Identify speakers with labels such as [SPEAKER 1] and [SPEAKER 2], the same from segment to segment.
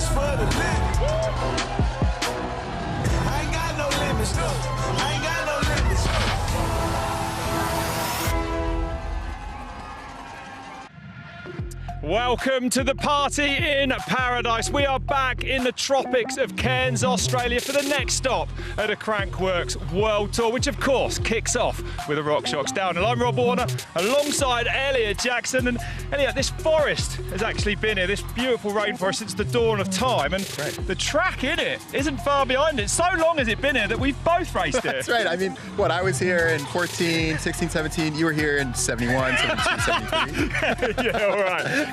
[SPEAKER 1] is for the limit. I ain't got no limits, no. I ain't got no limits.
[SPEAKER 2] Welcome to the party in paradise. We are back in the tropics of Cairns, Australia for the next stop at the Crankworx World Tour, which of course kicks off with the Rock Shocks downhill. I'm Rob Warner alongside Elliot Jackson, and Elliot, this forest has actually been here, this beautiful rainforest, since the dawn of time, and the track in it isn't far behind it. So long has it been here that we've both raced it.
[SPEAKER 3] That's right. I mean, what, I was here in 14, 16, 17, you were here in 71, 72, 73.
[SPEAKER 2] Yeah, all right.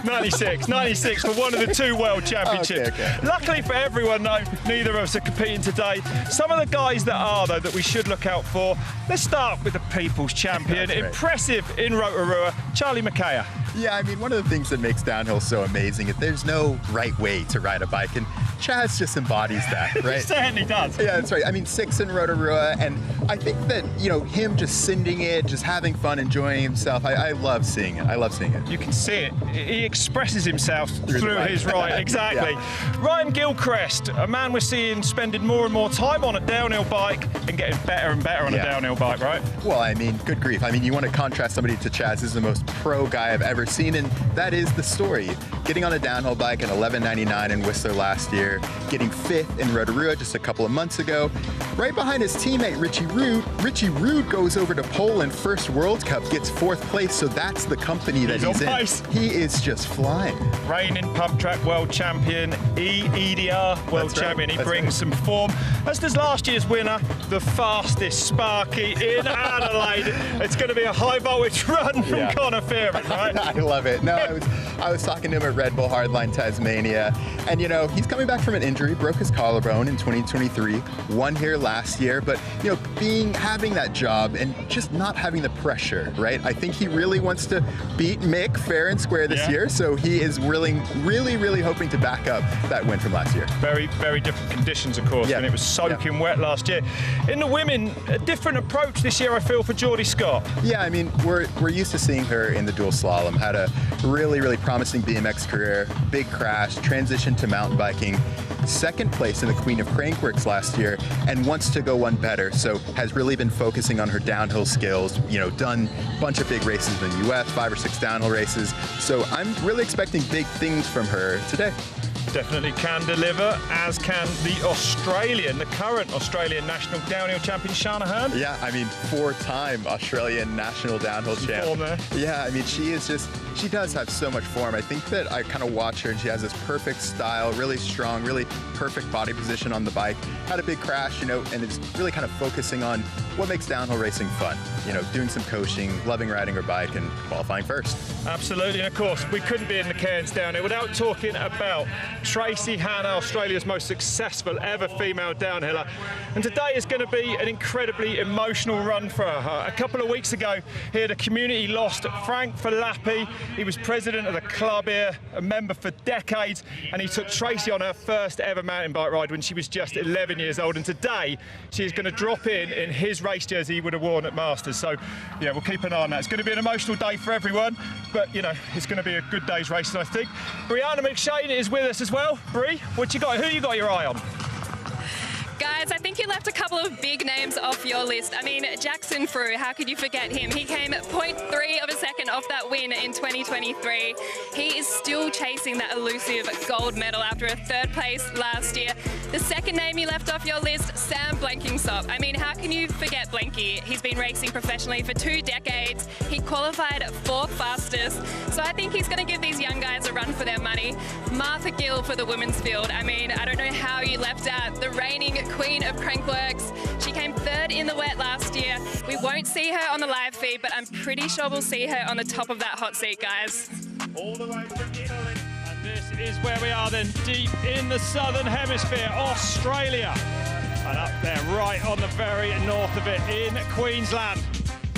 [SPEAKER 2] 96 for one of the two world championships.
[SPEAKER 3] Okay.
[SPEAKER 2] Luckily for everyone, though, neither of us are competing today. Some of the guys that are, though, that we should look out for. Let's start with the people's champion.
[SPEAKER 3] Right.
[SPEAKER 2] Impressive in Rotorua, Charlie McKay.
[SPEAKER 3] Yeah, I mean, one of the things that makes downhill so amazing is there's no right way to ride a bike. And Chaz just embodies that, right?
[SPEAKER 2] He certainly does.
[SPEAKER 3] Yeah, that's right. I mean, 6 in Rotorua, and I think that, you know, him just sending it, just having fun, enjoying himself, I love seeing it. I love seeing it.
[SPEAKER 2] You can see it. He expresses himself through
[SPEAKER 3] the
[SPEAKER 2] his ride. Exactly.
[SPEAKER 3] Yeah.
[SPEAKER 2] Ryan Gilchrist, a man we're seeing spending more and more time on a downhill bike and getting better and better on a downhill bike, right?
[SPEAKER 3] Well, I mean, good grief. I mean, you want to contrast somebody to Chaz, is the most pro guy I've ever seen, and that is the story. Getting on a downhill bike in 11.99 in Whistler last year, getting 5th in Rotorua just a couple of months ago, right behind his teammate Richie Rude. Richie Rude goes over to Poland, first World Cup, gets 4th place, so that's the company that he's in.
[SPEAKER 2] Pace.
[SPEAKER 3] He is just flying.
[SPEAKER 2] Reigning pump track world champion, EDR world champion. He brings some form, as does last year's winner, the fastest Sparky in Adelaide. It's going to be a high voltage run from Connor Fearman, right?
[SPEAKER 3] I love it. No, I was talking to him at Red Bull Hardline Tasmania, and you know, he's coming back from an injury, broke his collarbone in 2023, won here last year, but you know, having that job and just not having the pressure, right? I think he really wants to beat Mick fair and square this year, so he is really hoping to back up that win from last year.
[SPEAKER 2] Very, very different conditions, of course, and it was soaking wet last year. In the women, a different approach this year, I feel, for Geordie Scott. Yeah,
[SPEAKER 3] I mean, we're used to seeing her in the dual slalom, had a really promising BMX career, big crash, transition to mountain biking, 2nd place in the Queen of Crankworx last year, and wants to go one better, so has really been focusing on her downhill skills, you know, done a bunch of big races in the US, 5 or 6 downhill races, so I'm really expecting big things from her today.
[SPEAKER 2] Definitely can deliver, as can the current Australian national downhill champion, Shana Hearn.
[SPEAKER 3] Yeah, I mean, 4-time Australian national downhill champ. Yeah, I mean, she does have so much form. I think that I kind of watch her and she has this perfect style, really strong, really perfect body position on the bike. Had a big crash, you know, and is really kind of focusing on what makes downhill racing fun. You know, doing some coaching, loving riding her bike, and qualifying first.
[SPEAKER 2] Absolutely, and of course, we couldn't be in the Cairns downhill without talking about Tracy Hannah, Australia's most successful ever female downhiller. And today is going to be an incredibly emotional run for her. A couple of weeks ago, here the community lost Frank Falappi. He was president of the club here, a member for decades, and he took Tracy on her first ever mountain bike ride when she was just 11 years old. And today, she is going to drop in his race jersey he would have worn at Masters. So, yeah, we'll keep an eye on that. It's going to be an emotional day for everyone, but, you know, it's going to be a good day's racing, I think. Brianna McShane is with us as well. Brie, what you got? Who you got your eye on?
[SPEAKER 4] Guys, I think you left a couple of big names off your list. I mean, Jackson Frew, how could you forget him? He came 0.3 of a second off that win in 2023. He is still chasing that elusive gold medal after a 3rd place last year. The second name you left off your list, Sam Blenkingsop. I mean, how can you forget Blenky? He's been racing professionally for 2 decades. He qualified 4th fastest. So I think he's going to give these young guys a run for their money. Martha Gill for the women's field. I mean, I don't know how you left out the reigning Queen of Crankworx. She came 3rd in the wet last year. We won't see her on the live feed, but I'm pretty sure we'll see her on the top of that hot seat, guys.
[SPEAKER 2] All the way from Italy. And this is where we are then, deep in the southern hemisphere, Australia. And up there, right on the very north of it, in Queensland.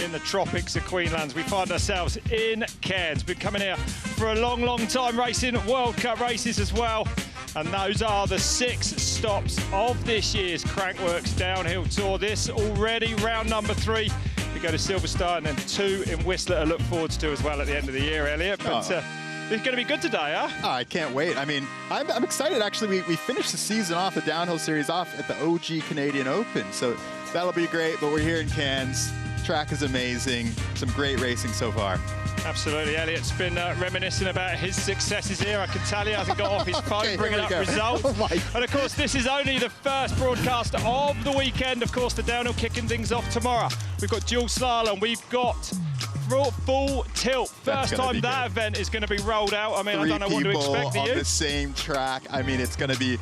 [SPEAKER 2] In the tropics of Queensland, we find ourselves in Cairns. Been coming here for a long time, racing World Cup races as well. And those are the 6 stops of this year's Crankworx Downhill Tour. This already round number 3. We go to Silverstone and then 2 in Whistler to look forward to as well at the end of the year, Elliot. But it's going to be good today, huh?
[SPEAKER 3] Oh, I can't wait. I mean, I'm excited. Actually, we finished the season off, the downhill series off at the OG Canadian Open. So that'll be great. But we're here in Cairns. Track is amazing. Some great racing so far.
[SPEAKER 2] Absolutely. Elliot's been reminiscing about his successes here. I can tell he hasn't got off his phone bringing up results. And of course, this is only the first broadcast of the weekend. Of course, the downhill kicking things off tomorrow. We've got dual slalom. We've got full tilt. First time that event is going to be rolled out. I mean, I don't know what to expect for you.
[SPEAKER 3] On the same track. I mean, it's going to be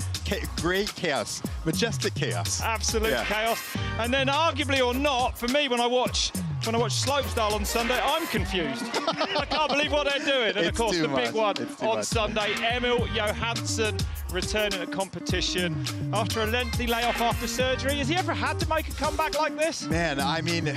[SPEAKER 3] great chaos, majestic chaos.
[SPEAKER 2] Absolute chaos. And then, arguably or not, for me, when I watch when I watch slopestyle on Sunday, I'm confused. I can't believe what they're doing. And of course, the big one on Sunday, Emil Johansson returning to competition after a lengthy layoff after surgery. Has he ever had to make a comeback like this?
[SPEAKER 3] Man, I mean,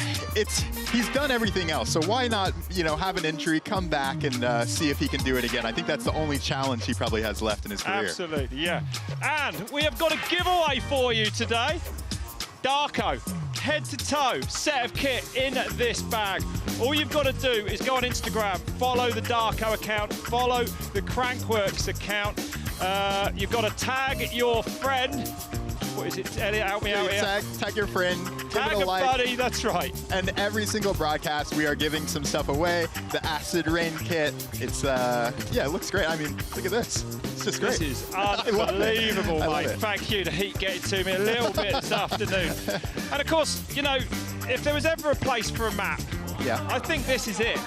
[SPEAKER 3] he's done everything else, so why not, you know, have an injury, come back and see if he can do it again. I think that's the only challenge he probably has left in his career.
[SPEAKER 2] Absolutely, yeah. And we have got a giveaway for you today. Darko, head-to-toe set of kit in this bag. All you've got to do is go on Instagram, follow the Darko account, follow the Crankworx account. You've got to tag your friend. What is it, Elliot? Help me out here.
[SPEAKER 3] Tag your friend,
[SPEAKER 2] tag
[SPEAKER 3] give it a like.
[SPEAKER 2] Buddy, that's right.
[SPEAKER 3] And every single broadcast, we are giving some stuff away. The Acid Rain kit, it's, yeah, it looks great. I mean, look at this. It's just great.
[SPEAKER 2] This is unbelievable, mate. Thank you. The heat getting to me a little bit this afternoon. And of course, you know, if there was ever a place for a map, I think this is it.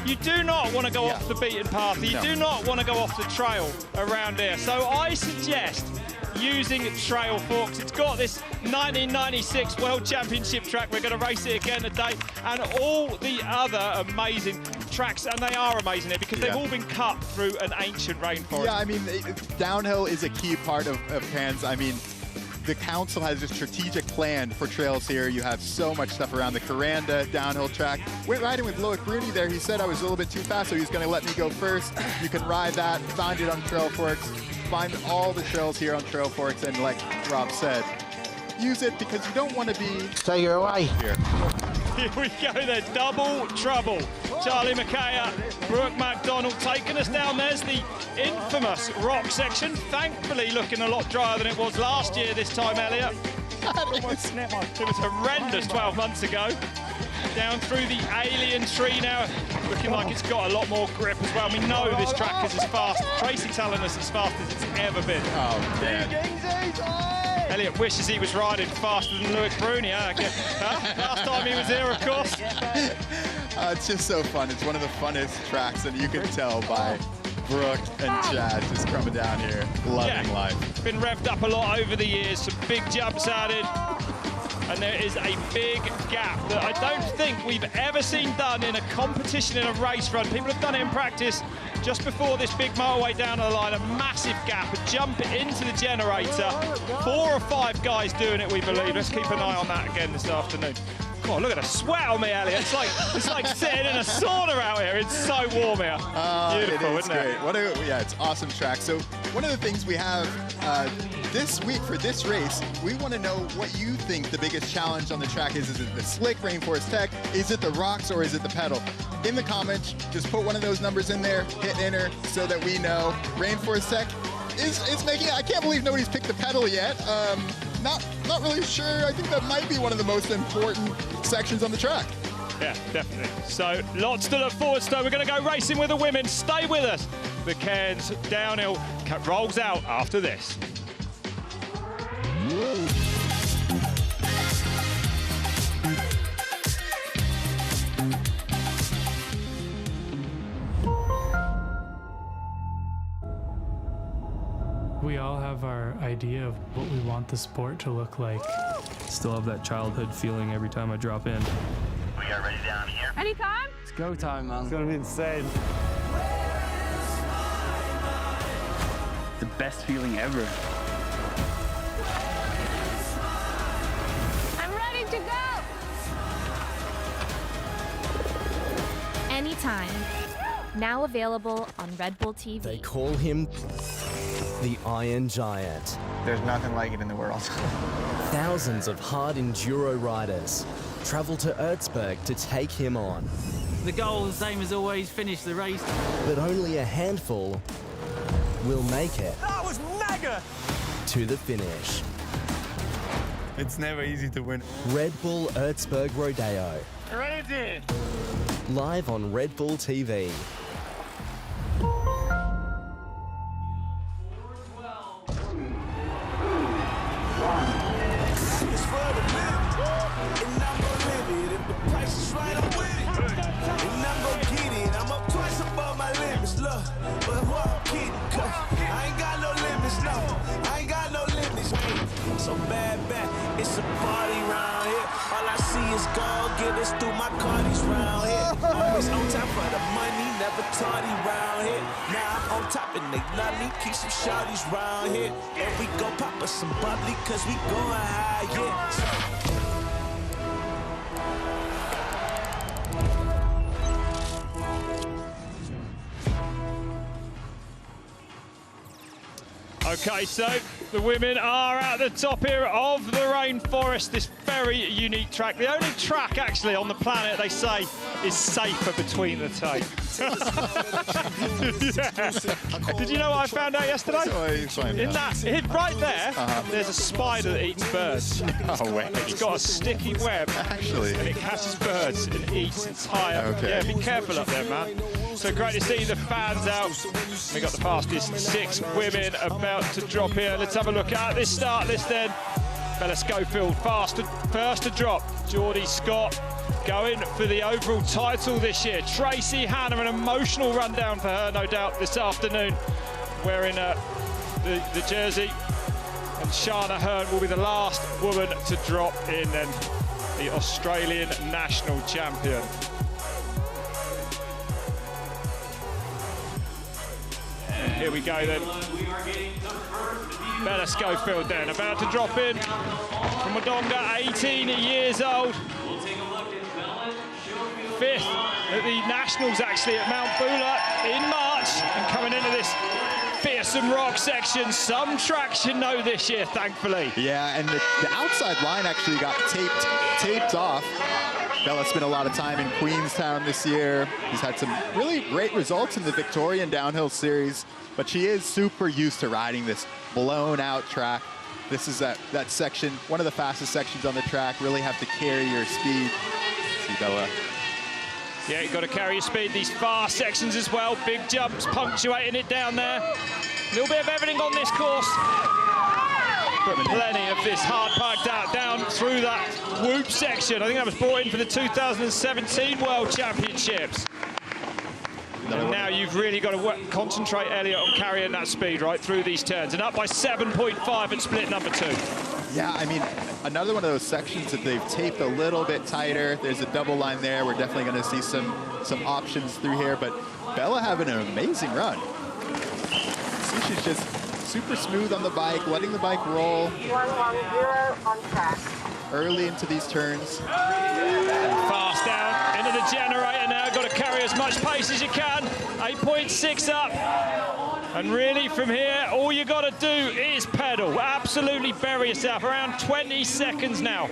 [SPEAKER 2] You do not want to go off the beaten path. You do not want to go off the trail around here. So I suggest using Trail Forks. It's got this 1996 World Championship track. We're going to race it again today, and all the other amazing tracks, and they are amazing here because they've all been cut through an ancient rainforest.
[SPEAKER 3] Yeah, I mean, downhill is a key part of Cairns. I mean, the council has a strategic plan for trails here. You have so much stuff around the Coranda downhill track. Went riding with Loic Bruni there. He said I was a little bit too fast, so he's going to let me go first. You can ride that, find it on Trail Forks. Find all the trails here on Trail Forks, and like Rob said, use it because you don't want to be...
[SPEAKER 5] Take her away.
[SPEAKER 2] Here we go then, double trouble. Charlie Mackaya, Brooke MacDonald taking us down. There's the infamous rock section. Thankfully looking a lot drier than it was last year this time, Elliot. It was horrendous 12 months ago. Down through the alien tree now, looking like it's got a lot more grip as well. We know this track is as fast. Tracy telling us as fast as it's ever been.
[SPEAKER 3] Oh, man.
[SPEAKER 2] Elliot wishes he was riding faster than Loic Bruni. Last time he was here, of course.
[SPEAKER 3] It's just so fun. It's one of the funnest tracks, and you can tell by Brooke and Chad just coming down here, loving life.
[SPEAKER 2] Been revved up a lot over the years, some big jumps added. And there is a big gap that I don't think we've ever seen done in a competition, in a race run. People have done it in practice just before this big motorway down the line. A massive gap, a jump into the generator. 4 or 5 guys doing it, we believe. Let's keep an eye on that again this afternoon. God, look at the sweat on me, Elliot. It's like sitting in a sauna out here. It's so warm here. Beautiful, isn't it?
[SPEAKER 3] Yeah, it's awesome track. So one of the things we have this week for this race, we want to know what you think the biggest challenge on the track is. Is it the slick Rainforest Tech? Is it the rocks, or is it the pedal? In the comments, just put one of those numbers in there, hit enter, so that we know. Rainforest Tech is making it. I can't believe nobody's picked the pedal yet. Not really sure. I think that might be one of the most important sections on the track.
[SPEAKER 2] Yeah, definitely. So lots to look forward to. We're going to go racing with the women. Stay with us. The Cairns downhill rolls out after this.
[SPEAKER 6] We all have our idea of what we want the sport to look like.
[SPEAKER 7] Still have that childhood feeling every time I drop in.
[SPEAKER 8] We are ready down here.
[SPEAKER 9] Anytime?
[SPEAKER 6] It's go time, man.
[SPEAKER 5] It's gonna be insane.
[SPEAKER 7] The best feeling ever.
[SPEAKER 9] I'm ready to go.
[SPEAKER 10] Anytime. Now available on Red Bull TV.
[SPEAKER 11] They call him the Iron Giant.
[SPEAKER 5] There's nothing like it in the world.
[SPEAKER 11] Thousands of hard enduro riders travel to Erzberg to take him on.
[SPEAKER 12] The goal, the same as always, finish the race.
[SPEAKER 11] But only a handful will make it.
[SPEAKER 1] That was mega!
[SPEAKER 11] To the finish.
[SPEAKER 5] It's never easy to win.
[SPEAKER 11] Red Bull Erzberg Rodeo.
[SPEAKER 1] Ready?
[SPEAKER 11] Live on Red Bull TV.
[SPEAKER 1] So bad, it's a party round here. All I see is gold, get us through my Cardi's for the money, never tardy round here. Now I'm on top and they love me, keep some shawties round here. And we go pop us some bubbly, cause we going high, yeah.
[SPEAKER 2] Okay, so the women are at the top here of the rainforest, this very unique track. The only track actually on the planet, they say, is safer between the tape. Yeah. Did you know what I found out yesterday? In that, right there, there's a spider that eats birds.
[SPEAKER 3] No way.
[SPEAKER 2] It's got a sticky web,
[SPEAKER 3] Actually.
[SPEAKER 2] and it catches birds and eats entire.
[SPEAKER 3] Okay.
[SPEAKER 2] Yeah, be careful up there, man. So great to see the fans out. We got the fastest 6 women about to drop here. Let's have a look at this start list then. Bella Schofield first to drop. Geordie Scott going for the overall title this year. Tracy Hannah, an emotional rundown for her, no doubt, this afternoon, wearing the jersey. And Shana Hearn will be the last woman to drop in then, the Australian national champion. Here we go then. Bella Schofield then, about to drop in from Wodonga, 18 years old. 5th at the Nationals actually at Mount Bula in March, and coming into this fearsome rock section. Some traction though this year, thankfully.
[SPEAKER 3] Yeah, and the outside line actually got taped off. Bella spent a lot of time in Queenstown this year. He's had some really great results in the Victorian Downhill Series, but she is super used to riding this blown out track. This is that section, one of the fastest sections on the track. Really have to carry your speed. See Bella.
[SPEAKER 2] Yeah, you've got to carry your speed. These fast sections as well. Big jumps punctuating it down there. A little bit of everything on this course. But plenty of this hard packed out down through that whoop section. I think that was brought in for the 2017 World Championships. And now you've really got to concentrate, Elliot, on carrying that speed right through these turns. And up by 7.5 at split number 2.
[SPEAKER 3] Yeah, I mean, another one of those sections that they've taped a little bit tighter. There's a double line there. We're definitely going to see some options through here. But Bella having an amazing run. See, she's just super smooth on the bike, letting the bike roll.
[SPEAKER 9] 110 on track.
[SPEAKER 3] Early into these turns.
[SPEAKER 2] Fast down into the generator now. Got to carry as much pace as you can. 8.6 up. And really from here, all you got to do is pedal. Absolutely bury yourself. Around 20 seconds now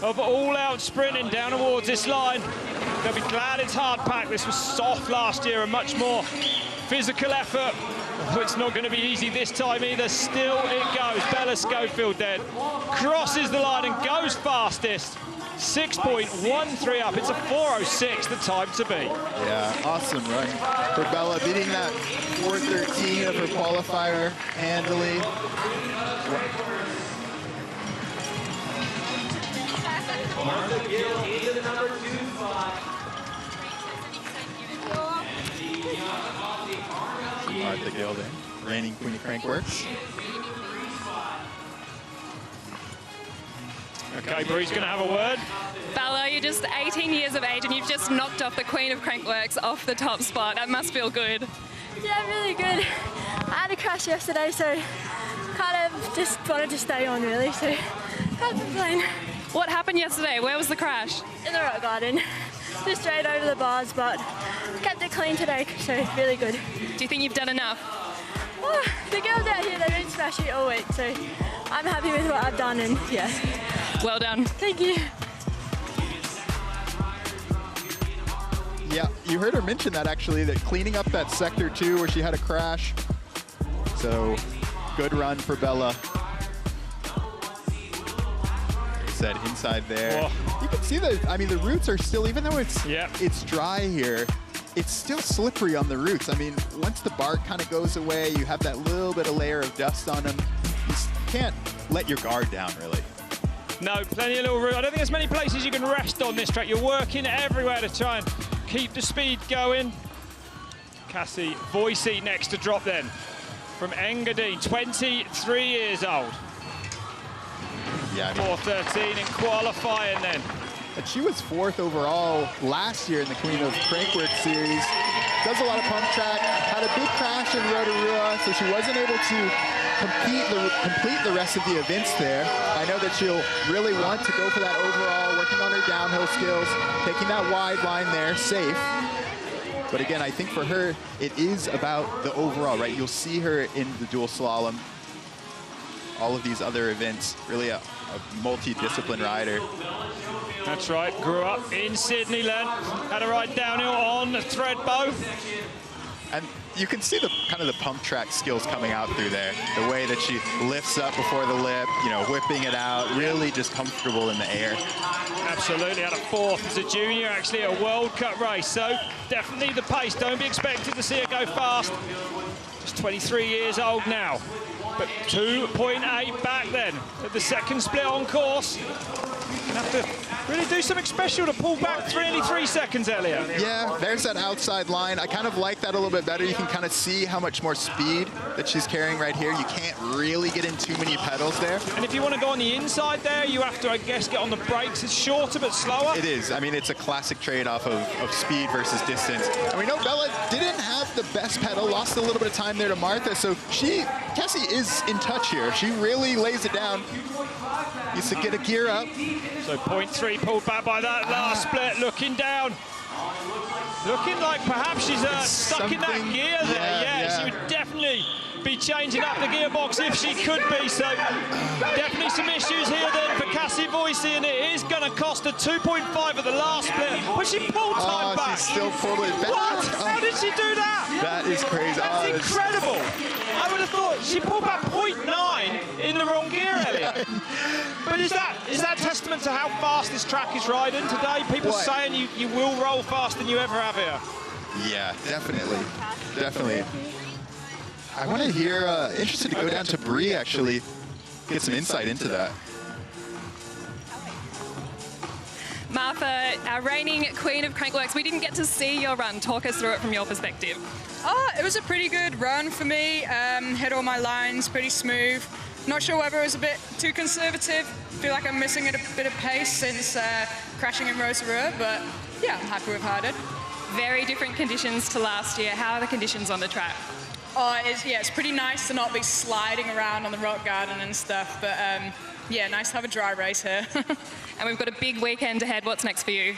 [SPEAKER 2] of all-out sprinting down towards this line. They'll be glad it's hard packed. This was soft last year, a much more physical effort. Oh, it's not going to be easy this time either. Still it goes. Bella Schofield then crosses the line and goes fastest. 6.13 up. It's a 4:06, the time to beat.
[SPEAKER 3] Yeah, awesome run for Bella, beating that 4:13 of her qualifier handily. Martha Gilden, reigning Queen of Crankworx.
[SPEAKER 2] Okay, Bree's going to have a word.
[SPEAKER 4] Bella, you're just 18 years of age and you've just knocked off the Queen of Crankworx off the top spot. That must feel good.
[SPEAKER 9] Yeah, really good. I had a crash yesterday, so kind of just wanted to stay on really, so can't complain.
[SPEAKER 4] What happened yesterday? Where was the crash?
[SPEAKER 9] In the rock garden. Just straight over the bars, but kept it clean today, so really good.
[SPEAKER 4] Do you think you've done enough?
[SPEAKER 9] Oh, the girls out here, they've been smashing it all week, so I'm happy with what I've done, and yeah.
[SPEAKER 4] Well done.
[SPEAKER 9] Thank you.
[SPEAKER 3] Yeah, you heard her mention that actually, that cleaning up that sector 2 where she had a crash. So, good run for Bella. Said inside there. Whoa. You can see the roots are still, even though it's dry here, it's still slippery on the roots. I mean, once the bark kind of goes away, you have that little bit of layer of dust on them. You can't let your guard down, really.
[SPEAKER 2] No, plenty of little room. I don't think there's many places you can rest on this track. You're working everywhere to try and keep the speed going. Cassie Voicey next to drop then from Engadine, 23 years old.
[SPEAKER 3] Yeah,
[SPEAKER 2] 4:13 in qualifying then.
[SPEAKER 3] And she was 4th overall last year in the Queen of Crankworx series. Does a lot of pump track, had a big crash in Rotorua, so she wasn't able to complete the rest of the events there. I know that she'll really want to go for that overall, working on her downhill skills, taking that wide line there, safe. But again, I think for her, it is about the overall, right? You'll see her in the dual slalom, all of these other events, really a multi-discipline rider.
[SPEAKER 2] That's right, grew up in Sydney, Len. Had a ride downhill on Threadbow.
[SPEAKER 3] And you can see the kind of the pump track skills coming out through there. The way that she lifts up before the lip, you know, whipping it out, really just comfortable in the air.
[SPEAKER 2] Absolutely, had a 4th as a junior, actually, a World Cup race. So definitely the pace. Don't be expected to see her go fast. Just 23 years old now. But 2.8 back then at the second split on course. Have to really do something special to pull back nearly 3 seconds, Elliot.
[SPEAKER 3] Yeah, there's that outside line. I kind of like that a little bit better. You can kind of see how much more speed that she's carrying right here. You can't really get in too many pedals there.
[SPEAKER 2] And if you want to go on the inside there, you have to, I guess, get on the brakes. It's shorter but slower.
[SPEAKER 3] It is. I mean, it's a classic trade-off of speed versus distance. And we know Bella didn't have the best pedal, lost a little bit of time there to Martha, so Cassie is in touch here. She really lays it down. Needs to get a gear up.
[SPEAKER 2] So 0.3 pulled back by that last split, looking down. Looking like perhaps she's stuck in that gear there. Yeah, she would definitely be changing up the gearbox if she could be. So definitely some issues here then for Cassie Voicey, and it is going to cost her 2.5 at the last split. But she pulled time back.
[SPEAKER 3] She still pulled it back.
[SPEAKER 2] What? How did she do that?
[SPEAKER 3] That is crazy.
[SPEAKER 2] That's incredible. I would have thought she pulled back 0.9 in the wrong gear, Elliot. But is that testament to how fast this track is riding today? People saying you will roll faster than you ever have here.
[SPEAKER 3] Yeah, definitely. Definitely. I want to hear, interested to go down to Bree, actually, get some insight into that.
[SPEAKER 4] Martha, our reigning Queen of Crankworx, we didn't get to see your run. Talk us through it from your perspective.
[SPEAKER 13] It was a pretty good run for me. Hit all my lines, pretty smooth. Not sure whether it was a bit too conservative. Feel like I'm missing a bit of pace since crashing in Rotorua, but yeah, I'm happy with how I did.
[SPEAKER 4] Very different conditions to last year. How are the conditions on the track?
[SPEAKER 13] It's pretty nice to not be sliding around on the rock garden and stuff, but yeah, nice to have a dry race here.
[SPEAKER 4] And we've got a big weekend ahead. What's next for you?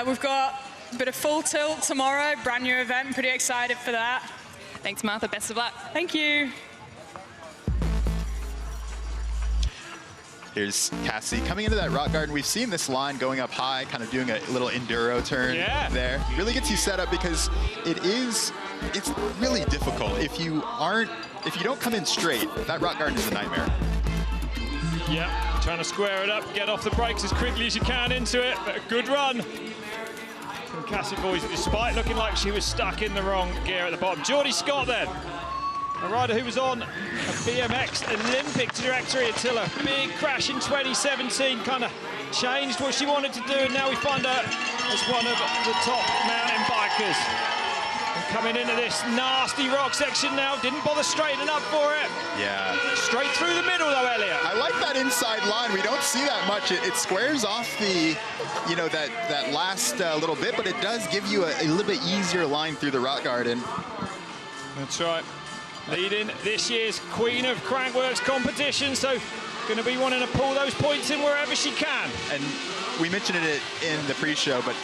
[SPEAKER 13] We've got a bit of full tilt tomorrow, brand new event. I'm pretty excited for that.
[SPEAKER 4] Thanks, Martha. Best of luck.
[SPEAKER 13] Thank you.
[SPEAKER 3] Here's Cassie coming into that rock garden. We've seen this line going up high, kind of doing a little enduro turn there. Really gets you set up because it's really difficult. If you don't come in straight, that rock garden is a nightmare.
[SPEAKER 2] Yeah, trying to square it up, get off the brakes as quickly as you can into it, but a good run from Cassie Voicey, despite looking like she was stuck in the wrong gear at the bottom. Geordie Scott then, a rider who was on a BMX Olympic trajectory until a big crash in 2017 kind of changed what she wanted to do, and now we find her as one of the top mountain bikers. And coming into this nasty rock section now, didn't bother straightening up for it.
[SPEAKER 3] Yeah.
[SPEAKER 2] Straight through the middle though, Elliot.
[SPEAKER 3] I like that inside line. We don't see that much. It squares off the, that last little bit, but it does give you a little bit easier line through the rock garden.
[SPEAKER 2] That's right. Leading this year's Queen of Crankworx competition, so going to be wanting to pull those points in wherever she can.
[SPEAKER 3] And we mentioned it in the pre-show, but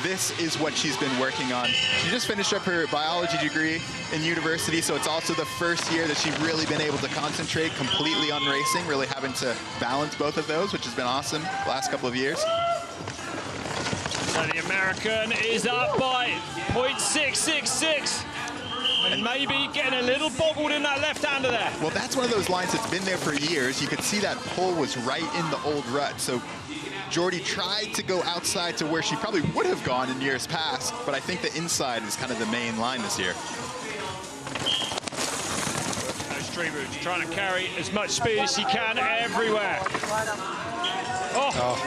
[SPEAKER 3] this is what she's been working on. She just finished up her biology degree in university, so it's also the first year that she's really been able to concentrate completely on racing, really having to balance both of those, which has been awesome the last couple of years.
[SPEAKER 2] So the American is up by 0.666. And maybe getting a little boggled in that left-hander there.
[SPEAKER 3] Well, that's one of those lines that's been there for years. You could see that pole was right in the old rut. So Geordie tried to go outside to where she probably would have gone in years past, but I think the inside is kind of the main line this year.
[SPEAKER 2] Those street routes, trying to carry as much speed as she can everywhere.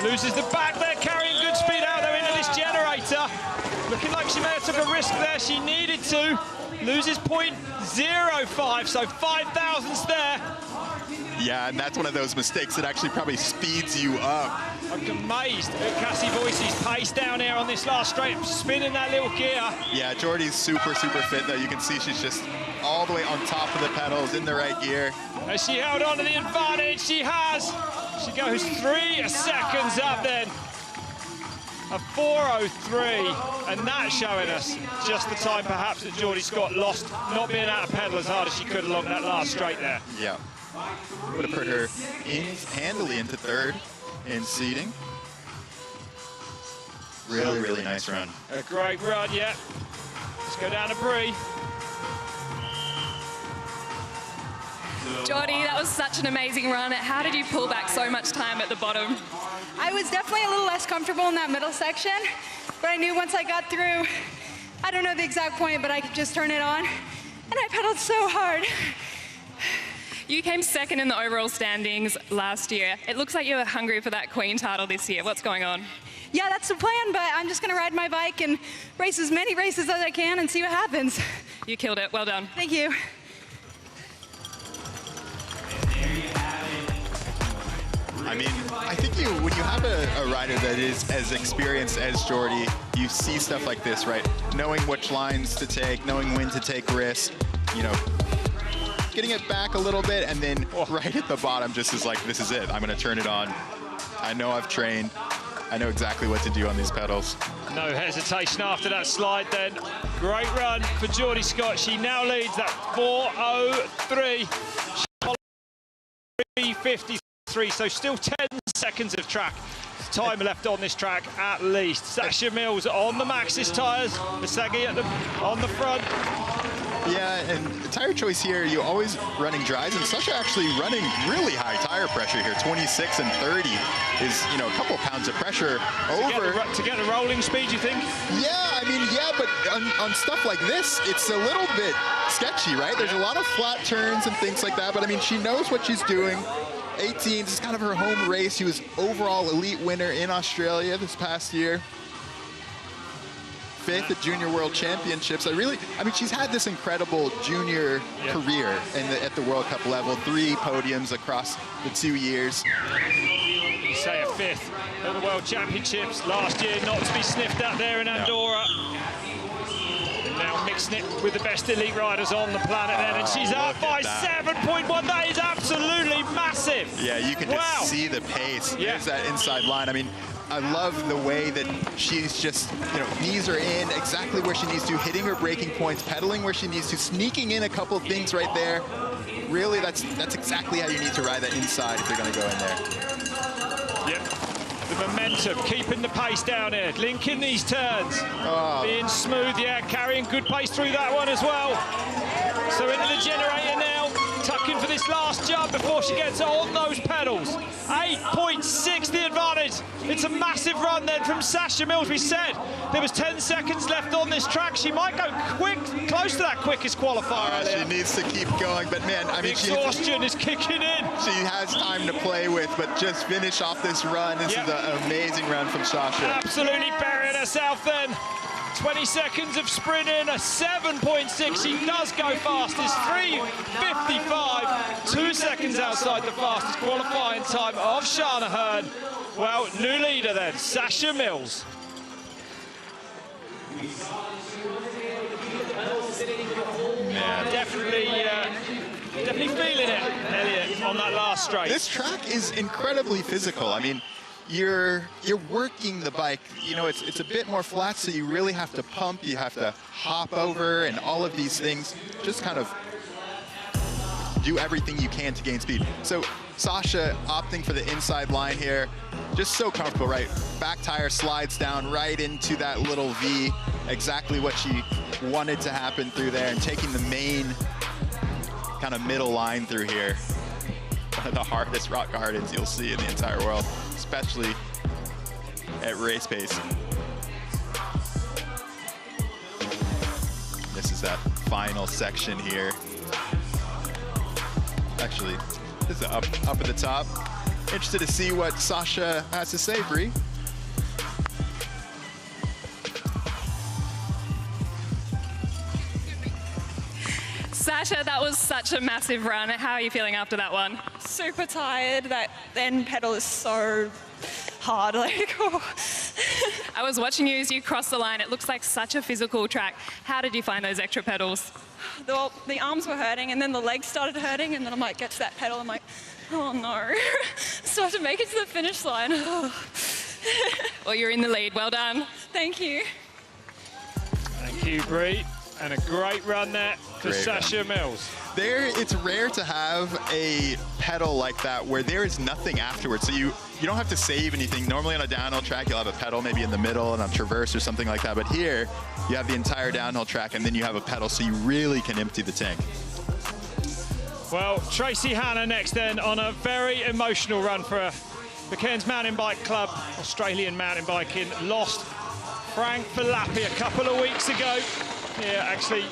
[SPEAKER 2] Loses the back there, carrying good speed out there into this generator. Looking like she may have took a risk there. She needed to. Loses 0.05, so 5 thousandths there.
[SPEAKER 3] Yeah, and that's one of those mistakes that actually probably speeds you up.
[SPEAKER 2] I'm amazed at Cassie Boyce's pace down here on this last straight, spinning that little gear.
[SPEAKER 3] Yeah, Jordy's super fit though. You can see she's just all the way on top of the pedals in the right gear.
[SPEAKER 2] Has she held on to the advantage? She has. She goes 3 seconds up then. A 4:03, and that's showing us just the time perhaps that Geordie Scott lost, not being able to pedal as hard as she could along that last straight there.
[SPEAKER 3] Yeah. Would have put her handily into third in seeding. Really nice run.
[SPEAKER 2] A great run, yeah. Let's go down to Bree.
[SPEAKER 4] Geordie, that was such an amazing run. How did you pull back so much time at the bottom?
[SPEAKER 13] I was definitely a little less comfortable in that middle section, but I knew once I got through, I don't know the exact point, but I could just turn it on, and I pedaled so hard.
[SPEAKER 4] You came second in the overall standings last year. It looks like you're hungry for that Queen title this year. What's going on?
[SPEAKER 13] Yeah, that's the plan, but I'm just gonna ride my bike and race as many races as I can and see what happens.
[SPEAKER 4] You killed it, well done.
[SPEAKER 13] Thank you.
[SPEAKER 3] I mean, I think when you have a rider that is as experienced as Jordy, you see stuff like this, right? Knowing which lines to take, knowing when to take risks, you know, getting it back a little bit, and then right at the bottom just is like, this is it. I'm gonna turn it on. I know I've trained. I know exactly what to do on these pedals.
[SPEAKER 2] No hesitation after that slide then. Great run for Geordie Scott. She now leads that 4:03. 3:53, so still 10 seconds of track time left on this track at least. Sasha Mills on the Maxxis tyres, Misagi on the front.
[SPEAKER 3] Yeah, and the tire choice here, you always running dries, and Sasha actually running really high tire pressure here. 26 and 30 is, you know, a couple pounds of pressure over.
[SPEAKER 2] To get the rolling speed, you think?
[SPEAKER 3] Yeah, I mean, yeah, but on stuff like this, it's a little bit sketchy, right? There's a lot of flat turns and things like that, but I mean, she knows what she's doing. 18, this is kind of her home race. She was overall elite winner in Australia this past year. 5th at Junior World Championships. I mean, she's had this incredible junior career at the World Cup level. 3 podiums across the 2 years.
[SPEAKER 2] You say a 5th at the World Championships last year, not to be sniffed at there in Andorra. And now mixing it with the best elite riders on the planet then, and she's up by 7.1. That is absolutely massive.
[SPEAKER 3] Yeah, you can just see the pace.
[SPEAKER 2] Yeah.
[SPEAKER 3] There's that inside line. I mean, I love the way that she's just, you know, knees are in exactly where she needs to, hitting her braking points, pedaling where she needs to, sneaking in a couple of things right there. Really, that's exactly how you need to ride that inside if you're going to go in there.
[SPEAKER 2] Yep. The momentum, keeping the pace down here, linking these turns, being smooth, yeah, carrying good pace through that one as well. So into the generator now, tucking for this last jump before she gets on those pedals. 8.6 the advantage. It's a massive run then from Sasha Mills. We said there was 10 seconds left on this track. She might go quick, close to that quickest qualifier.
[SPEAKER 3] She needs to keep going, but man, I mean,
[SPEAKER 2] the exhaustion is kicking in.
[SPEAKER 3] She has time to play with, but just finish off this run. This is an amazing run from Sasha.
[SPEAKER 2] Absolutely burying herself then. 20 seconds of sprinting, a 7.6. She does go fast. It's 3:55, 2 seconds outside the fastest qualifying time of Shana Hearn. Well, new leader then, Sasha Mills.
[SPEAKER 3] Man.
[SPEAKER 2] Definitely feeling it, Elliot, on that last straight.
[SPEAKER 3] This track is incredibly physical. I mean, you're working the bike. You know, it's a bit more flat, so you really have to pump, you have to hop over, and all of these things. Just kind of do everything you can to gain speed. So Sasha opting for the inside line here, just so comfortable, right? Back tire slides down right into that little V, exactly what she wanted to happen through there, and taking the main kind of middle line through here. One of the hardest rock gardens you'll see in the entire world, especially at race pace. This is that final section here. Actually, this is up at the top. Interested to see what Sasha has to say, Bree.
[SPEAKER 4] Sasha, that was such a massive run. How are you feeling after that one?
[SPEAKER 14] Super tired. That end pedal is so hard. Like,
[SPEAKER 4] I was watching you as you crossed the line. It looks like such a physical track. How did you find those extra pedals?
[SPEAKER 14] well, the arms were hurting, and then the legs started hurting, and then I might get to that pedal. I'm like, oh no. So I have to make it to the finish line.
[SPEAKER 4] Well, you're in the lead. Well done.
[SPEAKER 14] Thank you.
[SPEAKER 2] Thank you, Bree. And a great run there for Sasha Mills.
[SPEAKER 3] It's rare to have a pedal like that where there is nothing afterwards. So you don't have to save anything. Normally on a downhill track, you'll have a pedal maybe in the middle and on traverse or something like that. But here, you have the entire downhill track and then you have a pedal, so you really can empty the tank.
[SPEAKER 2] Well, Tracy Hannah next then on a very emotional run for her. The Cairns Mountain Bike Club, Australian mountain biking, lost Frank Falapi a couple of weeks ago. Here, actually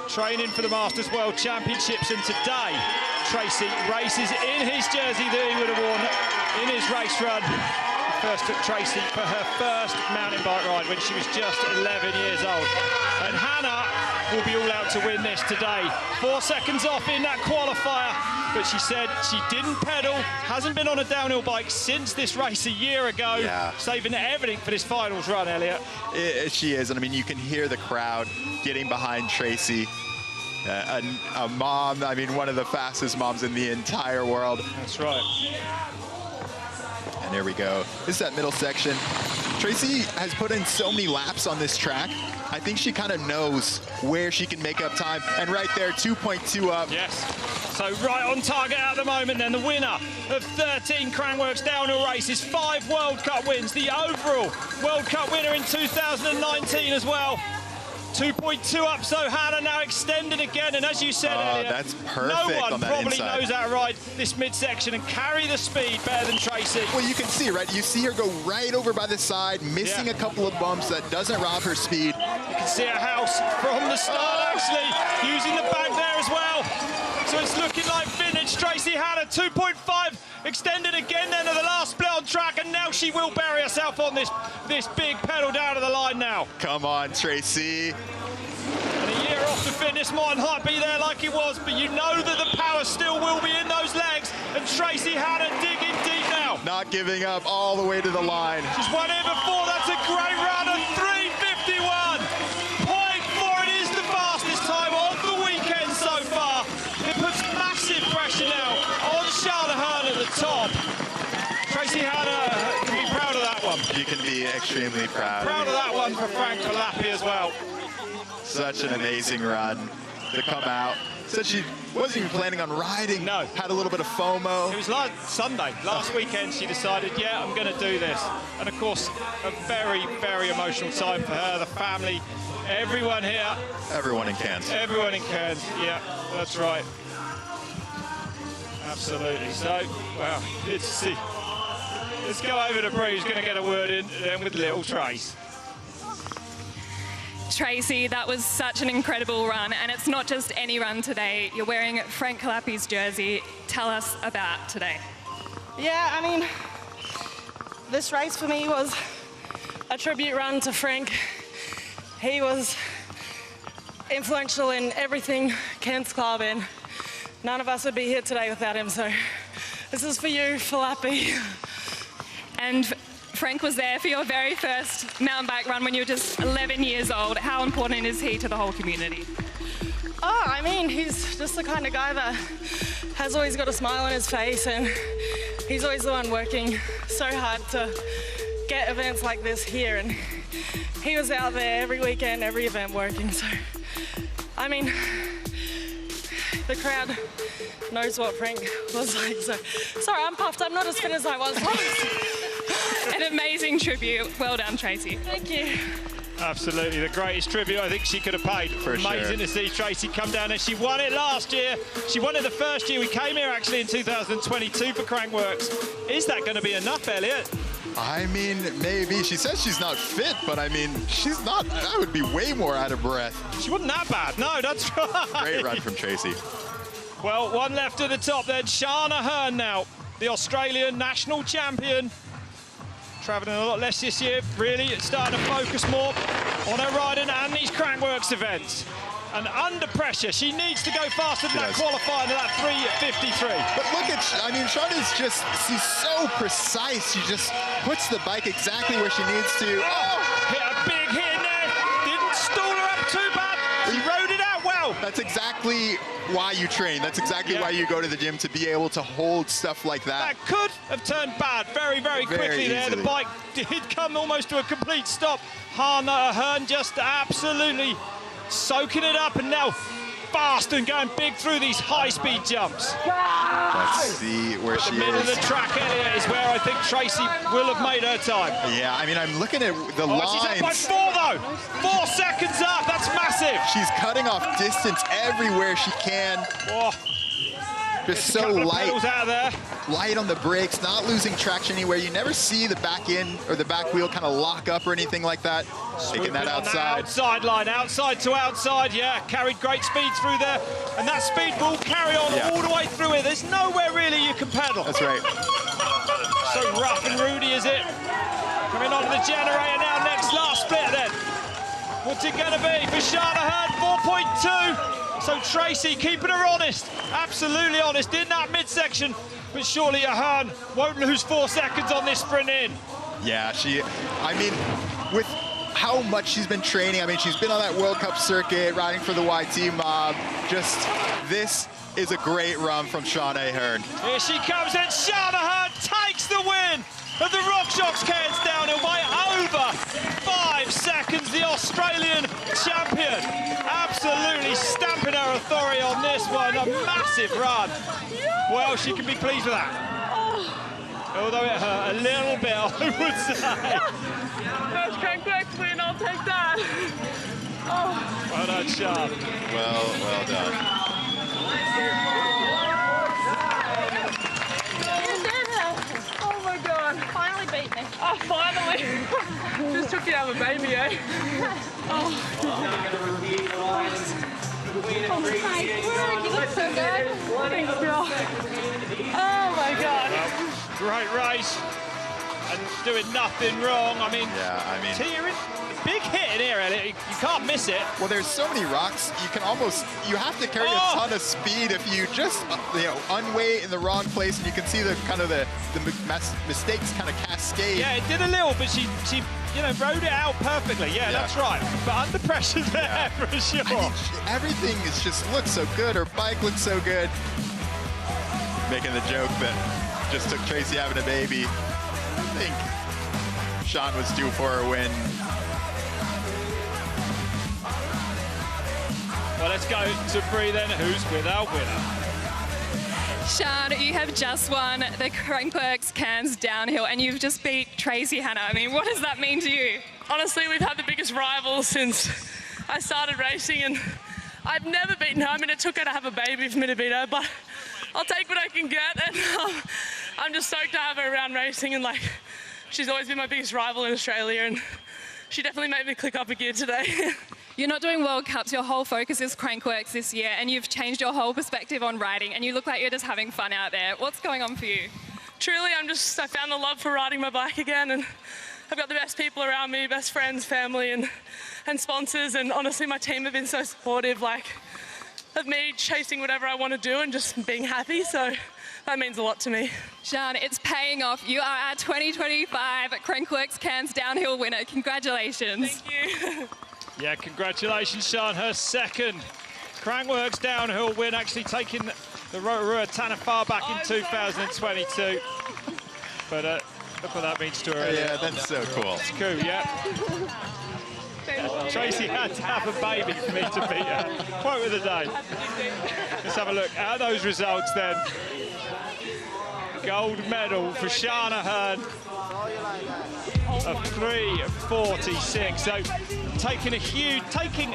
[SPEAKER 2] training for the Masters World Championships, and today Tracy races in his jersey that he would have worn in his race run. First took Tracy for her first mountain bike ride when she was just 11 years old. And Hannah will be all out to win this today. 4 seconds off in that qualifier, but she said she didn't pedal, hasn't been on a downhill bike since this race a year ago. Yeah. Saving everything for this finals run, Elliot.
[SPEAKER 3] She is, and I mean, you can hear the crowd getting behind Tracy. A mom, I mean, one of the fastest moms in the entire world.
[SPEAKER 2] That's right.
[SPEAKER 3] And there we go. This is that middle section. Tracy has put in so many laps on this track. I think she kind of knows where she can make up time. And right there, 2.2 up.
[SPEAKER 2] Yes. So right on target at the moment then. The winner of 13 Crankworx downhill races, 5 World Cup wins. The overall World Cup winner in 2019 as well. 2.2 up, so Hannah now extended again, and as you said earlier,
[SPEAKER 3] that's perfect.
[SPEAKER 2] No one
[SPEAKER 3] on that
[SPEAKER 2] probably
[SPEAKER 3] inside.
[SPEAKER 2] knows how to ride this midsection and carry the speed better than Tracy.
[SPEAKER 3] Well, you can see, right? You see her go right over by the side, missing a couple of bumps. That doesn't rob her speed.
[SPEAKER 2] You can see her house from the start, actually, using the back there as well. So it's looking like vintage. Tracy Hannah, 2.5, extended again then to the last split on track, and now she will bury herself on this big pedal down to the line now.
[SPEAKER 3] Come on, Tracy.
[SPEAKER 2] And a year off the fitness might not be there like it was, but you know that the power still will be in those legs, and Tracy Hannah digging deep now.
[SPEAKER 3] Not giving up all the way to the line.
[SPEAKER 2] She's won here before. That's a great run of 3:51. 0.4, it is the fastest time of the weekend so far. It puts massive pressure now on Charlotte Hearn at the top. Tracy Hannah can be proud of that one.
[SPEAKER 3] You can be extremely proud.
[SPEAKER 2] Proud of that one for Frank Falapi as well.
[SPEAKER 3] Such an amazing run to come out. Said she wasn't even planning on riding.
[SPEAKER 2] No.
[SPEAKER 3] Had a little bit of FOMO.
[SPEAKER 2] It was last Sunday, last weekend, she decided, yeah, I'm going to do this. And of course, a very, very emotional time for her, the family, everyone here.
[SPEAKER 3] Everyone in Cairns.
[SPEAKER 2] Everyone in Cairns, yeah, that's right. Absolutely. So, well, good to see. Let's go over to Bree, who's going to get a word in then with little Trace.
[SPEAKER 4] Tracy, that was such an incredible run, and it's not just any run today. You're wearing Frank Falapi's jersey. Tell us about today.
[SPEAKER 14] Yeah, I mean, this race for me was a tribute run to Frank. He was influential in everything Cairns Club, and none of us would be here today without him, so this is for you, Falapi.
[SPEAKER 4] And Frank was there for your very first mountain bike run when you were just 11 years old. How important is he to the whole community?
[SPEAKER 14] Oh, I mean, he's just the kind of guy that has always got a smile on his face, and he's always the one working so hard to get events like this here, and he was out there every weekend, every event working, so, I mean, the crowd knows what Frank was like, so, sorry, I'm puffed, I'm not as fit as I was once.
[SPEAKER 4] An amazing tribute. Well done, Tracy.
[SPEAKER 14] Thank you.
[SPEAKER 2] Absolutely, the greatest tribute I think she could have paid. Amazing to see Tracy come down there. She won it last year. She won it the first year. We came here actually in 2022 for Crankworx. Is that going to be enough, Elliot?
[SPEAKER 3] I mean, maybe. She says she's not fit, but I mean, she's not. I would be way more out of breath.
[SPEAKER 2] She wasn't that bad. No, that's right.
[SPEAKER 3] Great run from Tracy.
[SPEAKER 2] Well, one left at the top then. Shana Hearn now, the Australian national champion. Travelling a lot less this year, really. It's starting to focus more on her riding and these Crankworx events. And under pressure, she needs to go faster than that qualifying, that 3:53.
[SPEAKER 3] But look at, I mean, Shauna's just, she's so precise. She just puts the bike exactly where she needs to.
[SPEAKER 2] Hit a big hit in there. Didn't stall her up too bad. She rode it out well.
[SPEAKER 3] That's exactly why you train. That's exactly why you go to the gym, to be able to hold stuff like that.
[SPEAKER 2] That could have turned bad very, very quickly there. The bike did come almost to a complete stop. Hannah Hearn just absolutely soaking it up, and now fast and going big through these high-speed jumps.
[SPEAKER 3] Let's see where she is.
[SPEAKER 2] The middle of the track, Elliot, is where I think Tracy will have made her time.
[SPEAKER 3] Yeah, I mean, I'm looking at the lines.
[SPEAKER 2] She's up by 4, though. 4 seconds up. That's massive.
[SPEAKER 3] She's cutting off distance everywhere she can. Just so light.
[SPEAKER 2] Out there.
[SPEAKER 3] Light on the brakes, not losing traction anywhere. You never see the back end or the back wheel kind of lock up or anything like that. Taking that outside.
[SPEAKER 2] Outside line, outside to outside, yeah. Carried great speed through there. And that speed will carry on all the way through it. There's nowhere really you can pedal.
[SPEAKER 3] That's right.
[SPEAKER 2] So rough and rooty is it. Coming onto the generator now, next last split then. What's it going to be for Shanahan? 4.2. So Tracy keeping her honest, absolutely honest in that midsection. But surely Ahern won't lose 4 seconds on this sprint in.
[SPEAKER 3] Yeah, I mean, with how much she's been training, I mean, she's been on that World Cup circuit, riding for the YT mob. Just, this is a great run from Shauna Ahern.
[SPEAKER 2] Here she comes in, Shanahan takes the win of the RockShox Cairns downhill by over 5 seconds. The Australian champion absolutely stamping her authority on this one. A massive run. Well, she can be pleased with that. Although it hurt a little bit, I would say.
[SPEAKER 14] First Crankworx win, I'll take that.
[SPEAKER 2] Well done, Sean.
[SPEAKER 3] Well done.
[SPEAKER 14] Oh my God.
[SPEAKER 9] Finally beat me.
[SPEAKER 14] Oh, finally. Just took you to have a baby, eh?
[SPEAKER 9] Oh my word, you look so good.
[SPEAKER 14] Thanks, girl. Oh my God.
[SPEAKER 2] Well, great race. And doing nothing wrong. I mean, tearing. Big hit in here, Elliot. You can't miss it.
[SPEAKER 3] Well, there's so many rocks, you have to carry a ton of speed if you just, unweight in the wrong place, and you can see the mistakes kind of cascade.
[SPEAKER 2] Yeah, it did a little, but she rode it out perfectly. Yeah, that's right. But under pressure there, for sure.
[SPEAKER 3] I mean, everything looks so good. Her bike looks so good. Making the joke that just took Tracy having a baby. I think Sean was due for a win.
[SPEAKER 2] Well, let's go to Bree then, who's with our winner.
[SPEAKER 4] Sean, you have just won the Crankworx Cairns downhill, and you've just beat Tracy Hannah. I mean, what does that mean to you?
[SPEAKER 14] Honestly, we've had the biggest rivals since I started racing, and I've never beaten her. I mean, it took her to have a baby for me to beat her, but I'll take what I can get, and I'm just stoked to have her around racing, and she's always been my biggest rival in Australia, and she definitely made me click up a gear today.
[SPEAKER 4] You're not doing World Cups, your whole focus is Crankworx this year, and you've changed your whole perspective on riding, and you look like you're just having fun out there. What's going on for you?
[SPEAKER 14] Truly, I found the love for riding my bike again, and I've got the best people around me, best friends, family, and sponsors, and honestly, my team have been so supportive, of me chasing whatever I want to do and just being happy, so that means a lot to me.
[SPEAKER 4] Sian, it's paying off. You are our 2025 Crankworx Cairns downhill winner. Congratulations.
[SPEAKER 14] Thank you.
[SPEAKER 2] Yeah, congratulations, Sian. Her second Crankworx downhill win, actually taking the Rotorua Tanafar back in 2022. But look what that means to her.
[SPEAKER 3] Yeah, that's so cool.
[SPEAKER 2] It's cool, yeah. Tracy had to have a baby for me to beat her. Quote of the day. Let's have a look at those results then. Gold medal for Shanahan of 3:46. So taking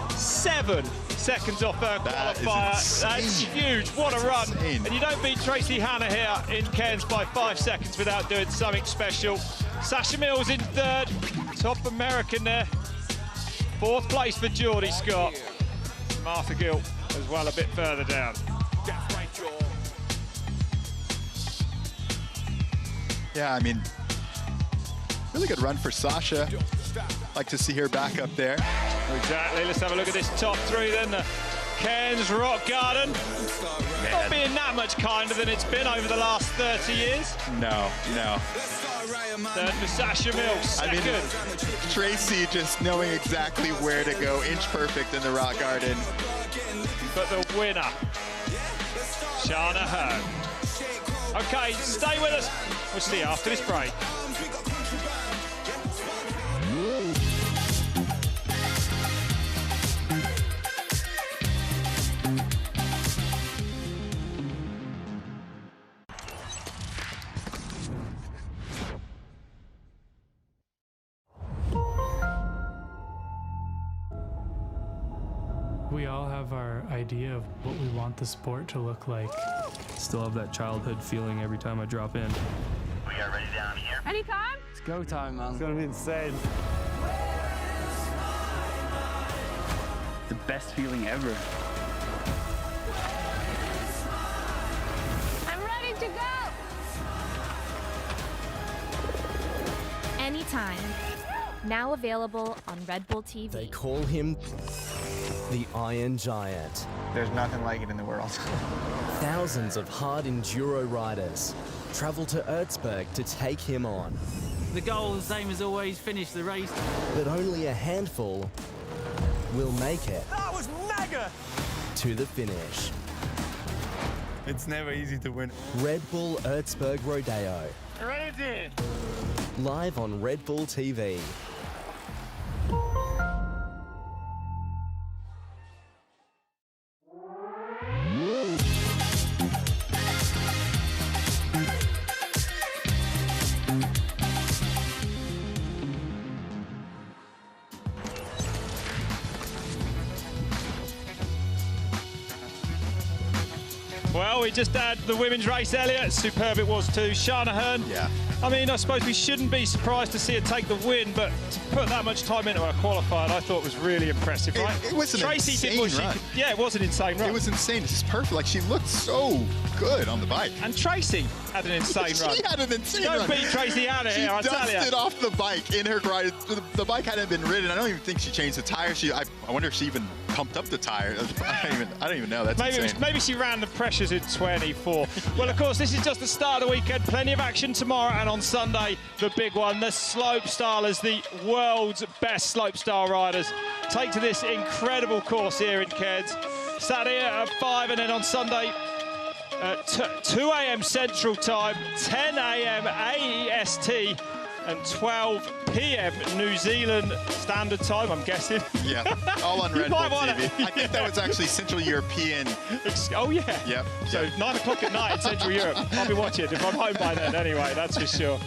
[SPEAKER 2] 7 seconds off her qualifier. That's huge. What a run. And you don't beat Tracy Hannah here in Cairns by 5 seconds without doing something special. Sasha Mills in third. Top American there. 4th place for Geordie Scott. Martha Gill as well a bit further down.
[SPEAKER 3] Yeah, I mean, really good run for Sasha. Like to see her back up there.
[SPEAKER 2] Exactly. Let's have a look at this top three then. The Cairns Rock Garden. Not being that much kinder than it's been over the last 30 years.
[SPEAKER 3] No.
[SPEAKER 2] Third for Sasha Mills, second.
[SPEAKER 3] I mean, Tracy just knowing exactly where to go, inch perfect in the Rock Garden.
[SPEAKER 2] But the winner, Shana Hearn. Okay, stay with us. We'll see you after this break.
[SPEAKER 6] We all have our idea of what we want the sport to look like.
[SPEAKER 7] Still have that childhood feeling every time I drop in.
[SPEAKER 8] We are ready down here.
[SPEAKER 9] Anytime?
[SPEAKER 5] It's go time, man. It's gonna be insane.
[SPEAKER 15] The best feeling ever.
[SPEAKER 9] I'm ready to go.
[SPEAKER 10] Anytime. Now available on Red Bull TV.
[SPEAKER 11] They call him the Iron Giant.
[SPEAKER 5] There's nothing like it in the world.
[SPEAKER 11] Thousands of hard enduro riders travel to Erzberg to take him on.
[SPEAKER 12] The goal, the same as always, finish the race.
[SPEAKER 11] But only a handful will make it.
[SPEAKER 5] That was mega!
[SPEAKER 11] To the finish.
[SPEAKER 5] It's never easy to win.
[SPEAKER 11] Red Bull Erzberg Rodeo.
[SPEAKER 5] Ready!
[SPEAKER 11] Live on Red Bull TV.
[SPEAKER 2] Well, we just had the women's race, Elliot. Superb it was too. Shana Hearn.
[SPEAKER 3] Yeah.
[SPEAKER 2] I mean, I suppose we shouldn't be surprised to see her take the win, but to put that much time into her qualified, I thought was really impressive, right?
[SPEAKER 3] It was an
[SPEAKER 2] Tracy
[SPEAKER 3] insane run.
[SPEAKER 2] Yeah, it was an insane run.
[SPEAKER 3] It was insane. This is perfect. Like, she looked so good on the bike.
[SPEAKER 2] And Tracy had an insane run.
[SPEAKER 3] She had an insane run.
[SPEAKER 2] Don't beat Tracy out of here, I tell you.
[SPEAKER 3] She dusted off the bike in her garage. The bike hadn't been ridden. I don't even think she changed the tire. I wonder if she even pumped up the tire. I don't even know. That's insane.
[SPEAKER 2] Maybe she ran the pressures in 24. Well, of course, this is just the start of the weekend. Plenty of action tomorrow, and on Sunday, the big one. The slopestylers, the world's best slopestyle riders, take to this incredible course here in Cairns. Saturday at 5, and then on Sunday at 2 a.m. Central Time, 10 a.m. AEST, and 12 p.m. New Zealand Standard Time, I'm guessing.
[SPEAKER 3] Yeah, all on Red Bull TV. I think that was actually Central European.
[SPEAKER 2] Oh, yeah.
[SPEAKER 3] Yep.
[SPEAKER 2] So 9 o'clock at night in Central Europe. I'll be watching if I'm home by then anyway, that's for sure.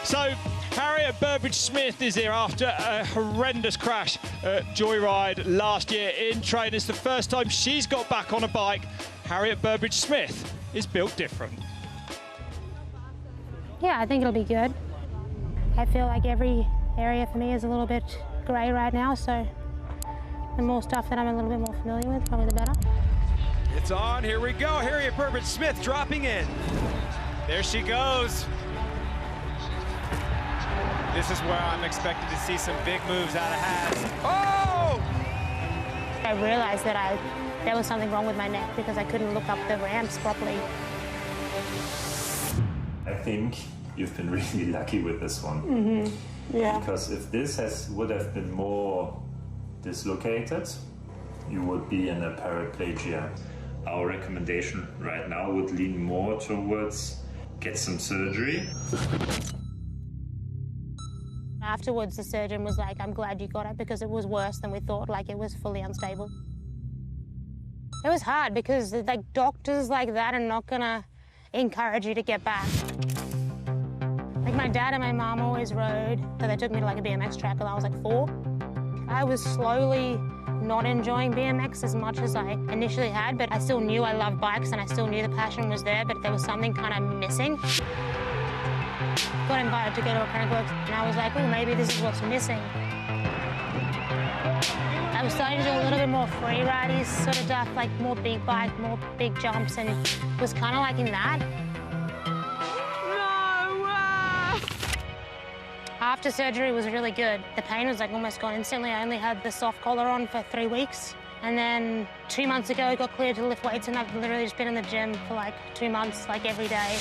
[SPEAKER 2] So, Harriet Burbridge-Smith is here after a horrendous crash at Joyride last year in training. It's the first time she's got back on a bike. Harriet Burbridge-Smith is built different.
[SPEAKER 9] Yeah, I think it'll be good. I feel like every area for me is a little bit grey right now, so the more stuff that I'm a little bit more familiar with, probably the better.
[SPEAKER 2] It's on, here we go. Harriet Burbridge-Smith dropping in. There she goes. This is where I'm expected to see some big moves out of Haz. Oh!
[SPEAKER 9] I realized that there was something wrong with my neck because I couldn't look up the ramps properly.
[SPEAKER 16] I think you've been really lucky with this one.
[SPEAKER 9] Mm-hmm. Yeah.
[SPEAKER 16] Because if this would have been more dislocated, you would be in a paraplegia. Our recommendation right now would lean more towards get some surgery.
[SPEAKER 9] Afterwards, the surgeon was like, I'm glad you got it because it was worse than we thought, like it was fully unstable. It was hard because like doctors like that are not gonna encourage you to get back. Like my dad and my mom always rode, so they took me to like a BMX track when I was like 4. I was slowly not enjoying BMX as much as I initially had, but I still knew I loved bikes and I still knew the passion was there, but there was something kind of missing. Got invited to go to a Crankworx, and I was like, oh, maybe this is what's missing. I was starting to do a little bit more free-ridey sort of stuff, like more big bike, more big jumps, and it was kind of like in that. No! after surgery was really good. The pain was like almost gone instantly. I only had the soft collar on for 3 weeks. And then 2 months ago, I got cleared to lift weights, and I've literally just been in the gym for like 2 months, like every day.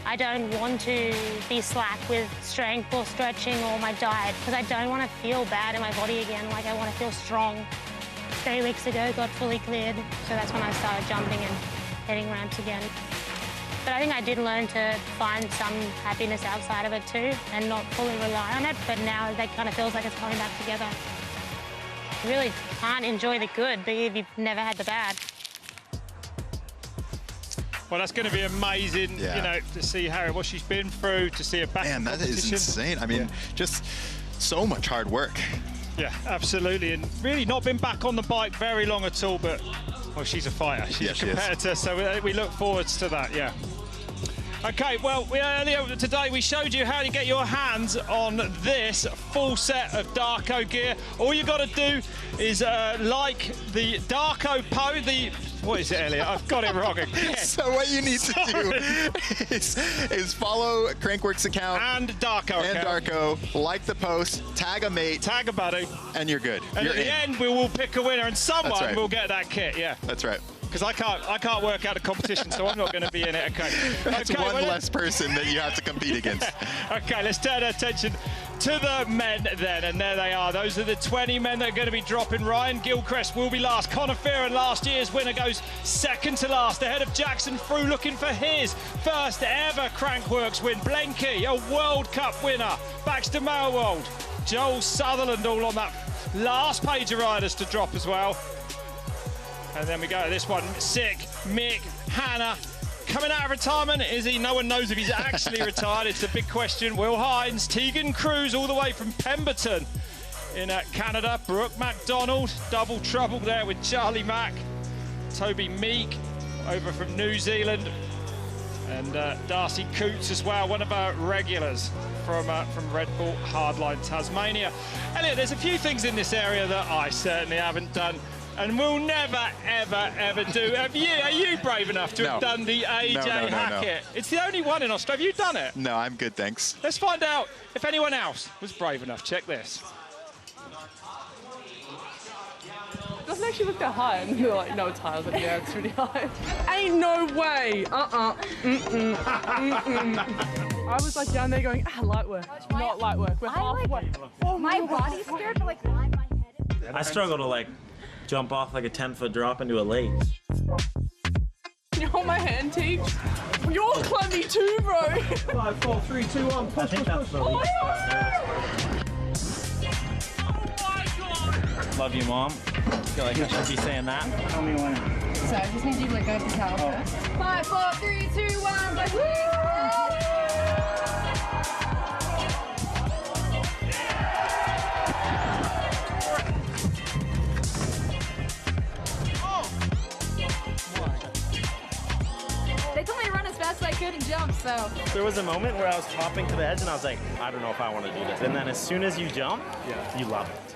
[SPEAKER 9] I don't want to be slack with strength or stretching or my diet because I don't want to feel bad in my body again. Like I want to feel strong. 3 weeks ago, got fully cleared, so that's when I started jumping and hitting ramps again. But I think I did learn to find some happiness outside of it too and not fully rely on it, but now that kind of feels like it's coming back together. You really can't enjoy the good if you've never had the bad.
[SPEAKER 2] Well, that's going to be amazing, you know, to see what she's been through, to see her back in competition.
[SPEAKER 3] Man, that is insane. I mean, just so much hard work.
[SPEAKER 2] Yeah, absolutely, and really not been back on the bike very long at all, but, well, she's a fighter. She's a competitor, so we look forward to that, yeah. Okay, well, earlier today we showed you how to get your hands on this full set of Darko gear. All you got to do is like the Darko what is it, Elliot? I've got it wrong again.
[SPEAKER 3] So what you need to do is follow Crankworx account
[SPEAKER 2] and Darko
[SPEAKER 3] like the post, tag a mate,
[SPEAKER 2] tag a buddy,
[SPEAKER 3] and you're good.
[SPEAKER 2] And
[SPEAKER 3] you're
[SPEAKER 2] at the end, we will pick a winner, and someone will get that kit. Yeah,
[SPEAKER 3] that's right.
[SPEAKER 2] Because I can't work out a competition, so I'm not going to be in it. Okay,
[SPEAKER 3] that's one less person that you have to compete against.
[SPEAKER 2] Okay, let's turn our attention to the men then, and there they are. Those are the 20 men that are going to be dropping. Ryan Gilchrist will be last. Connor Fearon, last year's winner, goes second to last, ahead of Jackson Frew, looking for his first ever Crankworx win. Blenky, a World Cup winner. Baxter Malwold, Joel Sutherland, all on that last page of riders to drop as well. And then we go to this one, Sick, Mick, Hannah. Coming out of retirement, is he? No one knows if he's actually retired. It's a big question. Will Hines, Tegan Cruz, all the way from Pemberton in Canada. Brooke MacDonald, double trouble there with Charlie Mack. Toby Meek over from New Zealand. And Darcy Coots as well, one of our regulars from Red Bull Hardline Tasmania. Elliot, there's a few things in this area that I certainly haven't done and will never, ever, ever do. Are you brave enough to have done the AJ Hackett? No. It's the only one in Australia. Have you done it?
[SPEAKER 3] No, I'm good, thanks.
[SPEAKER 2] Let's find out if anyone else was brave enough. Check this.
[SPEAKER 17] Doesn't actually look that high. And you're like, no, it's higher. I was like, yeah, it's pretty high. Ain't no way. I was like down there going, light work. Not light work. We're halfway.
[SPEAKER 18] My body's scared, but like my head.
[SPEAKER 19] I struggle to like jump off like a 10-foot drop into a lake.
[SPEAKER 17] Can you hold my hand, Teague? You're clumsy too, bro.
[SPEAKER 19] 5, 4, 3, 2, 1. I think that's the least Love you, Mom. I feel like I should be saying that. Tell me when.
[SPEAKER 18] So I just need you to let go of the towel first. 5, 4, 3, 2, 1. Like, they told me to run as fast as I could and jump, so.
[SPEAKER 19] There was a moment where I was hopping to the edge and I was like, I don't know if I want to do this. And then as soon as you jump, you love it.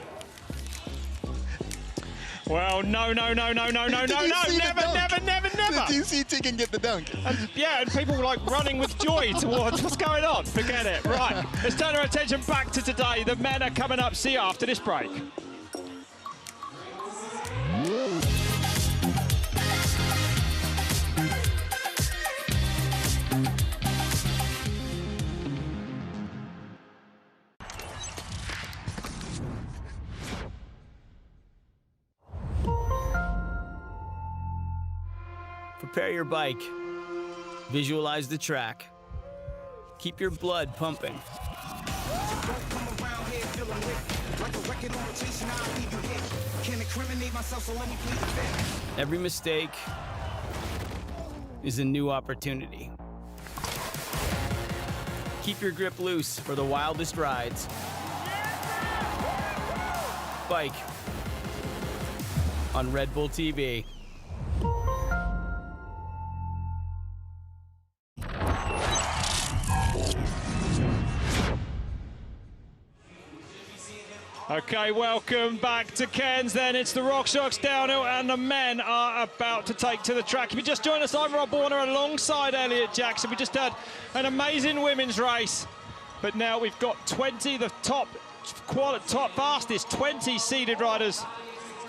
[SPEAKER 2] Well, no, never.
[SPEAKER 3] Did you see Tegan get the dunk?
[SPEAKER 2] And people were like running with joy towards what's going on. Forget it. Right, let's turn our attention back to today. The men are coming up. See you after this break.
[SPEAKER 20] Prepare your bike. Visualize the track. Keep your blood pumping. Every mistake is a new opportunity. Keep your grip loose for the wildest rides. Bike on Red Bull TV.
[SPEAKER 2] Okay, welcome back to Cairns then. It's the RockShox downhill and the men are about to take to the track. If you just joined us, I'm Rob Warner alongside Elliot Jackson. We just had an amazing women's race But now we've got 20, the top fastest 20 seeded riders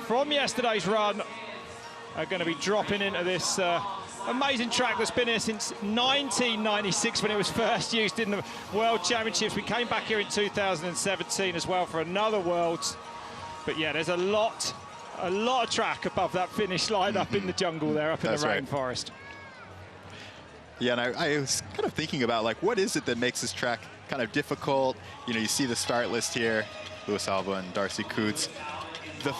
[SPEAKER 2] from yesterday's run are going to be dropping into this amazing track that's been here since 1996 when it was first used in the World Championships. We came back here in 2017 as well for another Worlds. But yeah, there's a lot of track above that finish line up in the jungle there, up in the rainforest.
[SPEAKER 3] Yeah, and I was kind of thinking about, like, what is it that makes this track kind of difficult? You know, you see the start list here, Louis Alba and Darcy Coots. The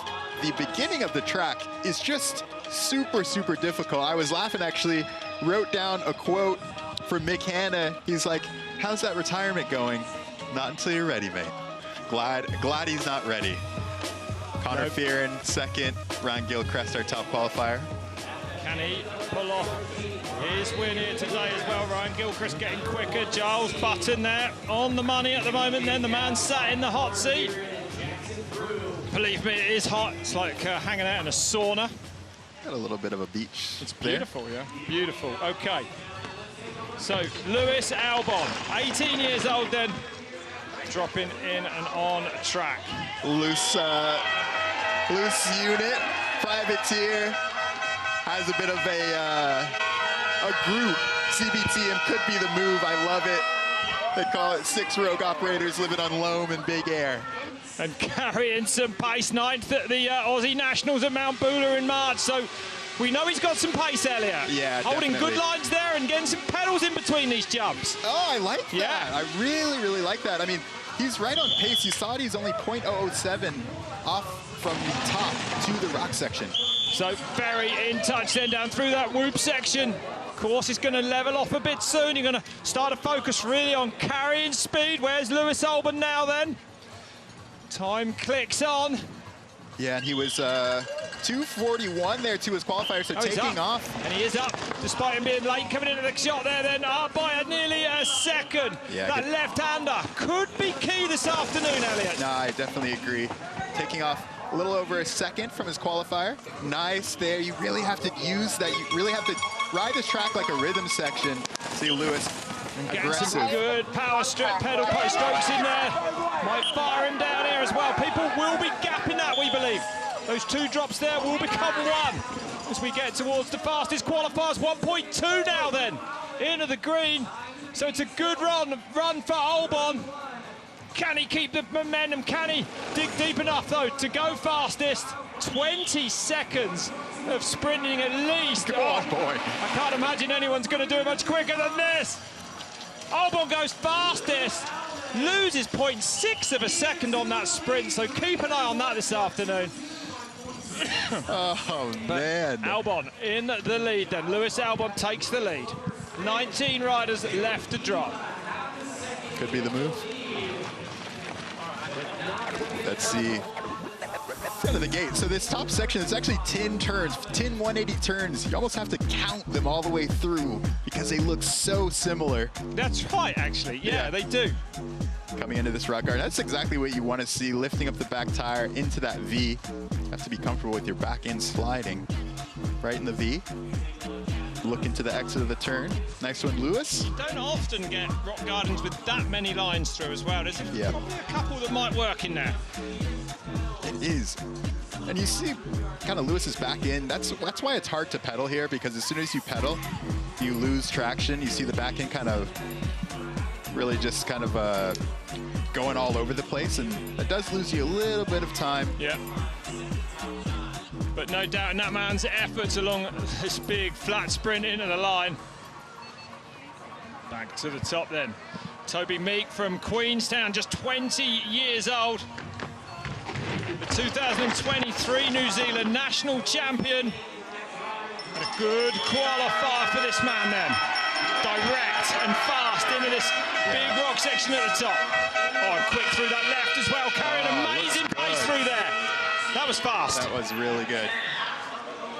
[SPEAKER 3] beginning of the track is just super, super difficult. I was laughing, actually, wrote down a quote from Mick Hanna. He's like, how's that retirement going? Not until you're ready, mate. Glad he's not ready. Connor Fearon, second. Ryan Gilchrist, our top qualifier.
[SPEAKER 2] Can he pull off his win here today as well? Ryan Gilchrist getting quicker. Giles Button there on the money at the moment. Then the man sat in the hot seat. Believe me, it is hot. It's like hanging out in a sauna.
[SPEAKER 3] Got a little bit of a beach.
[SPEAKER 2] It's beautiful, yeah. Beautiful. Okay. So, Louis Albon, 18 years old then, dropping in and on track.
[SPEAKER 3] Loose unit, privateer, has a bit of a group. CBTM could be the move. I love it. They call it 6 rogue operators living on loam and big air.
[SPEAKER 2] And carrying some pace, 9th at the Aussie Nationals at Mount Bula in March. So we know he's got some pace, Elliot.
[SPEAKER 3] Yeah,
[SPEAKER 2] holding
[SPEAKER 3] definitely.
[SPEAKER 2] good lines there and getting some pedals in between these jumps.
[SPEAKER 3] Oh, I like that.
[SPEAKER 2] Yeah.
[SPEAKER 3] I really, really like that. I mean, he's right on pace. You saw it, he's only 0.007 off from the top to the rock section.
[SPEAKER 2] So very in touch then down through that whoop section. Course is going to level off a bit soon. You're going to start to focus really on carrying speed. Where's Louis Albon now then? Time clicks on.
[SPEAKER 3] Yeah, and he was 2:41 there to his qualifier, so taking off.
[SPEAKER 2] And he is up, despite him being late coming into the shot there, then up by nearly a second.
[SPEAKER 3] Yeah,
[SPEAKER 2] that left-hander could be key this afternoon, Elliot.
[SPEAKER 3] No, I definitely agree. Taking off a little over a second from his qualifier. Nice there. You really have to use that. You really have to ride this track like a rhythm section. See Louis.
[SPEAKER 2] Getting some good power pedal strokes in there. Might fire him down here as well. People will be gapping that, we believe. Those 2 drops there will become 1 as we get towards the fastest qualifiers. 1.2 now then into the green. So it's a good run for Albon. Can he keep the momentum? Can he dig deep enough though to go fastest? 20 seconds of sprinting at least.
[SPEAKER 3] Come on, boy.
[SPEAKER 2] I can't imagine anyone's going to do it much quicker than this. Albon goes fastest, loses 0.6 of a second on that sprint, so keep an eye on that this afternoon.
[SPEAKER 3] Oh, man.
[SPEAKER 2] Albon in the lead then. Louis Albon takes the lead. 19 riders left to drop.
[SPEAKER 3] Could be the move. Let's see. Out of the gate. So this top section is actually 10 turns, 10 180 turns. You almost have to count them all the way through because they look so similar.
[SPEAKER 2] That's right, actually. Yeah, they do.
[SPEAKER 3] Coming into this rock garden, that's exactly what you want to see. Lifting up the back tire into that V. You have to be comfortable with your back end sliding right in the V. Look into the exit of the turn. Nice one, Louis.
[SPEAKER 2] You don't often get rock gardens with that many lines through as well. There's probably a couple that might work in there.
[SPEAKER 3] It is. And you see kind of Lewis's back end. That's why it's hard to pedal here, because as soon as you pedal, you lose traction. You see the back end kind of really just kind of going all over the place, and that does lose you a little bit of time.
[SPEAKER 2] Yeah. But no doubt in that man's efforts along this big flat sprint into the line. Back to the top then. Toby Meek from Queenstown, just 20 years old. The 2023 New Zealand national champion. And a good qualifier for this man then. Direct and fast into this big rock section at the top. Oh, and quick through that left as well, carrying amazing pace through there. That was fast.
[SPEAKER 3] That was really good.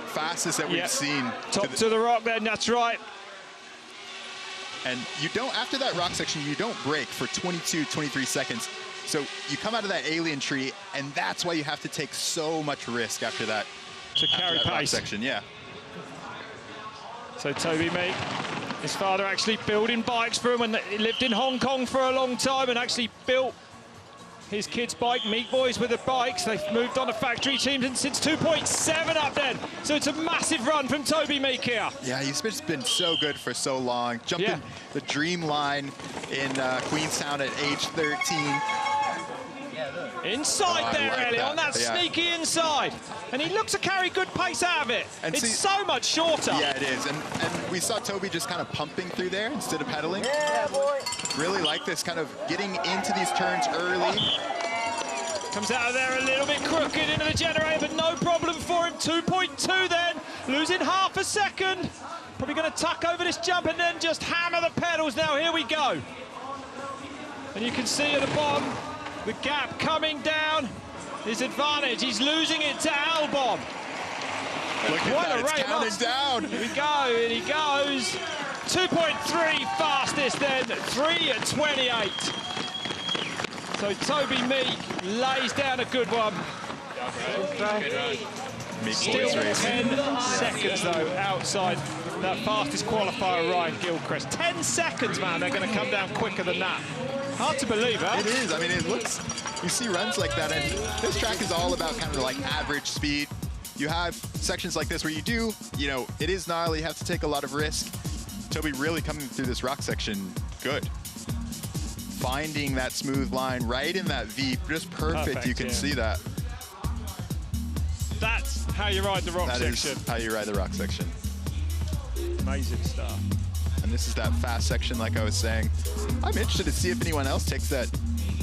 [SPEAKER 3] Fastest that we've seen.
[SPEAKER 2] Top to the rock then, that's right.
[SPEAKER 3] And you don't, after that rock section, you don't brake for 22, 23 seconds. So you come out of that alien tree, and that's why you have to take so much risk after that.
[SPEAKER 2] To carry
[SPEAKER 3] that rock
[SPEAKER 2] pace.
[SPEAKER 3] section, yeah.
[SPEAKER 2] So Toby Meek His father actually building bikes for him when he lived in Hong Kong for a long time and actually built his kids' bike, Meat Boys, with the bikes. They've moved on to factory teams and since 2.7 up then. So it's a massive run from Toby Meek here.
[SPEAKER 3] Yeah, he's just been so good for so long. Jumping the dream line in Queenstown at age 13.
[SPEAKER 2] Inside there,
[SPEAKER 3] like
[SPEAKER 2] Elliot, on that sneaky inside. And he looks to carry good pace out of it. And it's so much shorter.
[SPEAKER 3] Yeah, it is. And we saw Toby just kind of pumping through there instead of pedaling.
[SPEAKER 2] Yeah, boy.
[SPEAKER 3] Really like this, kind of getting into these turns early.
[SPEAKER 2] Comes out of there a little bit crooked into the generator, but no problem for him. 2.2 then, losing half a second. Probably going to tuck over this jump and then just hammer the pedals now. Here we go. And you can see at the bottom, the gap coming down. His advantage, he's losing it to Albon.
[SPEAKER 3] Look at that, it's counting down.
[SPEAKER 2] Here we go, and he goes. 2.3 fastest then, 3:28. So Toby Meek lays down a good one. Still 10 seconds though outside that fastest qualifier, Ryan Gilchrist. 10 seconds, man, they're going to come down quicker than that. Hard to believe, huh?
[SPEAKER 3] It is. I mean, it looks, you see runs like that, and this track is all about kind of like average speed. You have sections like this where you do, you know, it is gnarly, you have to take a lot of risk. Toby really coming through this rock section good. Finding that smooth line right in that V, just perfect. You can see that.
[SPEAKER 2] That's how you ride the rock section.
[SPEAKER 3] That is how you ride the rock section.
[SPEAKER 2] Amazing stuff.
[SPEAKER 3] And this is that fast section, like I was saying. I'm interested to see if anyone else takes that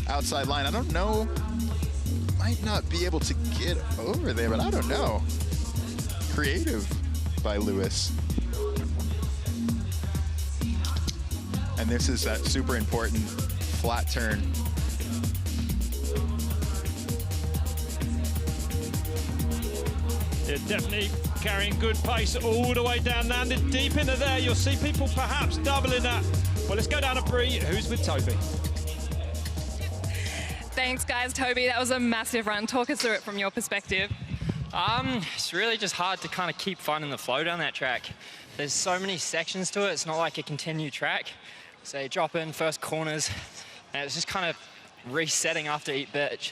[SPEAKER 3] outside line. I don't know. Might not be able to get over there, but I don't know. Creative by Lewis. And this is that super important flat turn.
[SPEAKER 2] Yeah, definitely carrying good pace all the way down, landed deep into there. You'll see people perhaps doubling that. Well, let's go down to Bree, who's with Toby.
[SPEAKER 4] Thanks, guys. Toby, that was a massive run. Talk us through it from your perspective.
[SPEAKER 21] It's really just hard to kind of keep finding the flow down that track. There's so many sections to it. It's not like a continued track. So you drop in first corners, and it's just kind of resetting after each bit.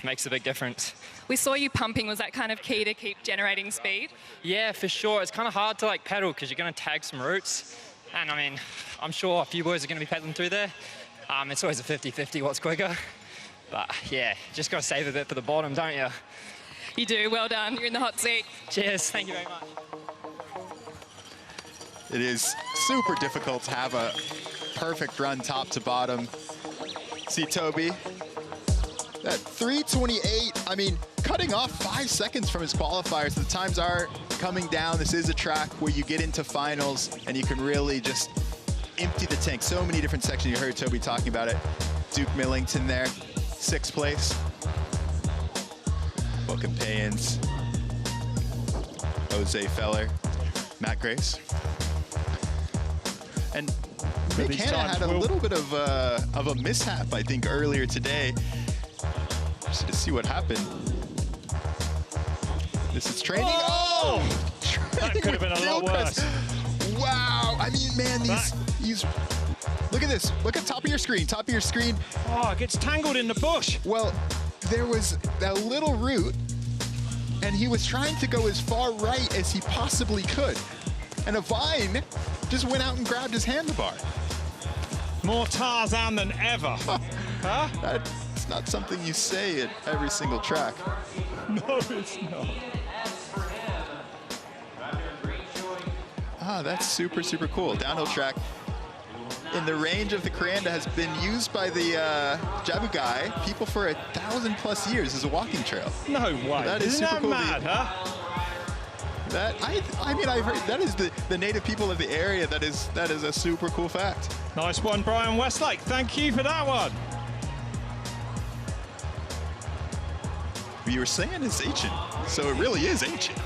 [SPEAKER 21] Makes a big difference.
[SPEAKER 4] We saw you pumping. Was that kind of key to keep generating speed?
[SPEAKER 21] Yeah, for sure. It's kind of hard to like pedal because you're going to tag some routes. And I mean, I'm sure a few boys are going to be pedaling through there. It's always a 50-50 what's quicker. But yeah, just got to save a bit for the bottom, don't you?
[SPEAKER 4] You do. Well done. You're in the hot seat.
[SPEAKER 21] Cheers. Thank you very much.
[SPEAKER 3] It is super difficult to have a perfect run top to bottom. See Toby, that 3:28, I mean, cutting off 5 seconds from his qualifiers. The times are coming down. This is a track where you get into finals and you can really just empty the tank. So many different sections. You heard Toby talking about it. Duke Millington there, 6th place. Vulcan Payans, Jose Feller, Matt Grace. And Mick Hanna had a little bit of a mishap, I think, earlier today. Just to see what happened. This is training. Oh!
[SPEAKER 2] That could have been a lot worse.
[SPEAKER 3] Wow. I mean, man, these look at this. Look at top of your screen. Top of your screen.
[SPEAKER 2] Oh, it gets tangled in the bush.
[SPEAKER 3] Well, there was that little route, and he was trying to go as far right as he possibly could. And a vine just went out and grabbed his handlebar.
[SPEAKER 2] More Tarzan than ever. Huh?
[SPEAKER 3] That's not something you say at every single track.
[SPEAKER 2] No, it's not.
[SPEAKER 3] Ah, that's super, super cool. Downhill track in the range of the Cranda has been used by the Jabugai people for 1,000+ years as a walking trail.
[SPEAKER 2] No way.
[SPEAKER 3] That is
[SPEAKER 2] Isn't
[SPEAKER 3] super
[SPEAKER 2] that
[SPEAKER 3] cool.
[SPEAKER 2] mad, huh?
[SPEAKER 3] That I mean, I've heard that is the native people of the area. That is a super cool fact.
[SPEAKER 2] Nice one, Brian Westlake. Thank you for that one.
[SPEAKER 3] You were saying it's ancient, so it really is ancient.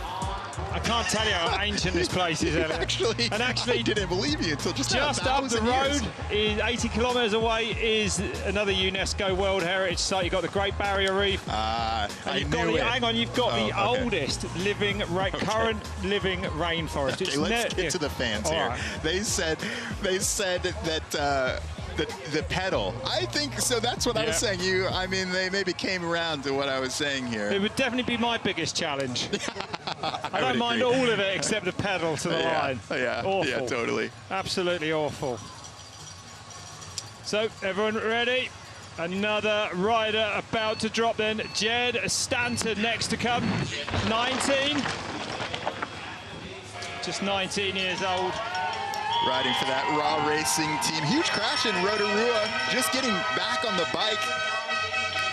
[SPEAKER 2] I can't tell you how ancient this place is, Elliot.
[SPEAKER 3] Actually,
[SPEAKER 2] and actually,
[SPEAKER 3] I didn't believe you until just
[SPEAKER 2] up the road, is 80 kilometres away, is another UNESCO World Heritage Site. You've got the Great Barrier Reef. Hang on, you've got the oldest living, current living rainforest.
[SPEAKER 3] Okay, let's get to the fans here.
[SPEAKER 2] Right.
[SPEAKER 3] They said that the pedal. I think so. That's what I was saying. I mean, they maybe came around to what I was saying here.
[SPEAKER 2] It would definitely be my biggest challenge. I don't mind all of it except the pedal to the line.
[SPEAKER 3] Yeah,
[SPEAKER 2] awful.
[SPEAKER 3] yeah, totally.
[SPEAKER 2] Absolutely awful. So, everyone ready? Another rider about to drop then. Jed Stanton next to come. 19. Just 19 years old.
[SPEAKER 3] Riding for that Raw Racing team. Huge crash in Rotorua. Just getting back on the bike.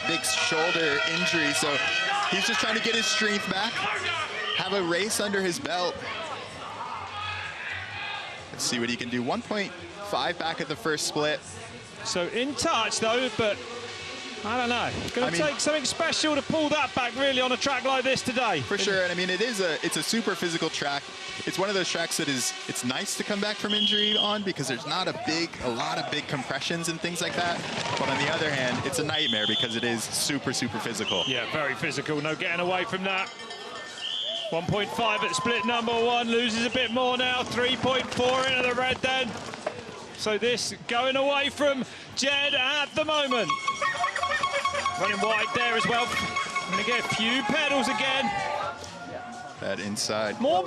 [SPEAKER 3] Big shoulder injury, so he's just trying to get his strength back. Have a race under his belt. Let's see what he can do. 1.5 back at the first split.
[SPEAKER 2] So in touch though, but I don't know. It's going to take something special to pull that back really on a track like this today.
[SPEAKER 3] For sure, and I mean it's a super physical track. It's one of those tracks that it's nice to come back from injury on because there's not a lot of big compressions and things like that. But on the other hand, it's a nightmare because it is super, super physical.
[SPEAKER 2] Yeah, very physical. No getting away from that. 1.5 at split number 1, loses a bit more now. 3.4 into the red then. So this going away from Jed at the moment. Running wide there as well. Going to get a few pedals again.
[SPEAKER 3] That inside.
[SPEAKER 2] More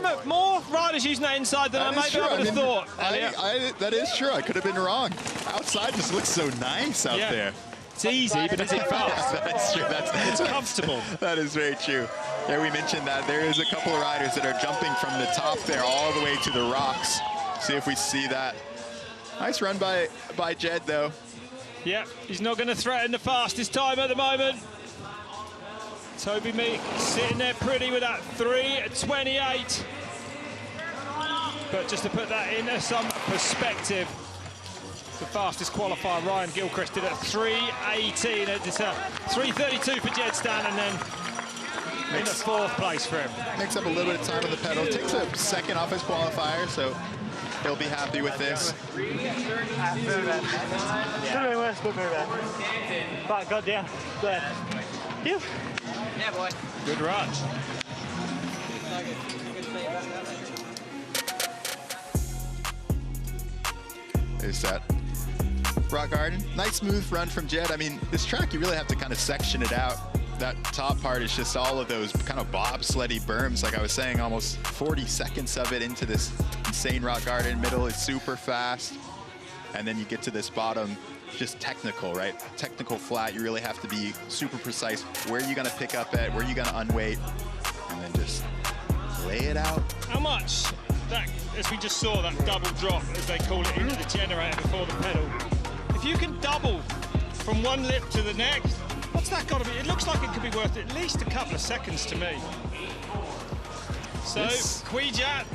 [SPEAKER 2] riders using that inside than I would have thought.
[SPEAKER 3] That is true. I could have been wrong. Outside just looks so nice out there.
[SPEAKER 2] It's easy, but is it fast?
[SPEAKER 3] That's true.
[SPEAKER 2] It's comfortable.
[SPEAKER 3] That is very true. Yeah, we mentioned that there is a couple of riders that are jumping from the top there all the way to the rocks. See if we see that. Nice run by Jed, though.
[SPEAKER 2] Yeah, he's not going to threaten the fastest time at the moment. Toby Meek sitting there pretty with that 3:28. But just to put that into some perspective, the fastest qualifier Ryan Gilchrist did at 3:18. It's a 3:32 for Jed Stan, and then in the 4th place for him.
[SPEAKER 3] Makes up a little bit of time on the pedal. Takes a second off his qualifier, so he'll be happy with this.
[SPEAKER 1] Got down. Good.
[SPEAKER 2] Yeah, boy. Good run.
[SPEAKER 3] There's that rock garden. Nice smooth run from Jed. I mean, this track, you really have to kind of section it out. That top part is just all of those kind of bobsleddy berms. Like I was saying, almost 40 seconds of it into this insane rock garden. Middle is super fast. And then you get to this bottom, just technical, right? Technical flat. You really have to be super precise. Where are you going to pick up at? Where are you going to unweight? And then just lay it out.
[SPEAKER 2] How much? That, as we just saw, that double drop, as they call it, into the generator before the pedal. If you can double from one lip to the next, what's that got to be? It looks like it could be worth at least a couple of seconds to me. So, Kwijat,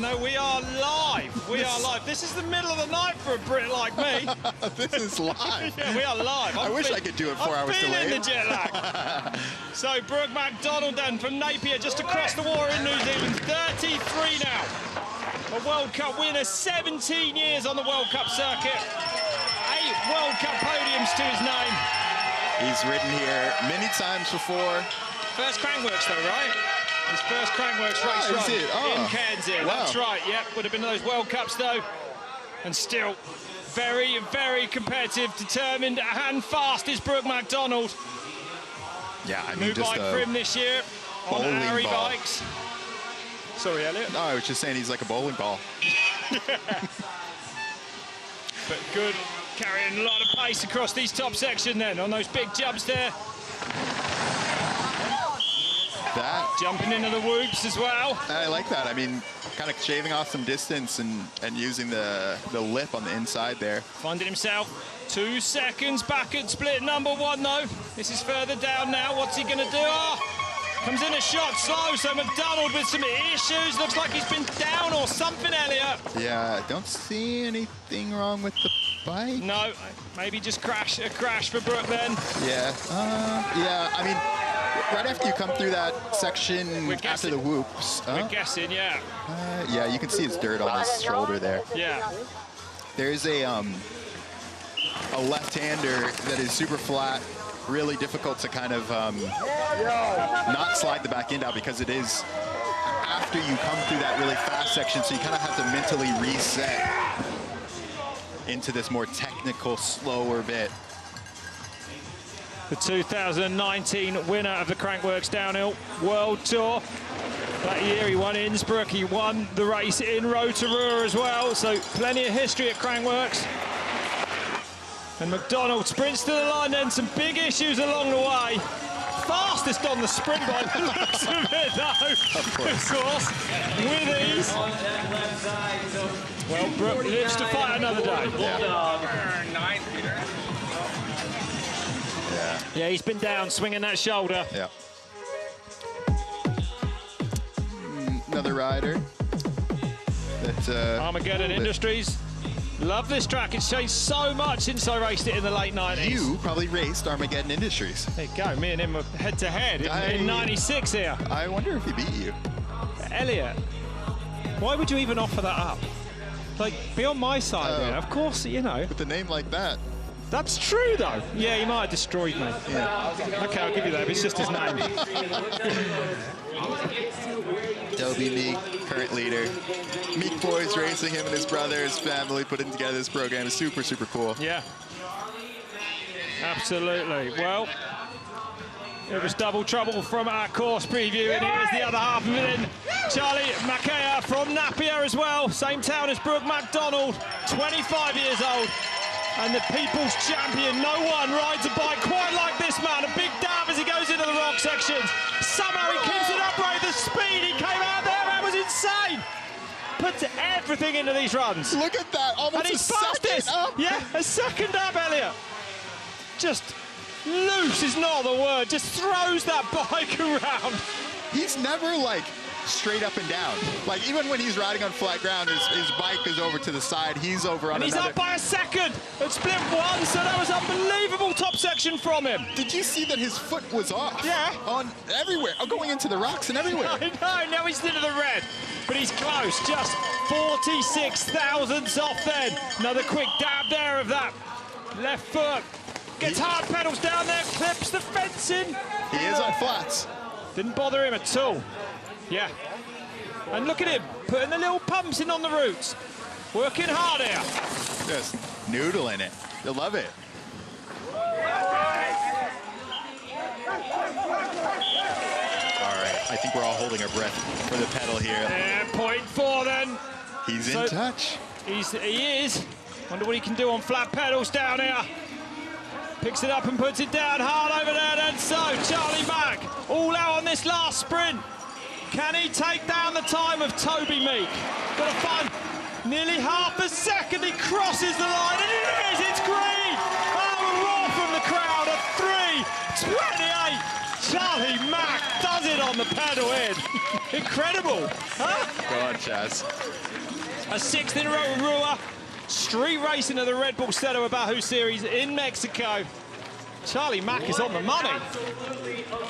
[SPEAKER 2] no, we are live. We are live. This is the middle of the night for a Brit like me.
[SPEAKER 3] This is live.
[SPEAKER 2] Yeah, we are live.
[SPEAKER 3] I wish I could do it 4 hours delayed.
[SPEAKER 2] I'm feeling the jet lag. So, Brooke MacDonald then from Napier, just across the water in New Zealand, 33 now. A World Cup winner, 17 years on the World Cup circuit. 8 World Cup podiums to his name.
[SPEAKER 3] He's ridden here many times before.
[SPEAKER 2] First Crankworx though, right? His first Crankworx race run in Cairns here. Wow. That's right, yep. Would have been those World Cups though. And still very, very competitive, determined and fast is Brooke MacDonald.
[SPEAKER 3] Yeah, I mean,
[SPEAKER 2] new bike for him this year on Harry bikes. Sorry, Elliot.
[SPEAKER 3] No, I was just saying he's like a bowling ball.
[SPEAKER 2] But good, carrying a lot of pace across these top section then on those big jumps there.
[SPEAKER 3] That
[SPEAKER 2] jumping into the whoops as well.
[SPEAKER 3] I like that. I mean, kind of shaving off some distance and using the lip on the inside there.
[SPEAKER 2] Finding himself 2 seconds back at split number 1 though. This is further down now. What's he going to do? Oh, comes in a shot slow. So MacDonald with some issues. Looks like he's been down or something, Elliot.
[SPEAKER 3] Yeah, don't see anything wrong with the bike.
[SPEAKER 2] No, maybe just a crash for Brooke then.
[SPEAKER 3] Yeah, yeah. I mean, right after you come through that section after the whoops.
[SPEAKER 2] We're guessing, yeah.
[SPEAKER 3] Yeah, you can see his dirt on his shoulder there.
[SPEAKER 2] Yeah.
[SPEAKER 3] There's a left-hander that is super flat, really difficult to kind of not slide the back end out because it is after you come through that really fast section, so you kind of have to mentally reset into this more technical, slower bit.
[SPEAKER 2] The 2019 winner of the Crankworx Downhill World Tour. That year he won Innsbruck, he won the race in Rotorua as well, so plenty of history at Crankworx. And McDonald sprints to the line, then some big issues along the way. Fastest on the sprint by the looks of it, though. Of course, with ease. Well, Brooke lives to fight another day. Yeah, he's been down, swinging that shoulder.
[SPEAKER 3] Yeah. Another rider. That,
[SPEAKER 2] Armageddon Industries. Love this track. It's changed so much since I raced it in the late 90s.
[SPEAKER 3] You probably raced Armageddon Industries.
[SPEAKER 2] There you go. Me and him were head-to-head in 96 here.
[SPEAKER 3] I wonder if he beat you.
[SPEAKER 2] Elliot, why would you even offer that up? Like, be on my side here. Of course, you know.
[SPEAKER 3] With a name like that.
[SPEAKER 2] That's true, though. Yeah, he might have destroyed me.
[SPEAKER 3] Yeah.
[SPEAKER 2] Okay, I'll give you that. It's just his name.
[SPEAKER 3] Toby Meek, current leader. Meek Boys racing, him and his brother, his family, putting together this program is super, super cool.
[SPEAKER 2] Yeah. Absolutely. Well, it was double trouble from our course preview, and here's the other half of it in. Charlie Mackaya from Napier as well. Same town as Brooke MacDonald, 25 years old. And the people's champion, no one rides a bike quite like this man. A big dab as he goes into the rock sections. Somehow he keeps it upright. The speed he came out there, that was insane. Puts everything into these runs.
[SPEAKER 3] Look at that, almost
[SPEAKER 2] and he's
[SPEAKER 3] a second up.
[SPEAKER 2] Yeah, a second up, Elliot. Just loose is not the word. Just throws that bike around.
[SPEAKER 3] He's never like straight up and down. Like even when he's riding on flat ground, his bike is over to the side. He's over on
[SPEAKER 2] and he's
[SPEAKER 3] another.
[SPEAKER 2] up by a second at split one, so that was unbelievable top section from him.
[SPEAKER 3] Did you see that his foot was off?
[SPEAKER 2] Yeah.
[SPEAKER 3] On everywhere, going into the rocks and everywhere.
[SPEAKER 2] I know, now he's into the red, but he's close, just 46 thousandths off then. Another quick dab there of that left foot. Gets hard pedals down there, clips the fencing.
[SPEAKER 3] He is on flats.
[SPEAKER 2] Didn't bother him at all. Yeah. And look at him, putting the little pumps in on the roots. Working hard here.
[SPEAKER 3] Just noodling it. You'll love it. All right, I think we're all holding our breath for the pedal here.
[SPEAKER 2] Yeah, 0.4 then.
[SPEAKER 3] He's in touch.
[SPEAKER 2] He is. Wonder what he can do on flat pedals down here. Picks it up and puts it down hard over there then. So, Charlie Mack, all out on this last sprint. Can he take down the time of Toby Meek? Got to find nearly half a second. He crosses the line, and it is. It's green. Oh, a roar from the crowd at 3:28. Charlie Mack does it on the pedal in. Incredible, huh?
[SPEAKER 3] Go on, Chaz.
[SPEAKER 2] A sixth in Rotorua. Street racing of the Red Bull Stella Bahu Series in Mexico. Charlie Mack is on the money.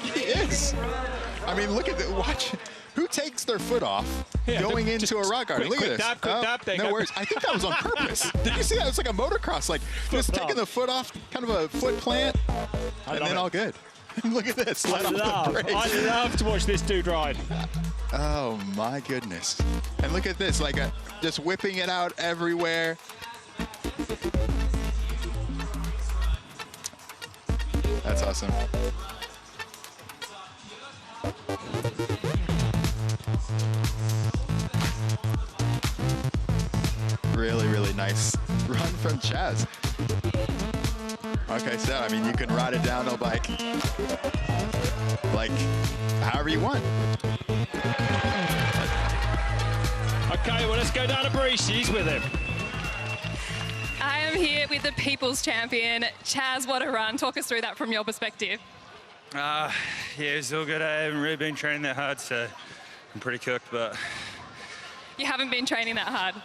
[SPEAKER 3] He is. I mean, look at the watch. Who takes their foot off going into a rock garden? Look at this.
[SPEAKER 2] Quick dab,
[SPEAKER 3] no worries. I think that was on purpose. Did you see that? It's like a motocross, like just taking the foot off, kind of a foot plant, and then all good. Look at this. Let off the brakes.
[SPEAKER 2] I love to watch this dude ride.
[SPEAKER 3] Oh my goodness. And look at this, like just whipping it out everywhere. That's awesome. Really, really nice run from Chaz. Like I said, I mean, you can ride a downhill bike like however you want.
[SPEAKER 2] Okay, well, let's go down to Breeze. She's with him.
[SPEAKER 4] I am here with the people's champion, Chaz. What a run. Talk us through that from your perspective.
[SPEAKER 15] Yeah, it's all good. I haven't really been training that hard, so I'm pretty cooked, but...
[SPEAKER 4] You haven't been training that hard?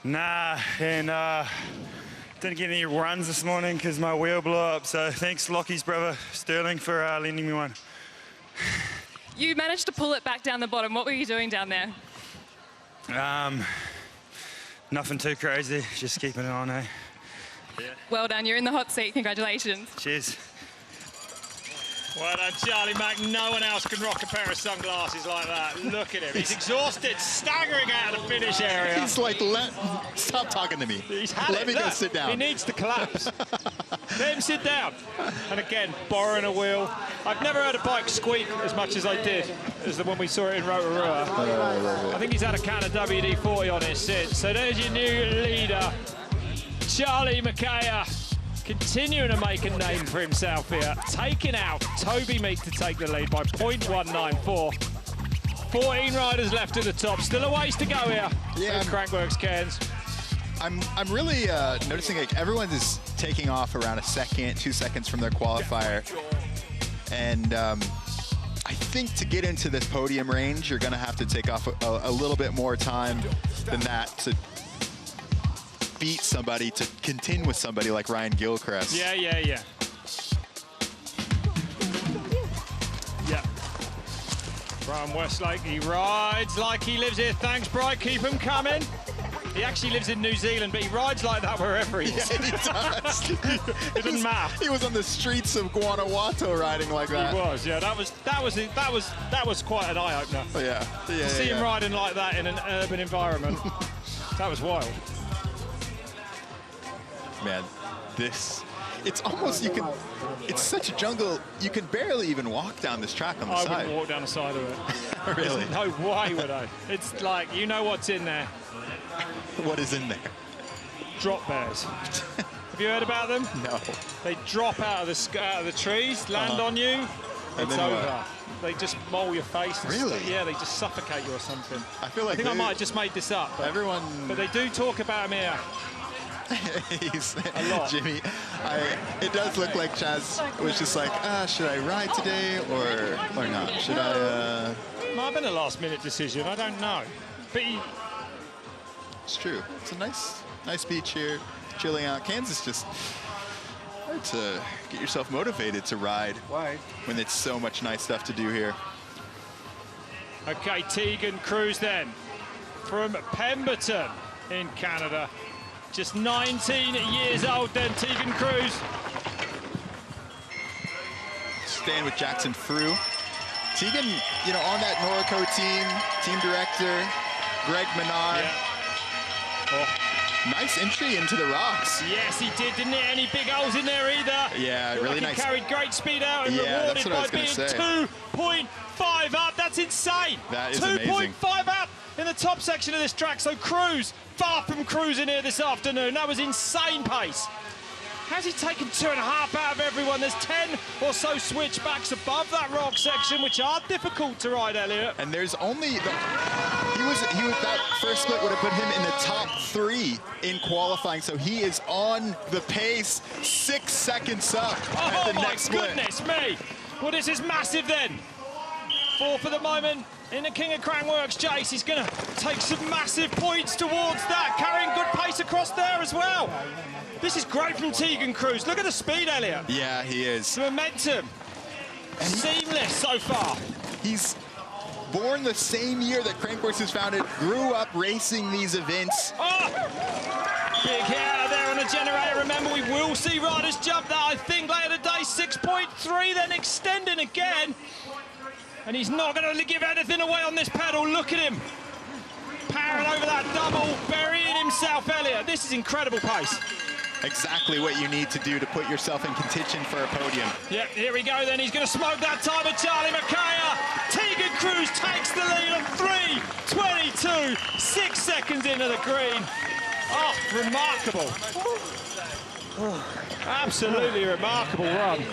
[SPEAKER 15] Nah, and didn't get any runs this morning because my wheel blew up, so thanks Lockie's brother, Sterling, for lending me one.
[SPEAKER 4] You managed to pull it back down the bottom. What were you doing down there?
[SPEAKER 15] Nothing too crazy, just keeping it on, eh? Yeah.
[SPEAKER 4] Well done, you're in the hot seat. Congratulations.
[SPEAKER 15] Cheers.
[SPEAKER 2] Well done, Charlie Mack. No one else can rock a pair of sunglasses like that. Look at him. He's exhausted, staggering out of the finish area.
[SPEAKER 3] He's like, stop talking to me. Let me go sit down.
[SPEAKER 2] He needs to collapse. Let him sit down. And again, borrowing a wheel. I've never heard a bike squeak as much as I did as the one we saw in Rotorua. I think he's had a can of WD-40 on it since. So there's your new leader, Charlie Mackay. Continuing to make a name for himself here, taking out Toby Meek to take the lead by 0.194. 14 riders left at the top, still a ways to go here.
[SPEAKER 3] Yeah,
[SPEAKER 2] Crankworx Cairns.
[SPEAKER 3] I'm really noticing like everyone is taking off around a second, 2 seconds from their qualifier, and I think to get into this podium range, you're going to have to take off a little bit more time than that to beat somebody, to contend with somebody like Ryan Gilchrist.
[SPEAKER 2] Yeah. Yeah. Brian Westlake, he rides like he lives here. Thanks, Brian. Keep him coming. He actually lives in New Zealand, but he rides like that wherever he is.
[SPEAKER 3] Yeah, he does.
[SPEAKER 2] It doesn't matter.
[SPEAKER 3] He was on the streets of Guanajuato riding like that.
[SPEAKER 2] He was, yeah. That was quite an eye opener.
[SPEAKER 3] Oh, yeah.
[SPEAKER 2] To see him riding like that in an urban environment, that was wild.
[SPEAKER 3] Man, it's almost, it's such a jungle, you can barely even walk down this track on the side.
[SPEAKER 2] I wouldn't walk down the side of it.
[SPEAKER 3] Really?
[SPEAKER 2] There's no way would I. It's like, you know what's in there.
[SPEAKER 3] What is in there?
[SPEAKER 2] Drop bears. Have you heard about them?
[SPEAKER 3] No.
[SPEAKER 2] They drop out of the trees, land on you,
[SPEAKER 3] And
[SPEAKER 2] it's
[SPEAKER 3] then
[SPEAKER 2] over.
[SPEAKER 3] what?
[SPEAKER 2] They just maul your face. And
[SPEAKER 3] Really?
[SPEAKER 2] Yeah, they just suffocate you or something.
[SPEAKER 3] I feel like
[SPEAKER 2] I think I might have just made this up. But they do talk about them here.
[SPEAKER 3] He's
[SPEAKER 2] a lot.
[SPEAKER 3] Jimmy, it does look like Chaz was just like, should I ride today or not? Should I?
[SPEAKER 2] Might have been a last-minute decision. I don't know. But
[SPEAKER 3] it's true. It's a nice beach here, chilling out. Kansas just hard to get yourself motivated to ride when it's so much nice stuff to do here.
[SPEAKER 2] Okay, Tegan Cruz then from Pemberton in Canada. Just 19 years old then, Tegan Cruz.
[SPEAKER 3] Staying with Jackson Frew. Tegan, on that Norco team director, Greg Menard. Nice entry into the rocks.
[SPEAKER 2] Yes, he did, didn't he? Any big holes in there either.
[SPEAKER 3] Yeah, really nice.
[SPEAKER 2] He carried great speed out and rewarded by being 2.5 up. That's insane.
[SPEAKER 3] That is amazing.
[SPEAKER 2] 2.5 up in the top section of this track. So Cruz, far from cruising here this afternoon. That was insane pace. How's he taken 2.5 out of everyone? There's 10 or so switchbacks above that rock section, which are difficult to ride, Elliot.
[SPEAKER 3] And there's only that first split would have put him in the top 3 in qualifying. So he is on the pace, 6 seconds up at the next split.
[SPEAKER 2] Oh my goodness me! Well, this is massive then. 4 for the moment in the King of Crankworx, Jace. He's going to take some massive points towards that, carrying good pace across there as well. This is great from Tegan Cruz. Look at the speed, Elliot.
[SPEAKER 3] Yeah, he is.
[SPEAKER 2] The momentum. Seamless so far.
[SPEAKER 3] He's born the same year that Crankworx was founded, grew up racing these events.
[SPEAKER 2] Big hit out of there on the generator. Remember, we will see riders jump that, I think, later today. 6.3, then extending again. And he's not going to give anything away on this pedal. Look at him. Powering over that double, burying himself, Elliot. This is incredible pace.
[SPEAKER 3] Exactly what you need to do to put yourself in contention for a podium.
[SPEAKER 2] Yep, here we go then. He's going to smoke that time of Charlie Mackay. Tegan Cruz takes the lead on 3:22, 6 seconds into the green. Oh, remarkable. Absolutely remarkable run.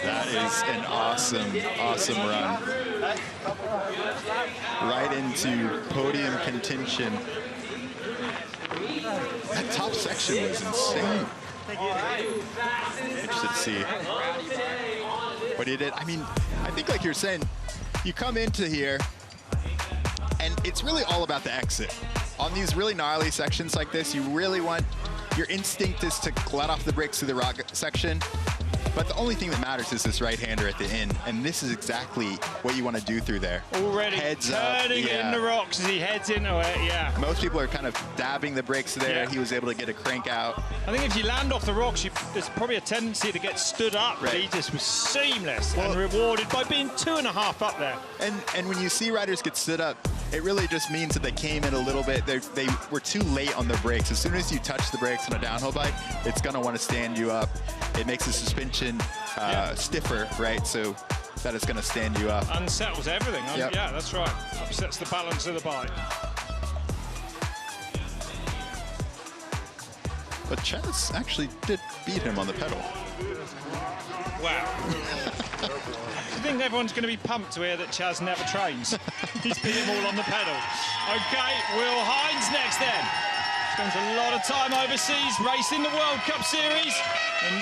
[SPEAKER 3] That is an awesome run. Right into podium contention. That top section was insane. Interested to see what he did. I mean, I think like you're saying, you come into here and it's really all about the exit. On these really gnarly sections like this, you really want, your instinct is to let off the brakes through the rock section But the only thing that matters is this right-hander at the end, and this is exactly what you want to do through there.
[SPEAKER 2] Already
[SPEAKER 3] heads
[SPEAKER 2] turning
[SPEAKER 3] up,
[SPEAKER 2] in the rocks as he heads into it, yeah.
[SPEAKER 3] Most people are kind of dabbing the brakes there.
[SPEAKER 2] Yeah.
[SPEAKER 3] He was able to get a crank out.
[SPEAKER 2] I think if you land off the rocks, there's probably a tendency to get stood up, but he just was seamless and rewarded by being 2.5 up there.
[SPEAKER 3] And when you see riders get stood up, it really just means that they came in a little bit. They were too late on their brakes. As soon as you touch the brakes on a downhill bike, it's going to want to stand you up. It makes the suspension stiffer, right? So that it's going to stand you up.
[SPEAKER 2] Unsettles everything.
[SPEAKER 3] Yep.
[SPEAKER 2] Yeah, that's right. Upsets the balance of the bike.
[SPEAKER 3] But Chaz actually did beat him on the pedal.
[SPEAKER 2] Wow. I think everyone's going to be pumped to hear that Chaz never trains. He's beat them all on the pedal. Okay, Will Hines next then. Spends a lot of time overseas racing the World Cup Series. And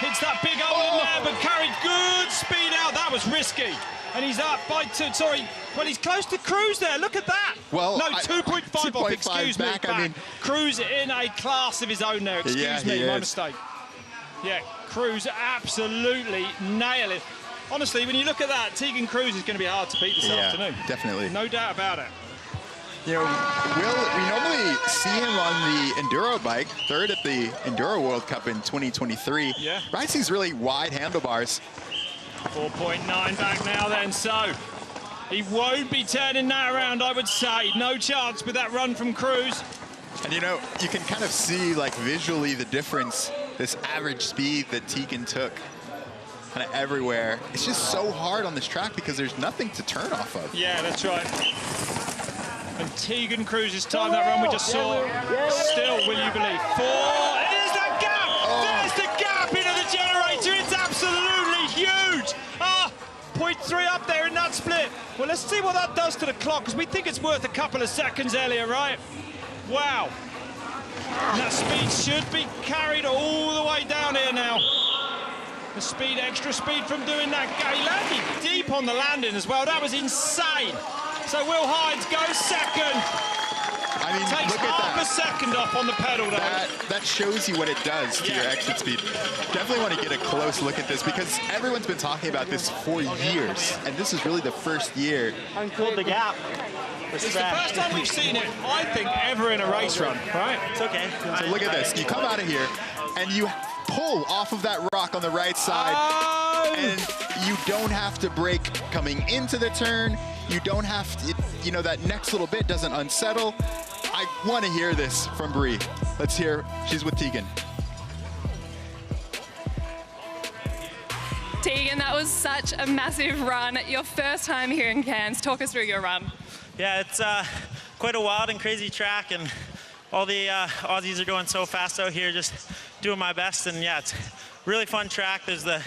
[SPEAKER 2] hits that big hole in there, but carried good speed out. That was risky. And he's up by 2, sorry, well, he's close to Cruz there. Look at that.
[SPEAKER 3] Well,
[SPEAKER 2] no, 2.5 off, excuse me.
[SPEAKER 3] Back. I mean,
[SPEAKER 2] Cruz in a class of his own there, excuse me, my mistake. Yeah, Cruz absolutely nail it. Honestly, when you look at that, Tegan Cruz is going to be hard to beat this afternoon.
[SPEAKER 3] Definitely.
[SPEAKER 2] No doubt about it.
[SPEAKER 3] You know, we normally see him on the Enduro bike, 3rd at the Enduro World Cup in 2023.
[SPEAKER 2] Yeah.
[SPEAKER 3] Rides these really wide handlebars.
[SPEAKER 2] 4.9 back now then, so he won't be turning that around, I would say. No chance with that run from Cruz.
[SPEAKER 3] And you know, you can kind of see like visually the difference, this average speed that Tegan took kind of everywhere. It's just so hard on this track because there's nothing to turn off of.
[SPEAKER 2] Yeah, that's right. And Tegan Cruz's time, that run we just saw, still, will you believe? 4, there's that gap! There's the gap into the generator, it's absolutely huge! 0.3 up there in that split. Well, let's see what that does to the clock, because we think it's worth a couple of seconds, Elliot, right? Wow. And that speed should be carried all the way down here now. The speed, extra speed from doing that. He landed deep on the landing as well. That was insane. So Will Hines goes second.
[SPEAKER 3] I mean,
[SPEAKER 2] takes
[SPEAKER 3] look at
[SPEAKER 2] half
[SPEAKER 3] that.
[SPEAKER 2] a second up on the pedal, though.
[SPEAKER 3] That shows you what it does to your exit speed. Definitely want to get a close look at this because everyone's been talking about this for years, and this is really the first year.
[SPEAKER 1] Unclid the gap.
[SPEAKER 2] It's the first time we've seen it, I think, ever in a race run, right?
[SPEAKER 1] It's okay.
[SPEAKER 3] So look at this. You come out of here, and you pull off of that rock on the right side, and you don't have to brake coming into the turn. You don't have to, you know, that next little bit doesn't unsettle. I want to hear this from Bree. Let's hear, she's with Tegan.
[SPEAKER 4] Tegan, that was such a massive run. Your first time here in Cairns. Talk us through your run.
[SPEAKER 1] Yeah, it's quite a wild and crazy track, and all the Aussies are going so fast out here, just doing my best. And yeah, it's a really fun track. There's the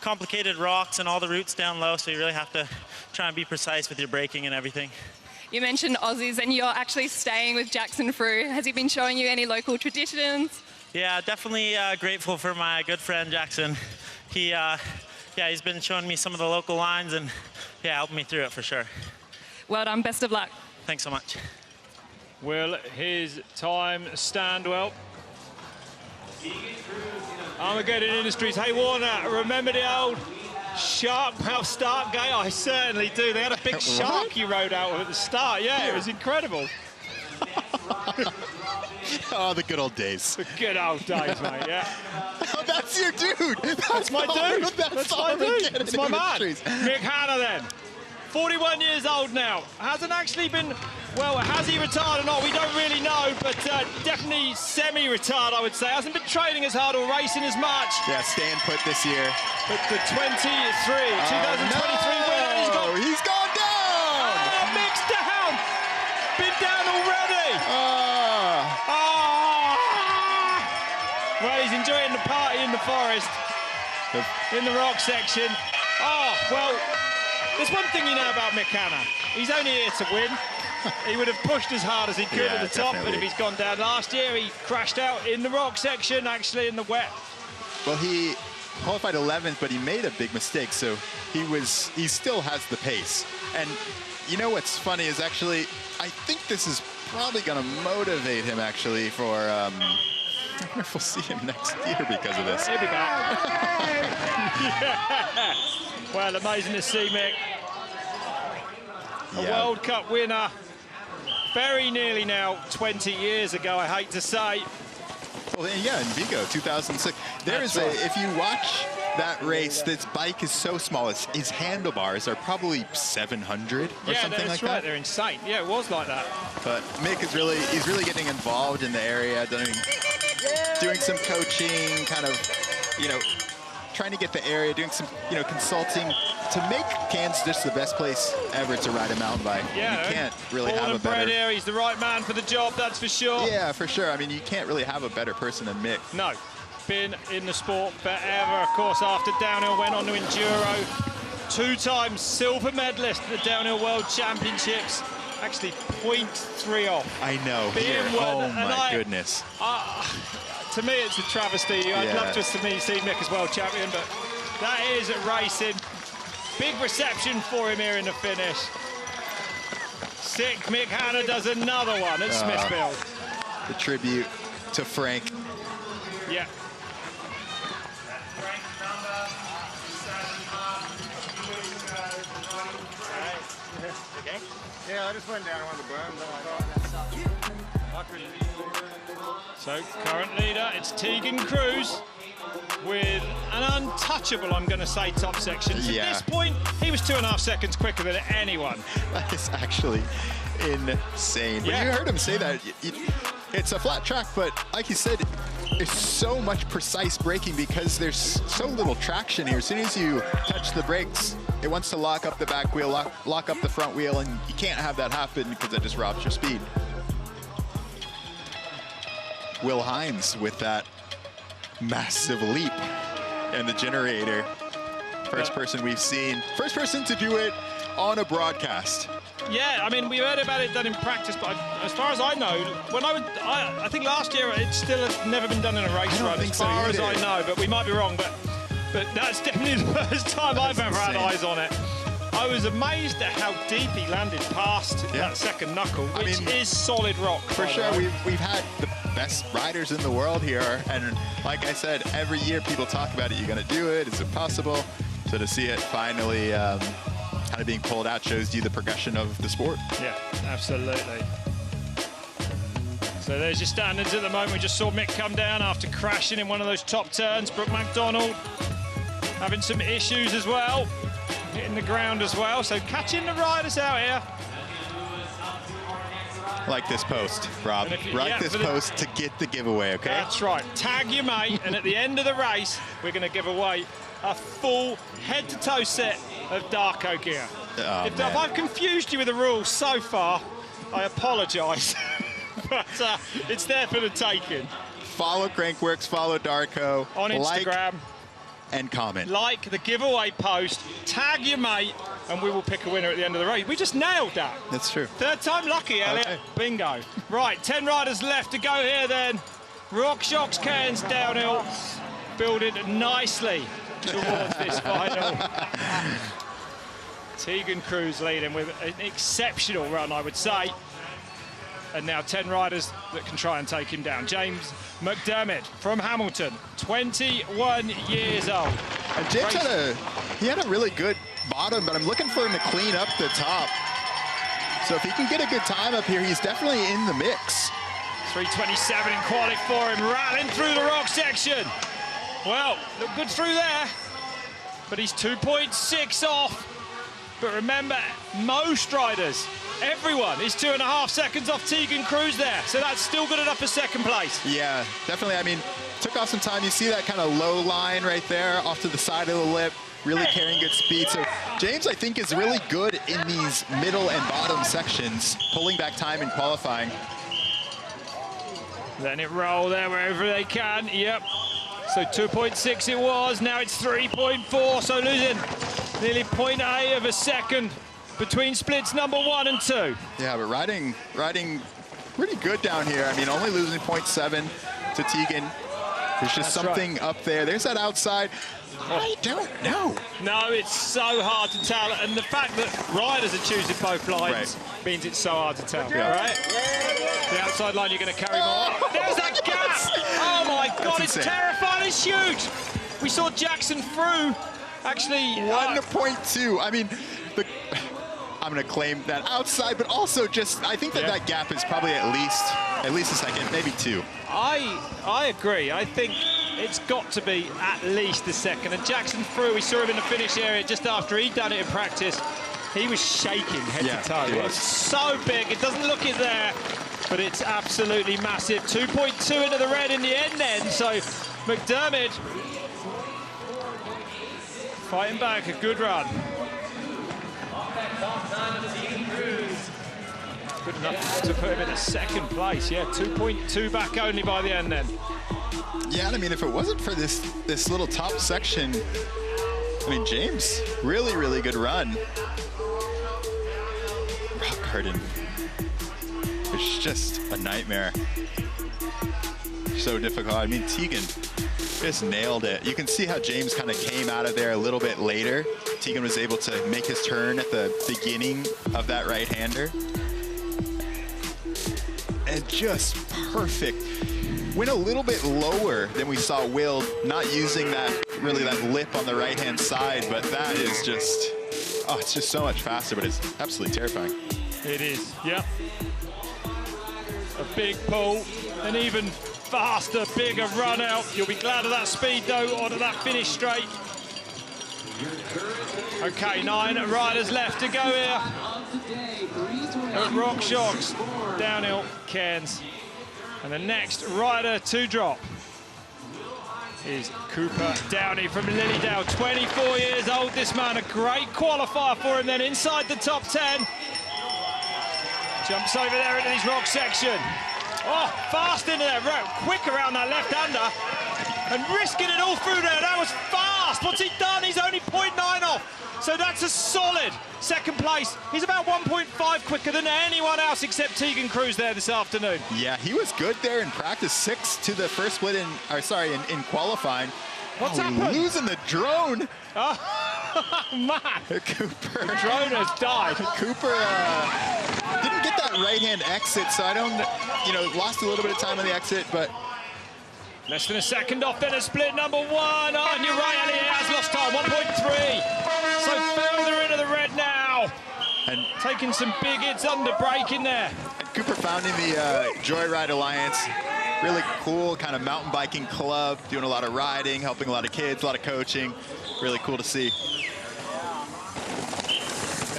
[SPEAKER 1] complicated rocks and all the roots down low, so you really have to try and be precise with your braking and everything.
[SPEAKER 4] You mentioned Aussies, and you're actually staying with Jackson Frew. Has he been showing you any local traditions?
[SPEAKER 1] Yeah, definitely grateful for my good friend Jackson. He's been showing me some of the local lines and helping me through it for sure.
[SPEAKER 4] Well done, best of luck.
[SPEAKER 1] Thanks so much.
[SPEAKER 2] Will his time stand well? Armageddon Industries. Hey Warner, remember the old shark mouth start gate? I certainly do. They had a big shark you rode out with at the start. Yeah, it was incredible.
[SPEAKER 3] Oh, the good old days.
[SPEAKER 2] The good old days, mate, yeah.
[SPEAKER 3] Oh, that's your dude.
[SPEAKER 2] That's my dude. That's my dude. That's my man. Mick Hanna then. 41 years old now. Hasn't actually been, well, has he retired or not? We don't really know, but definitely semi-retired, I would say. Hasn't been training as hard or racing as much.
[SPEAKER 3] Yeah, staying put this year.
[SPEAKER 2] But the 2023 winner,
[SPEAKER 3] he's gone down!
[SPEAKER 2] Oh, Mick's down! Been down already! Well, he's enjoying the party in the forest, in the rock section. Oh, well, there's one thing you know about Mick Hanna. He's only here to win. He would have pushed as hard as he could at the top, but if he's gone down last year, he crashed out in the rock section, actually in the wet.
[SPEAKER 3] Well, he qualified 11th, but he made a big mistake, so he still has the pace. And you know what's funny is actually, I think this is probably going to motivate him actually for I wonder if we'll see him next year because of this.
[SPEAKER 2] He'll be back. Yeah. Well, amazing to see Mick. A World Cup winner. Very nearly now 20 years ago, I hate to say.
[SPEAKER 3] Well, yeah, in Vigo, 2006. If you watch that race, this bike is so small. His handlebars are probably 700 or something like that.
[SPEAKER 2] They're insane. Yeah, it was like that.
[SPEAKER 3] But Mick is really getting involved in the area, doing some coaching, kind of, you know, trying to get the area, doing some, you know, consulting to make Cairns just the best place ever to ride a mountain bike.
[SPEAKER 2] Yeah,
[SPEAKER 3] you can't really have a better.
[SPEAKER 2] Here, he's the right man for the job, that's for sure.
[SPEAKER 3] Yeah, for sure. I mean, you can't really have a better person than Mick.
[SPEAKER 2] No, been in the sport forever. Of course, after downhill, went on to enduro. 2-time silver medalist at the Downhill World Championships. Actually, 0.3 off.
[SPEAKER 3] I know. Oh my goodness.
[SPEAKER 2] To me, it's a travesty. I'd love to see Mick as world champion, but that is racing. Big reception for him here in the finish. Sick. Mick Hanna does another one at Smithfield.
[SPEAKER 3] The tribute to Frank.
[SPEAKER 2] Yeah.
[SPEAKER 5] Okay. Yeah, I just went down one of the berms.
[SPEAKER 2] So current leader, it's Tegan Cruz with an untouchable, I'm going to say, top section. So at this point, he was 2.5 seconds quicker than anyone.
[SPEAKER 3] That is actually insane. When you heard him say that, it's a flat track, but like you said, there's so much precise braking because there's so little traction here. As soon as you touch the brakes, it wants to lock up the back wheel, lock up the front wheel, and you can't have that happen because it just robs your speed. Will Hines with that massive leap and the generator. First person we've seen, first person to do it on a broadcast.
[SPEAKER 2] Yeah, I mean, we heard about it done in practice, but as far as I know, I think last year it still had never been done in a race run, as far as I know, but we might be wrong, but that's definitely the first time I've ever had eyes on it. I was amazed at how deep he landed past that second knuckle, which is solid rock.
[SPEAKER 3] For sure, we've had the best riders in the world here, and like I said, every year people talk about it. You're going to do it? Is it possible? So to see it finally kind of being pulled out shows you the progression of the sport.
[SPEAKER 2] Yeah, absolutely. So there's your standards at the moment. We just saw Mick come down after crashing in one of those top turns. Brooke MacDonald having some issues as well, hitting the ground as well. So catching the riders out here.
[SPEAKER 3] Like this post, Rob. Like this post to get the giveaway, okay?
[SPEAKER 2] That's right. Tag your mate, and at the end of the race, we're going to give away a full head-to-toe set of Darko gear. If I've confused you with the rules so far, I apologise. But it's there for the taking.
[SPEAKER 3] Follow Crankworx, follow Darko.
[SPEAKER 2] On Instagram.
[SPEAKER 3] Like and comment.
[SPEAKER 2] Like the giveaway post, tag your mate, and we will pick a winner at the end of the race. We just nailed that.
[SPEAKER 3] That's true.
[SPEAKER 2] Third time lucky, Elliot. Okay. Bingo. Right, 10 riders left to go here then. RockShox Cairns downhill, building nicely towards this final. Tegan Cruz leading with an exceptional run, I would say. And now 10 riders that can try and take him down. James McDermott from Hamilton, 21 years old.
[SPEAKER 3] And James had a really good bottom, but I'm looking for him to clean up the top. So if he can get a good time up here, he's definitely in the mix.
[SPEAKER 2] 3:27 in quali for him, rattling through the rock section. Well, look good through there, but he's 2.6 off. But remember, most riders, everyone is 2.5 seconds off Tegan Cruz there. So that's still good enough for second place.
[SPEAKER 3] Yeah, definitely. I mean, took off some time. You see that kind of low line right there off to the side of the lip, really carrying good speed. So James, I think, is really good in these middle and bottom sections, pulling back time and qualifying.
[SPEAKER 2] Letting it roll there wherever they can. Yep. So 2.6 it was. Now it's 3.4. So losing nearly 0.8 of a second between splits number 1 and 2.
[SPEAKER 3] Yeah, but riding pretty good down here. I mean, only losing 0.7 to Tegan. There's just something up there. There's that outside. I don't know.
[SPEAKER 2] No, it's so hard to tell, and the fact that riders are choosing both lines means it's so hard to tell, right? The outside line, you're going to carry more. There's that gap! Oh my God, it's terrifying, it's huge! We saw Jackson through, actually...
[SPEAKER 3] 1.2, I mean, I'm going to claim that outside, but also just, I think that that gap is probably at least a second, maybe 2.
[SPEAKER 2] I agree. I think it's got to be at least a second. And Jackson through, we saw him in the finish area just after he'd done it in practice. He was shaking head to toe. It's so big, it doesn't look it there, but it's absolutely massive. 2.2 into the red in the end then, so McDermott fighting back, a good run. Good enough to put him in a second place, 2.2 back only by the end then.
[SPEAKER 3] Yeah, I mean, if it wasn't for this little top section, I mean, James, really good run. Rock garden, it's just a nightmare. So difficult. I mean, Tegan just nailed it. You can see how James kind of came out of there a little bit later. Tegan was able to make his turn at the beginning of that right-hander. And just perfect. Went a little bit lower than we saw Will, not using that lip on the right-hand side, but that is just, oh, it's just so much faster, but it's absolutely terrifying.
[SPEAKER 2] It is, yep. A big pull, an even faster, bigger run out. You'll be glad of that speed, though, onto that finish straight. Okay, 9 riders left to go here at RockShox, downhill Cairns. And the next rider to drop is Cooper Downey from Lilydale, 24 years old. This man, a great qualifier for him then inside the top 10. Jumps over there into his rock section. Oh, fast into there, quick around that left-hander. And risking it all through there, that was fast. What's he done? He's only 0.9 off. So that's a solid second place. He's about 1.5 quicker than anyone else except Tegan Cruz there this afternoon.
[SPEAKER 3] Yeah, he was good there in practice. 6 to the first split in qualifying.
[SPEAKER 2] What's happened?
[SPEAKER 3] Losing the drone.
[SPEAKER 2] Oh, man.
[SPEAKER 3] Cooper.
[SPEAKER 2] The drone has died.
[SPEAKER 3] Cooper didn't get that right-hand exit, so I don't, lost a little bit of time on the exit, but
[SPEAKER 2] less than a second off, then a split number 1. Oh, and you're right, Elliot has lost time, 1.3. So further into the red now. And taking some big hits under braking there.
[SPEAKER 3] And Cooper founding the Joyride Alliance. Really cool kind of mountain biking club, doing a lot of riding, helping a lot of kids, a lot of coaching. Really cool to see.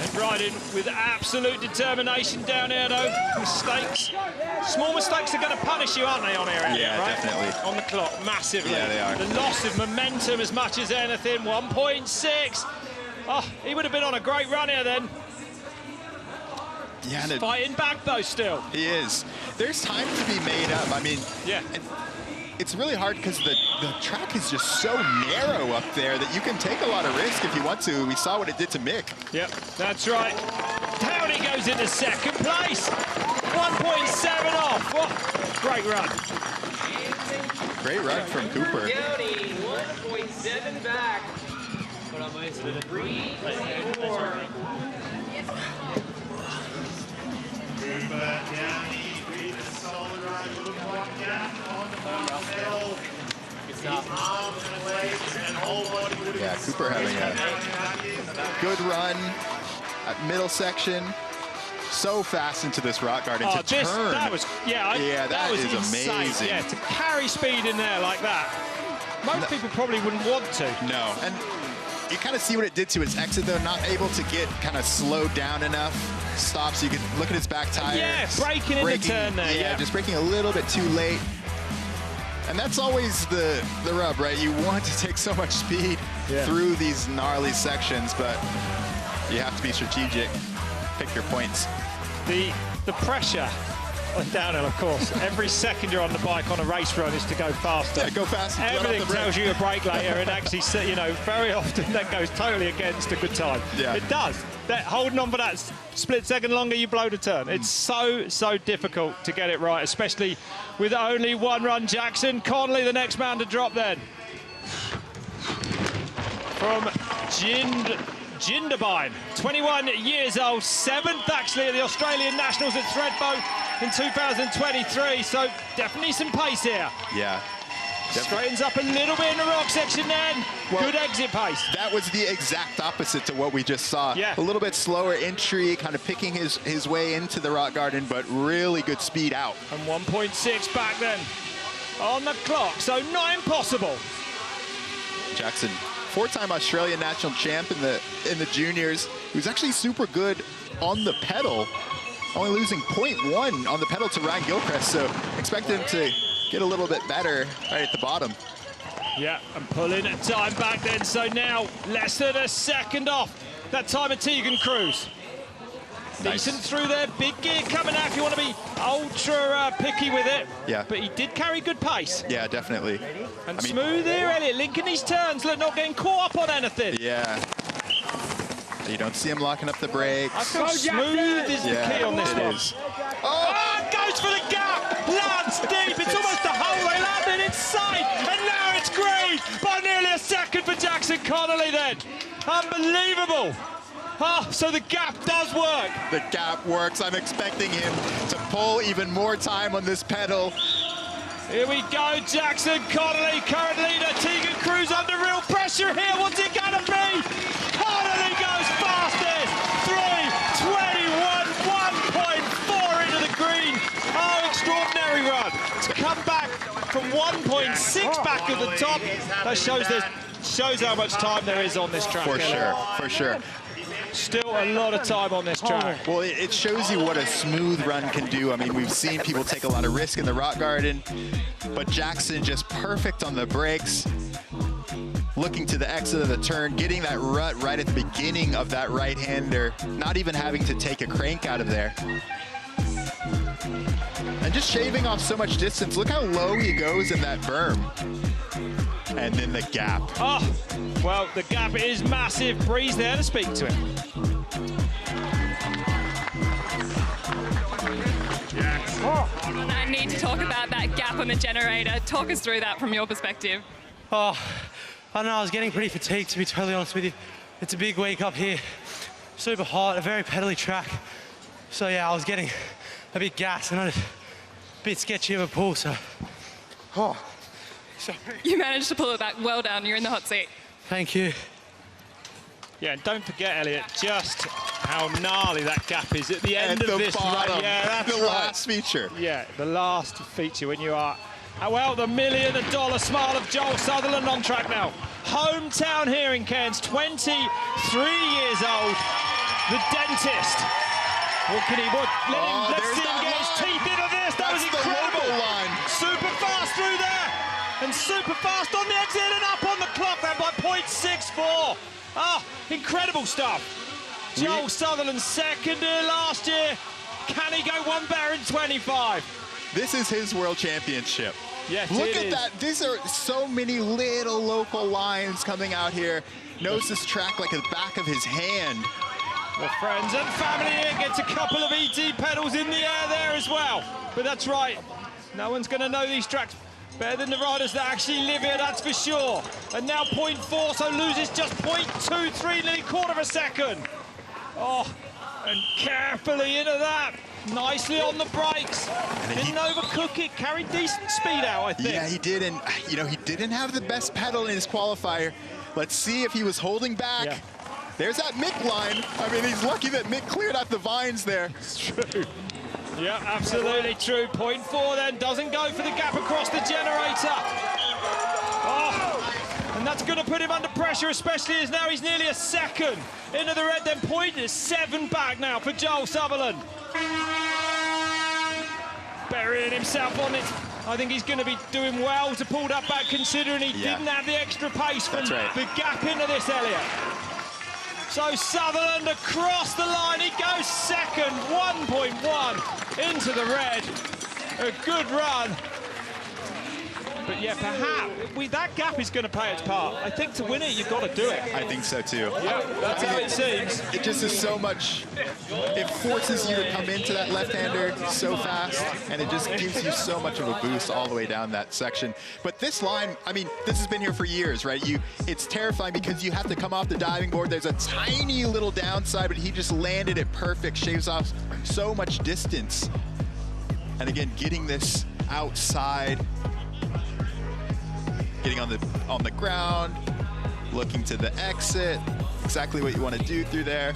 [SPEAKER 2] And riding with absolute determination down here, though. Mistakes. Small mistakes are going to punish you, aren't they, on here, Elliot,
[SPEAKER 3] yeah,
[SPEAKER 2] right?
[SPEAKER 3] Definitely.
[SPEAKER 2] On the clock, massively.
[SPEAKER 3] Yeah, they are.
[SPEAKER 2] The loss of momentum as much as anything, 1.6. Oh, he would have been on a great run here then.
[SPEAKER 3] Yeah,
[SPEAKER 2] he's fighting back, though, still.
[SPEAKER 3] He is. There's time to be made up. I mean,
[SPEAKER 2] yeah.
[SPEAKER 3] It's really hard because the track is just so narrow up there that you can take a lot of risk if you want to. We saw what it did to Mick.
[SPEAKER 2] Yep, that's right. Downey goes into second place. 1.7 off. What? Great run.
[SPEAKER 3] Great run from Cooper.
[SPEAKER 13] Downey, 1.7 back. 3, 4.
[SPEAKER 3] Yeah, Cooper having a good run at middle section. So fast into this rock garden to turn.
[SPEAKER 2] That was, that was
[SPEAKER 3] is
[SPEAKER 2] insane.
[SPEAKER 3] amazing.
[SPEAKER 2] Yeah, to carry speed in there like that. Most people probably wouldn't want to.
[SPEAKER 3] No, and you kind of see what it did to his exit, though. Not able to get kind of slowed down enough. Stops. You can look at his back tire.
[SPEAKER 2] Yeah, braking in the turn there.
[SPEAKER 3] Yeah, just braking a little bit too late. And that's always the rub, right? You want to take so much speed through these gnarly sections, but you have to be strategic. Pick your points.
[SPEAKER 2] The pressure on downhill, of course. Every second you're on the bike on a race run is to go faster.
[SPEAKER 3] Yeah, go faster.
[SPEAKER 2] Everything tells you to brake later, and actually, very often that goes totally against a good time.
[SPEAKER 3] Yeah.
[SPEAKER 2] It does. That holding on for that split second longer, you blow the turn. It's so difficult to get it right, especially with only one run. Jackson Conley, the next man to drop then. from Jindabyne, 21 years old, 7th actually at the Australian Nationals at Thredbo in 2023, so definitely some pace here.
[SPEAKER 3] Yeah.
[SPEAKER 2] Straightens up a little bit in the rock section then.
[SPEAKER 3] Well,
[SPEAKER 2] good exit pace.
[SPEAKER 3] That was the exact opposite to what we just saw.
[SPEAKER 2] Yeah.
[SPEAKER 3] A little bit slower entry, kind of picking his way into the rock garden, but really good speed out.
[SPEAKER 2] And 1.6 back then on the clock, so not impossible.
[SPEAKER 3] Jackson, 4-time Australian national champ in the juniors. He was actually super good on the pedal, only losing 0.1 on the pedal to Ryan Gilchrist, so expect him to get a little bit better right at the bottom.
[SPEAKER 2] Yeah, and pulling time back then, so now less than a second off that time of Tegan Cruz.
[SPEAKER 3] Nice.
[SPEAKER 2] Decent through there, big gear coming out if you want to be ultra picky with it.
[SPEAKER 3] Yeah.
[SPEAKER 2] But he did carry good pace.
[SPEAKER 3] Yeah, definitely.
[SPEAKER 2] And smooth here, Elliot, linking these turns, look, not getting caught up on anything.
[SPEAKER 3] Yeah. You don't see him locking up the brakes.
[SPEAKER 2] I feel smooth is the key on this one.
[SPEAKER 3] Is.
[SPEAKER 2] Oh, goes for the gap, lands deep, it's almost a hole, they landed inside, and now it's green by nearly a second for Jackson Connolly then. Unbelievable. Oh, so the gap does work.
[SPEAKER 3] The gap works. I'm expecting him to pull even more time on this pedal.
[SPEAKER 2] Here we go, Jackson Connolly, current leader. Tegan Cruz under real pressure here. What's it gonna be? Connolly goes fastest. 3:21, 1.4 into the green. Oh, extraordinary run. To come back from 1.6 back at the top. That shows how much time there is on this track.
[SPEAKER 3] For sure, for sure.
[SPEAKER 2] Still a lot of time on this track.
[SPEAKER 3] Well, it shows you what a smooth run can do. I mean, we've seen people take a lot of risk in the rock garden, but Jackson just perfect on the brakes, looking to the exit of the turn, getting that rut right at the beginning of that right-hander, not even having to take a crank out of there. And just shaving off so much distance. Look how low he goes in that berm. And then the gap.
[SPEAKER 2] Oh, well, the gap is massive. Breeze there to speak to him.
[SPEAKER 4] I need to talk about that gap on the generator. Talk us through that from your perspective.
[SPEAKER 14] Oh, I don't know, I was getting pretty fatigued, to be totally honest with you. It's a big week up here. Super hot, a very pedally track. So yeah, I was getting a bit gassed and a bit sketchy of a pull, so. Oh. Sorry.
[SPEAKER 4] You managed to pull it back well down. You're in the hot seat.
[SPEAKER 14] Thank you.
[SPEAKER 2] Yeah, and don't forget, Elliot, just how gnarly that gap is at the end of this run. Yeah, that's
[SPEAKER 3] the last feature.
[SPEAKER 2] Yeah, the last feature when you are, well, the $1 million smile of Joel Sutherland on track now. Hometown here in Cairns, 23 years old, the dentist. What can he, let's see him get his teeth into this. That was incredible. Super fast through there. And super fast on the exit and up on the clock then by 0.64. Ah, incredible stuff. Joel Sutherland second here last year. Can he go one better in 25?
[SPEAKER 3] This is his world championship.
[SPEAKER 2] Yes,
[SPEAKER 3] Look at that. These are so many little local lines coming out here. Knows this track like the back of his hand.
[SPEAKER 2] The friends and family here gets a couple of ET pedals in the air there as well. But that's right. No one's going to know these tracks better than the riders that actually live here, that's for sure. And now 0.4, so loses just 0.23, nearly quarter of a second. Oh, and carefully into that. Nicely on the brakes. Didn't overcook it, carried decent speed out, I think.
[SPEAKER 3] Yeah, he did, and you know, he didn't have the best pedal in his qualifier. Let's see if he was holding back. Yeah. There's that Mick line. I mean, he's lucky that Mick cleared out the vines there.
[SPEAKER 2] It's true. Yeah, absolutely true. 0.4 then doesn't go for the gap across the generator. Oh, and that's going to put him under pressure, especially as now he's nearly a second into the red. Then 0.7 back now for Joel Sutherland. Burying himself on it. I think he's going to be doing well to pull that back, considering he didn't have the extra pace from the gap into this, Elliot. So Sutherland across the line, he goes second, 1.1 into the red. A good run. But yeah, perhaps that gap is going to play its part. I think to win it, you've got to do it.
[SPEAKER 3] I think so too.
[SPEAKER 2] Yeah, that's how it seems.
[SPEAKER 3] It just is so much. It forces you to come into that left-hander so fast, and it just gives you so much of a boost all the way down that section. But this line, I mean, this has been here for years, right? It's terrifying because you have to come off the diving board. There's a tiny little downside, but he just landed it perfect, shaves off so much distance. And again, getting this outside, getting on the ground, looking to the exit, exactly what you want to do through there.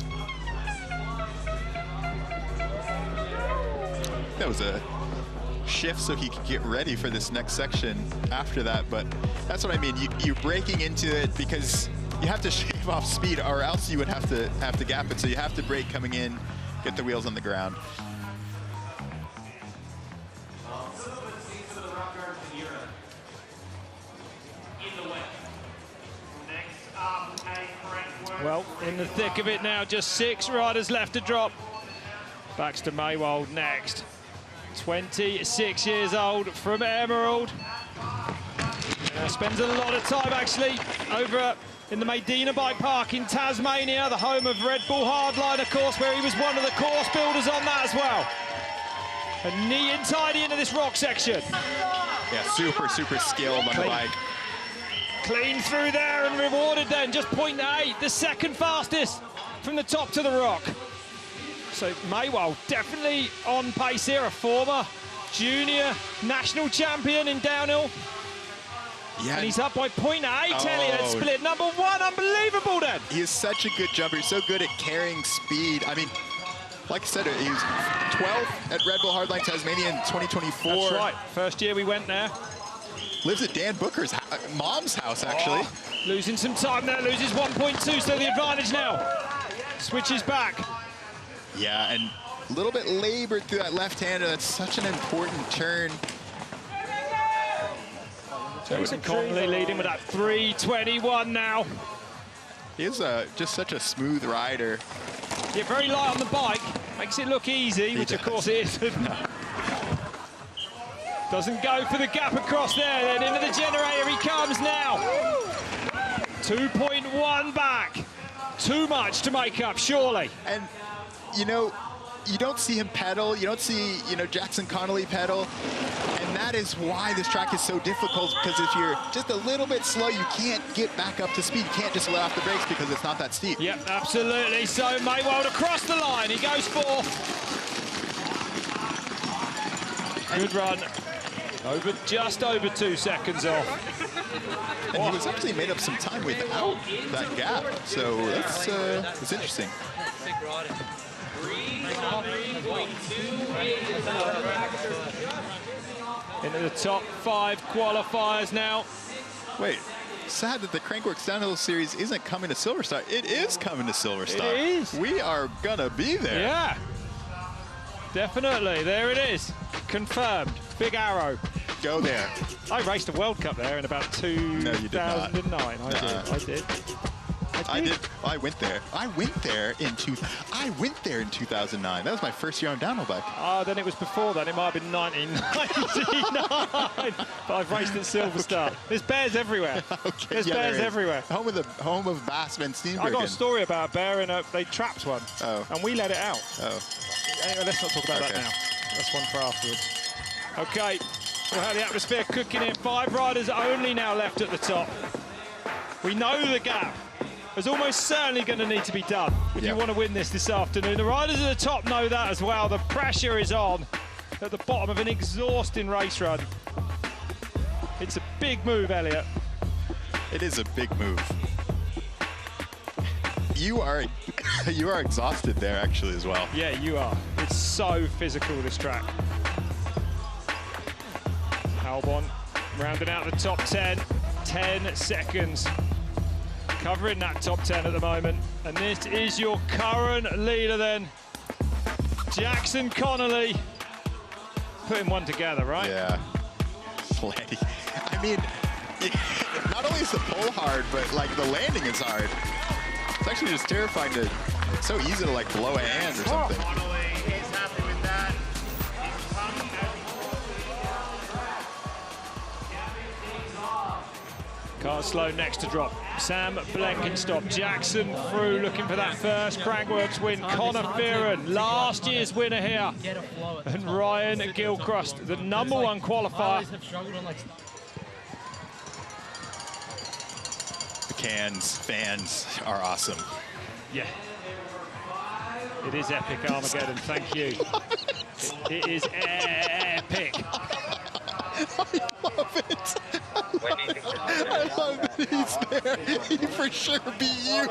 [SPEAKER 3] That was a shift so he could get ready for this next section after that, but that's what I mean. You're breaking into it because you have to shave off speed, or else you would have to gap it. So you have to brake coming in, get the wheels on the ground.
[SPEAKER 2] Well, in the thick of it now, just 6 riders left to drop. Baxter Maywald next. 26 years old from Emerald. Spends a lot of time actually over in the Medina Bike Park in Tasmania, the home of Red Bull Hardline, of course, where he was one of the course builders on that as well. And neat and tidy into this rock section.
[SPEAKER 3] Yeah, super skilled on the bike.
[SPEAKER 2] Clean through there and rewarded then, just 0.8, the second fastest from the top to the rock. So Maywald definitely on pace here, a former junior national champion in downhill. Yeah. And he's up by 0.8, Elliot, split number 1, unbelievable then.
[SPEAKER 3] He is such a good jumper, he's so good at carrying speed. I mean, like I said, he was 12th at Red Bull Hardline Tasmania in 2024.
[SPEAKER 2] That's right, first year we went there.
[SPEAKER 3] Lives at Dan Booker's mom's house, actually.
[SPEAKER 2] Losing some time there, loses 1.2, so the advantage now. Switches back.
[SPEAKER 3] Yeah, and a little bit labored through that left-hander. That's such an important turn.
[SPEAKER 2] Jason Connolly leading with that 3:21 now.
[SPEAKER 3] He is just such a smooth rider.
[SPEAKER 2] Yeah, very light on the bike. Makes it look easy, which of course it is. Doesn't go for the gap across there, then into the generator he comes now. 2.1 back. Too much to make up, surely.
[SPEAKER 3] And, you know, you don't see him pedal. You don't see, Jackson Connolly pedal. And that is why this track is so difficult, because if you're just a little bit slow, you can't get back up to speed. You can't just let off the brakes because it's not that steep.
[SPEAKER 2] Yep, absolutely. So Maywald across the line. He goes for. Good run. Just over 2 seconds off.
[SPEAKER 3] And he was actually made up some time without that gap. So that's interesting.
[SPEAKER 2] Into the top 5 qualifiers now.
[SPEAKER 3] Wait, sad that the Crankworx Downhill Series isn't coming to Silverstar. It is coming to Silverstar.
[SPEAKER 2] It is.
[SPEAKER 3] We are gonna be there.
[SPEAKER 2] Yeah, definitely. There it is. Confirmed. Big arrow.
[SPEAKER 3] Go there.
[SPEAKER 2] I raced a World Cup there in about 2009.
[SPEAKER 3] No, you did not.
[SPEAKER 2] I did.
[SPEAKER 3] I went there. I went there in 2009. That was my first year on downhill bike.
[SPEAKER 2] Then it was before that. It might have been 1999. But I've raced at Silverstar. Okay. There's bears everywhere.
[SPEAKER 3] Okay,
[SPEAKER 2] There's bears everywhere.
[SPEAKER 3] Home of Bass Van Steenbergen.
[SPEAKER 2] I got a story about a bear, and they trapped one.
[SPEAKER 3] Oh.
[SPEAKER 2] And we let it out.
[SPEAKER 3] Oh.
[SPEAKER 2] Anyway, let's not talk about that now. That's one for afterwards. Okay. We'll have the atmosphere cooking in. 5 riders only now left at the top. We know the gap is almost certainly going to need to be done if you want to win this afternoon. The riders at the top know that as well. The pressure is on at the bottom of an exhausting race run. It's a big move, Elliot.
[SPEAKER 3] It is a big move. You are exhausted there, actually, as well.
[SPEAKER 2] Yeah, you are. It's so physical, this track. Albon rounding out the top 10. 10 seconds. Covering that top 10 at the moment. And this is your current leader then. Jackson Connolly. Putting one together, right?
[SPEAKER 3] Yeah. Plenty. I mean, not only is the pole hard, but like the landing is hard. It's actually just terrifying to, it's so easy to like blow a hand or something.
[SPEAKER 5] Connolly is happy with that.
[SPEAKER 2] Sloan next to drop. Sam Blenkenstop, Jackson through looking for that first Crankworx win. Connor Fearon, last year's winner here. And Ryan Gilchrist, the #1 qualifier.
[SPEAKER 3] The Cairns fans are awesome.
[SPEAKER 2] Yeah. It is epic, Armageddon, thank you. It is epic.
[SPEAKER 3] I love it. I love that he's there. He for sure beat you.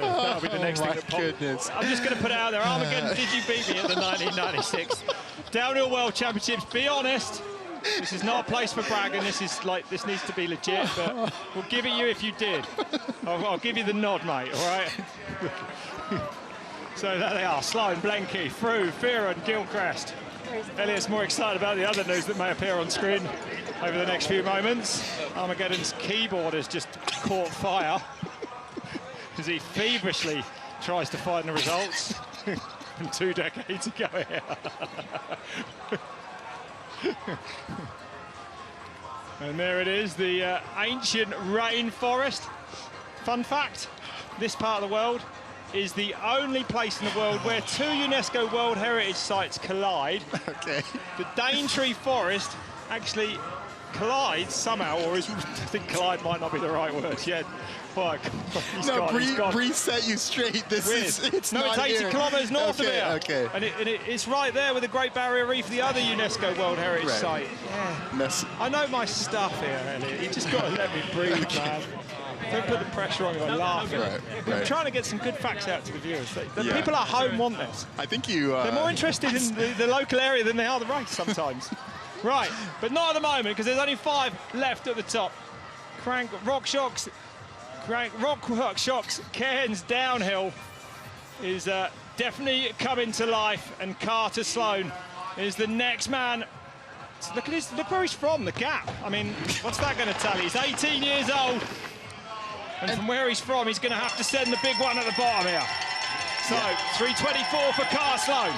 [SPEAKER 2] That'll be the next thing that pops.
[SPEAKER 3] Goodness.
[SPEAKER 2] I'm just going to put it out there. Armageddon, did you beat me at the 1996 Downhill World Championships? Be honest. This is not a place for bragging. This needs to be legit, but we'll give it you if you did. I'll give you the nod, mate, all right? So there they are, Sloan, Blenky, Frew, Fearon, Gilchrist. Elliot's more excited about the other news that may appear on screen over the next few moments. Armageddon's keyboard has just caught fire as he feverishly tries to find the results from 2 decades ago here. And there it is, the ancient rainforest. Fun fact, this part of the world is the only place in the world where 2 UNESCO World Heritage Sites collide.
[SPEAKER 3] Okay.
[SPEAKER 2] The Daintree Forest actually collides somehow, or is, I think collide might not be the right word. Yeah. Fuck.
[SPEAKER 3] Bree set you straight. It's
[SPEAKER 2] no,
[SPEAKER 3] not
[SPEAKER 2] it's 80
[SPEAKER 3] here.
[SPEAKER 2] kilometres north of here.
[SPEAKER 3] Okay.
[SPEAKER 2] And it's right there with the Great Barrier Reef, the other UNESCO World Heritage Site. Yeah. I know my stuff here, Elliot. You just got to let me breathe, man. Don't put the pressure on me by laughing. I'm trying to get some good facts out to the viewers. The people at home want this.
[SPEAKER 3] I think you...
[SPEAKER 2] They're more interested in the local area than they are the race sometimes. Right, but not at the moment, because there's only 5 left at the top. Crankworx Cairns downhill is definitely coming to life, and Carter Sloan is the next man. Look where he's from, the gap. I mean, what's that going to tell you? He's 18 years old. And from where he's from, he's going to have to send the big one at the bottom here. So, 3:24 for Carter Sloan.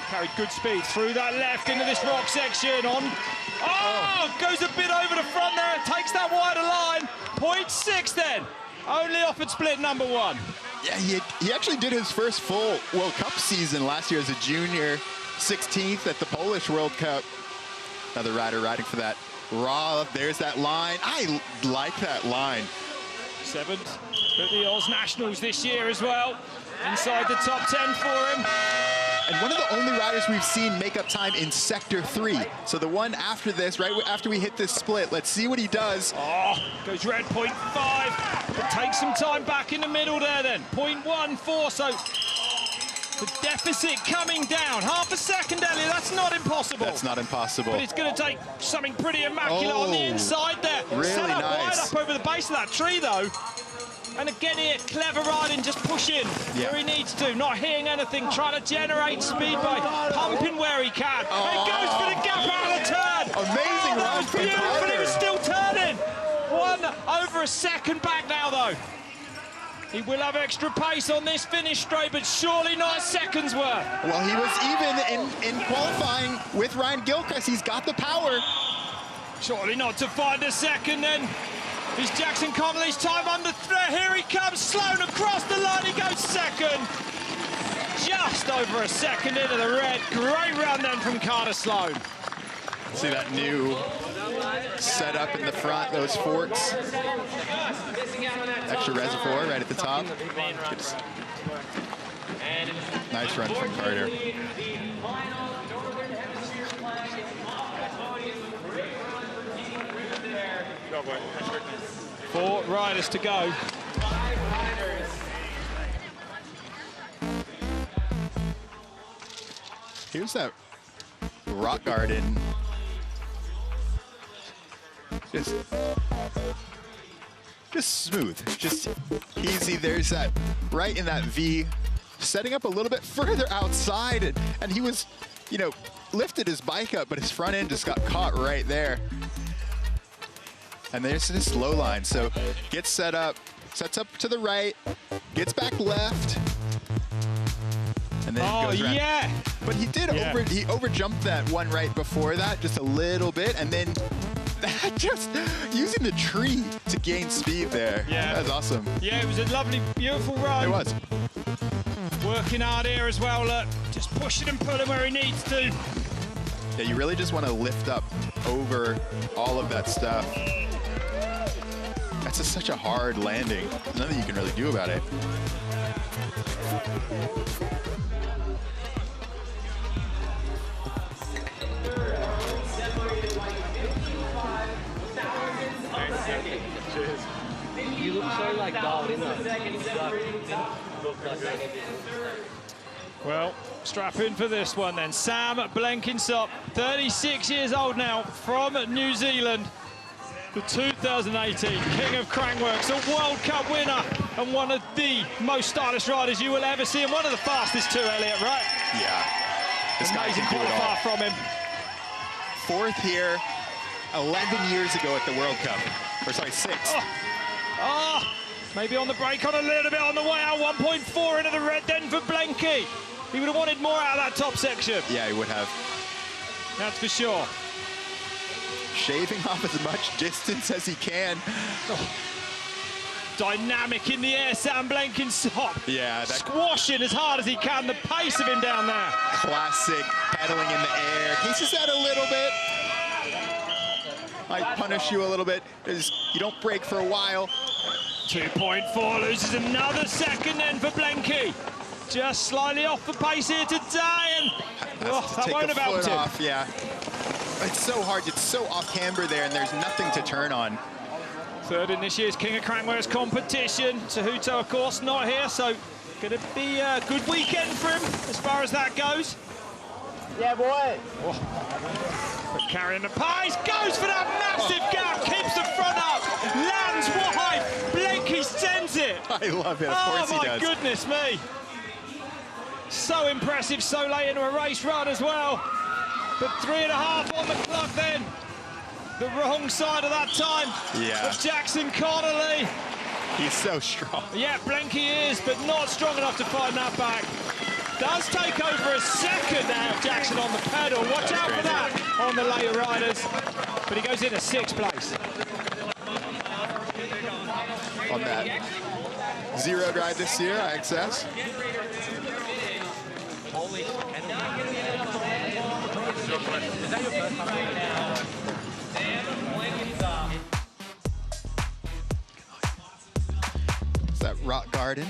[SPEAKER 2] Carried good speed through that left into this rock section on. Oh, goes a bit over the front there, takes that wider line. 0.6 then. Only offered split #1.
[SPEAKER 3] Yeah, he actually did his first full World Cup season last year as a junior, 16th at the Polish World Cup. Another rider riding for that raw. There's that line. I like that line.
[SPEAKER 2] 7th at the Oz Nationals this year as well. Inside the top 10 for him.
[SPEAKER 3] And one of the only riders we've seen make up time in Sector 3. So the one after this, right after we hit this split, let's see what he does.
[SPEAKER 2] Oh, goes red, 0.5. But takes some time back in the middle there then. 0.14, so the deficit coming down. Half a second, Elliot, that's not impossible.
[SPEAKER 3] That's not impossible.
[SPEAKER 2] But it's going to take something pretty immaculate on the inside there.
[SPEAKER 3] Really
[SPEAKER 2] Set up
[SPEAKER 3] nice.
[SPEAKER 2] wide up over the base of that tree, though. And again here, clever riding, just pushing where he needs to, not hitting anything, trying to generate speed by pumping where he can. And he goes for the gap out of the turn.
[SPEAKER 3] Amazing
[SPEAKER 2] that
[SPEAKER 3] run
[SPEAKER 2] was
[SPEAKER 3] from
[SPEAKER 2] beautiful,
[SPEAKER 3] Carter.
[SPEAKER 2] he was still turning. 1 second back now, though. He will have extra pace on this finish straight, but surely not a second's worth.
[SPEAKER 3] Well, he was even in qualifying with Ryan Gilchrist. He's got the power.
[SPEAKER 2] Surely not to find a second then. Is Jackson Connolly's time under threat? Here he comes, Sloan across the line, he goes second. Just over a second into the red. Great run then from Carter Sloan.
[SPEAKER 3] See that new setup in the front, those forks. Extra reservoir right at the top. Nice run from Carter.
[SPEAKER 2] Four riders to go.
[SPEAKER 3] Here's that rock garden. Just smooth, just easy. There's that right in that V, setting up a little bit further outside, and he was, you know, lifted his bike up, but his front end just got caught right there. And there's this low line, so gets set up, sets up to the right, gets back left, and then goes around.
[SPEAKER 2] Yeah!
[SPEAKER 3] But he did he over jumped that one right before that just a little bit, and then that just using the tree to gain speed there.
[SPEAKER 2] Yeah.
[SPEAKER 3] That was awesome.
[SPEAKER 2] Yeah, it was a lovely, beautiful run.
[SPEAKER 3] It was.
[SPEAKER 2] Working hard here as well, look. Just pushing and pulling where he needs to.
[SPEAKER 3] Yeah, you really just want to lift up over all of that stuff. That's just such a hard landing. There's nothing you can really do about it.
[SPEAKER 14] You look so like dialed in.
[SPEAKER 2] Well, strap in for this one then. Sam Blenkinsop, 36 years old now, from New Zealand. The 2018 King of Crankworx, a World Cup winner, and one of the most stylish riders you will ever see, and one of the fastest too, Elliot, right?
[SPEAKER 3] Yeah. This guy
[SPEAKER 2] Amazing
[SPEAKER 3] can do it all.
[SPEAKER 2] qualifier from him.
[SPEAKER 3] 4th here, 11 years ago at the World Cup. Or sorry, 6.
[SPEAKER 2] Maybe on the brake on a little bit on the way out. 1.4 into the red then for Blenky. He would have wanted more out of that top section.
[SPEAKER 3] Yeah, he would have.
[SPEAKER 2] That's for sure.
[SPEAKER 3] Shaving off as much distance as he can.
[SPEAKER 2] Dynamic in the air, Sam Blenkinsop.
[SPEAKER 3] Yeah, that
[SPEAKER 2] squashing as hard as he can. The pace of him down there.
[SPEAKER 3] Classic pedaling in the air. Cases that a little bit. Might punish you a little bit because you don't brake for a while.
[SPEAKER 2] 2.4 loses another second then for Blenky. Just slightly off the pace here today, and that won't have helped him.
[SPEAKER 3] Off, yeah. It's so hard. It's so off camber there, and there's nothing to turn on.
[SPEAKER 2] Third in this year's King of Crankworx competition. Cejudo, of course, not here, so going to be a good weekend for him as far as that goes.
[SPEAKER 13] Yeah, boy.
[SPEAKER 2] But carrying the pace, goes for that massive gap, keeps the front up, lands wide. Blenky sends it.
[SPEAKER 3] I love it. Of course he does.
[SPEAKER 2] Oh my goodness me! So impressive, so late into a race run as well. But 3.5 on the clock then. The wrong side of that time.
[SPEAKER 3] Yeah.
[SPEAKER 2] Of Jackson Connolly.
[SPEAKER 3] He's so strong.
[SPEAKER 2] Yeah, Blenky is, but not strong enough to find that back. Does take over a second now, Jackson on the pedal. Watch out for that on the later riders. But he goes into 6th place.
[SPEAKER 3] On that 0 ride this year, IXS. Is that Rock Garden?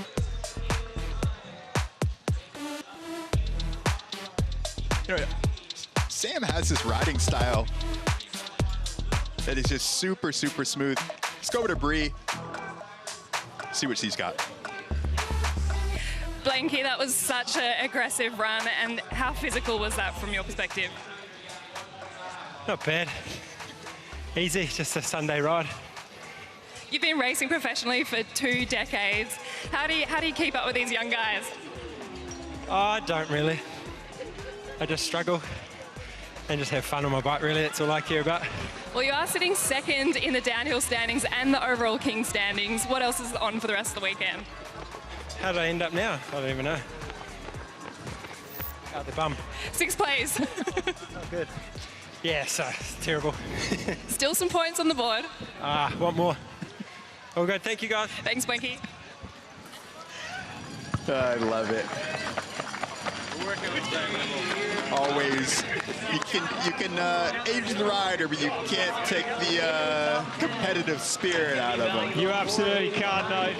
[SPEAKER 3] You know, Sam has this riding style that is just super, super smooth. Let's go over to Bree, see what she's got.
[SPEAKER 4] Blenky, that was such an aggressive run, and how physical was that from your perspective?
[SPEAKER 14] Not bad. Easy, just a Sunday ride.
[SPEAKER 4] You've been racing professionally for 2 decades. How do you keep up with these young guys?
[SPEAKER 14] I don't really. I just struggle and just have fun on my bike, really. That's all I care about.
[SPEAKER 4] Well, you are sitting 2nd in the downhill standings and the overall King standings. What else is on for the rest of the weekend?
[SPEAKER 14] How did I end up now? I don't even know. Out the bum.
[SPEAKER 4] 6th place.
[SPEAKER 14] Not good. Yeah, so terrible.
[SPEAKER 4] Still some points on the board.
[SPEAKER 14] Want more. All good. Thank you, guys.
[SPEAKER 4] Thanks, Blenky.
[SPEAKER 3] I love it. Always, you can age the rider, but you can't take the competitive spirit out of them.
[SPEAKER 2] You absolutely can't, no.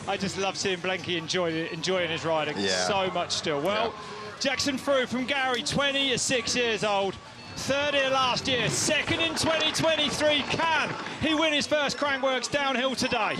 [SPEAKER 2] I just love seeing Blenky enjoying his riding so much still. Well, Jackson Frew from Gary, 26 years old. 3rd here last year, 2nd in 2023. Can he win his first Crankworx downhill today?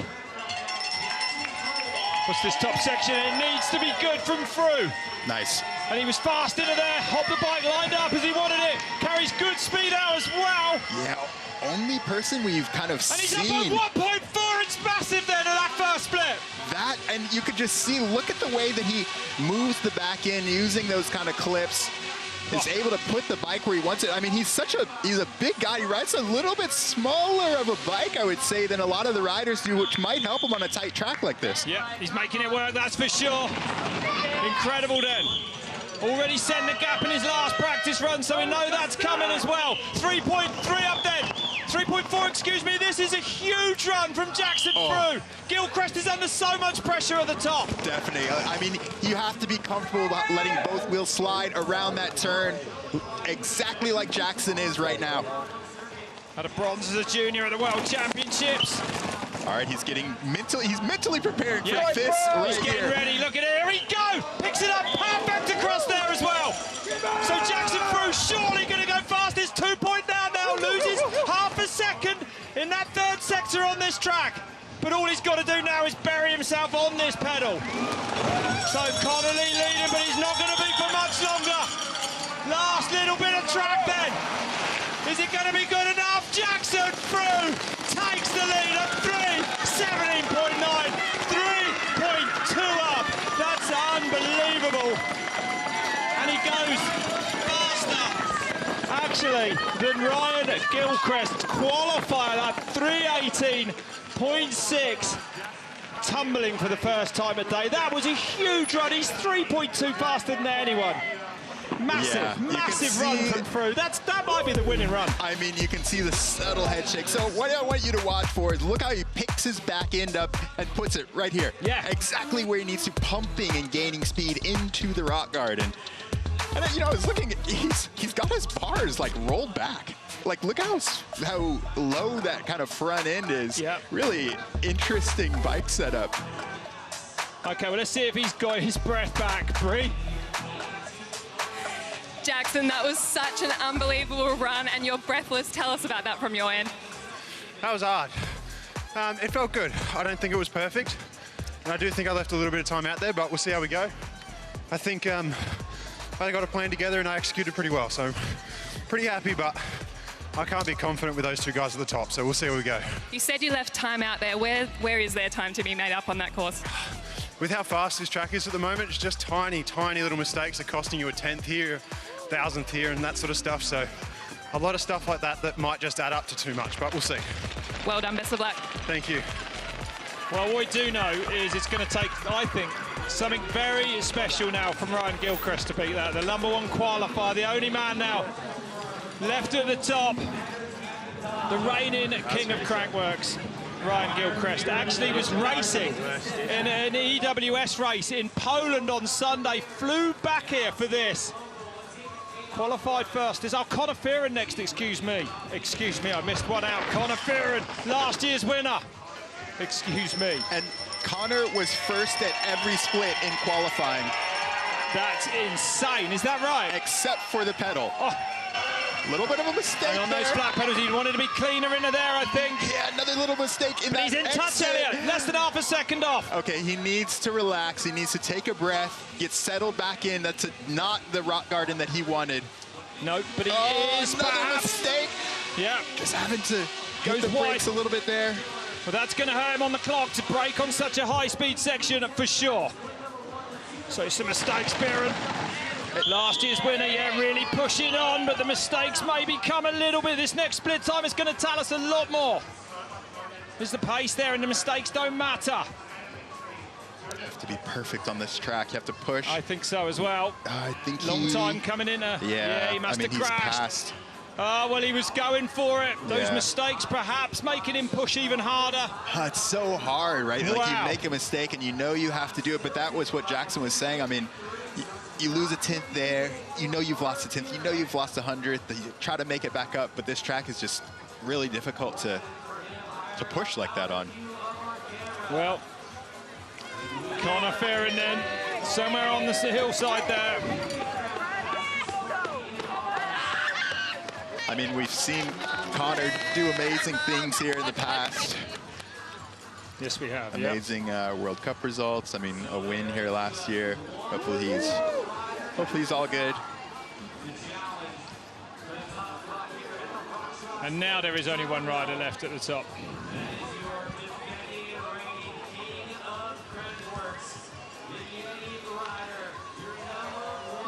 [SPEAKER 2] What's this top section? It needs to be good from Frew.
[SPEAKER 3] Nice.
[SPEAKER 2] And he was fast into there, hopped the bike, lined up as he wanted it. Carries good speed out as well.
[SPEAKER 3] Yeah, only person we've kind of
[SPEAKER 2] and he's
[SPEAKER 3] seen.
[SPEAKER 2] up on 1.4, it's massive then at that first split.
[SPEAKER 3] That, and you could just see, look at the way that he moves the back end using those kind of clips. Is able to put the bike where he wants it. I mean, he's a big guy. He rides a little bit smaller of a bike, I would say, than a lot of the riders do, which might help him on a tight track like this.
[SPEAKER 2] Yeah, he's making it work, that's for sure. Incredible then. Already sent the gap in his last practice run, so we know that's coming as well. 3.3 up then 3.4, excuse me. This is a huge run from Jackson Frew. Gilchrist is under so much pressure at the top.
[SPEAKER 3] Definitely. I mean, you have to be comfortable about letting both wheels slide around that turn, exactly like Jackson is right now.
[SPEAKER 2] Had a bronze as a junior at the World Championships.
[SPEAKER 3] All right, he's mentally preparing for this
[SPEAKER 2] He's getting ready. Look at it. Here he go. Picks it up. Perfect across there as well. So Jackson Frew surely going to go fast. It's 2 point down now. Loses half a second in that third sector on this track. But all he's got to do now is bury himself on this pedal. So Connolly leading, but he's not going to be for much longer. Last little bit of track then. Is it going to be good enough? Jackson Frew takes the lead at 17.9, 3.2 up. That's unbelievable. And he goes faster, actually, than Ryan Gilchrist's qualifier at 3:18.6. Tumbling for the first time a day. That was a huge run. He's 3.2 faster than anyone. Massive run from Frew. That might be the winning run.
[SPEAKER 3] I mean, you can see the subtle head shake. So what I want you to watch for is look how he picks his back end up and puts it right here.
[SPEAKER 2] Yeah.
[SPEAKER 3] Exactly where he needs to, pumping and gaining speed into the rock garden. And you know, I was looking, he's got his bars like rolled back. Like, look how low that kind of front end is.
[SPEAKER 2] Yep.
[SPEAKER 3] Really interesting bike setup.
[SPEAKER 2] Okay, well, let's see if he's got his breath back, Bree.
[SPEAKER 4] Jackson, that was such an unbelievable run, and you're breathless. Tell us about that from your end.
[SPEAKER 5] That was hard. It felt good. I don't think it was perfect. And I do think I left a little bit of time out there, but we'll see how we go. I think I got a plan together and I executed pretty well. So pretty happy, but I can't be confident with those two guys at the top. So we'll see how we go.
[SPEAKER 4] You said you left time out there. Where is there time to be made up on that course?
[SPEAKER 5] With how fast this track is at the moment, it's just tiny little mistakes are costing you a 10th here, 1,000th here, and that sort of stuff. So a lot of stuff like that might just add up to too much, but we'll see.
[SPEAKER 4] Well done, best of luck.
[SPEAKER 5] Thank you.
[SPEAKER 2] Well, what we do know is it's going to take, I think, something very special now from Ryan Gilchrist to beat that. The #1 qualifier, the only man now left at the top, the reigning king of Crankworx. Ryan Gilchrist actually was racing in an EWS race in Poland on Sunday, flew back here for this. Qualified first. Is our Connor Fearon next, excuse me, I missed one out. Connor Fearon, last year's winner. Excuse me.
[SPEAKER 3] And Connor was first at every split in qualifying.
[SPEAKER 2] That's insane, is that right?
[SPEAKER 3] Except for the pedal. A little bit of a mistake
[SPEAKER 2] and on
[SPEAKER 3] there.
[SPEAKER 2] those flat pedals, he wanted to be cleaner into there, I think.
[SPEAKER 3] Yeah, another little mistake in
[SPEAKER 2] but
[SPEAKER 3] that
[SPEAKER 2] he's in touch,
[SPEAKER 3] exit.
[SPEAKER 2] Elliot. Less than half a second off.
[SPEAKER 3] Okay, he needs to relax. He needs to take a breath, get settled back in. That's not the rock garden that he wanted.
[SPEAKER 2] Nope, but he is
[SPEAKER 3] another mistake.
[SPEAKER 2] Yeah.
[SPEAKER 3] Just having to get the brakes a little bit there.
[SPEAKER 2] Well, that's going to hurt him on the clock to brake on such a high-speed section for sure. So some mistakes, Fearon. Last year's winner, yeah, really pushing on, but the mistakes maybe come a little bit. This next split time is going to tell us a lot more. There's the pace there, and the mistakes don't matter.
[SPEAKER 3] You have to be perfect on this track. You have to push.
[SPEAKER 2] I think so as well.
[SPEAKER 3] I think
[SPEAKER 2] long time coming in. Yeah, he must have crashed.
[SPEAKER 3] Passed.
[SPEAKER 2] Oh, well, he was going for it. Those mistakes perhaps making him push even harder.
[SPEAKER 3] It's so hard, right?
[SPEAKER 2] Wow.
[SPEAKER 3] Like, you make a mistake and you know you have to do it, but that was what Jackson was saying. I mean, you lose a 10th there, you know you've lost a 10th, you know you've lost a 100th, you try to make it back up, but this track is just really difficult to push like that on.
[SPEAKER 2] Well, Connor Fearon then, somewhere on the hillside there.
[SPEAKER 3] I mean, we've seen Connor do amazing things here in the past.
[SPEAKER 2] Yes, we have.
[SPEAKER 3] Amazing World Cup results. I mean, a win here last year. Hopefully he's all good.
[SPEAKER 2] And now there is only one rider left at the top.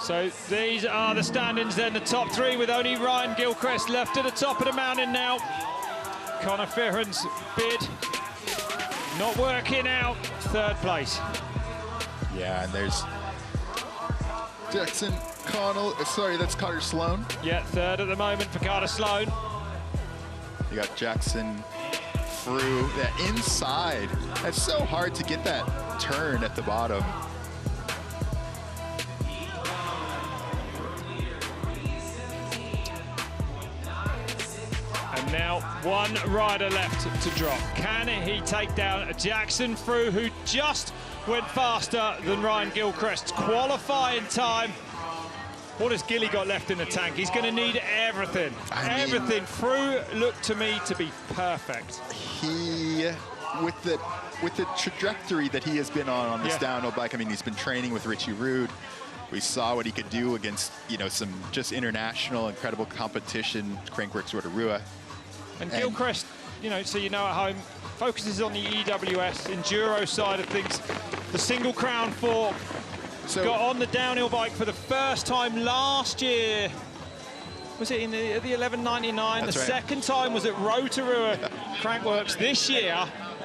[SPEAKER 2] So these are the standings then, the top three, with only Ryan Gilchrist left at the top of the mountain now. Connor Fearon's bid not working out, third place.
[SPEAKER 3] Yeah, and there's Jackson Connell, sorry, that's Carter Sloan.
[SPEAKER 2] Yeah, third at the moment for Carter Sloan.
[SPEAKER 3] You got Jackson through that inside. That's so hard to get that turn at the bottom.
[SPEAKER 2] And now one rider left to drop. Can he take down Jackson Frew, who just went faster than Ryan Gilchrist's qualifying time? What has Gilly got left in the tank? He's going to need everything. Everything. Frew looked to me to be perfect.
[SPEAKER 3] He, with the trajectory that he has been on this downhill bike, I mean, he's been training with Richie Rude. We saw what he could do against, you know, some just international incredible competition, Crankworx World Tour.
[SPEAKER 2] And Gilchrist, you know, so you know at home, focuses on the EWS enduro side of things. The single crown fork. Got on the downhill bike for the first time last year. Was it in the 1199? The second time was at Rotorua Crankworx this year.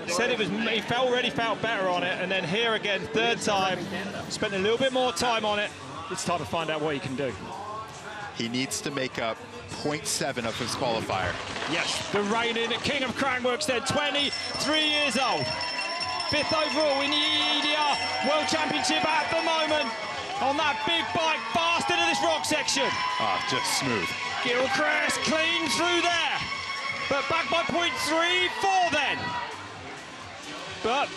[SPEAKER 2] Said it was, he already felt better on it, and then here again, third time, spent a little bit more time on it. It's time to find out what he can do.
[SPEAKER 3] He needs to make up 0.7 of his qualifier.
[SPEAKER 2] Yes, the reigning king of Crankworx then, 23 years old. 5th overall in the EDR World Championship at the moment. On that big bike, fast into this rock section.
[SPEAKER 3] Just smooth.
[SPEAKER 2] Gilchrist clean through there. But back by 0.34 then. But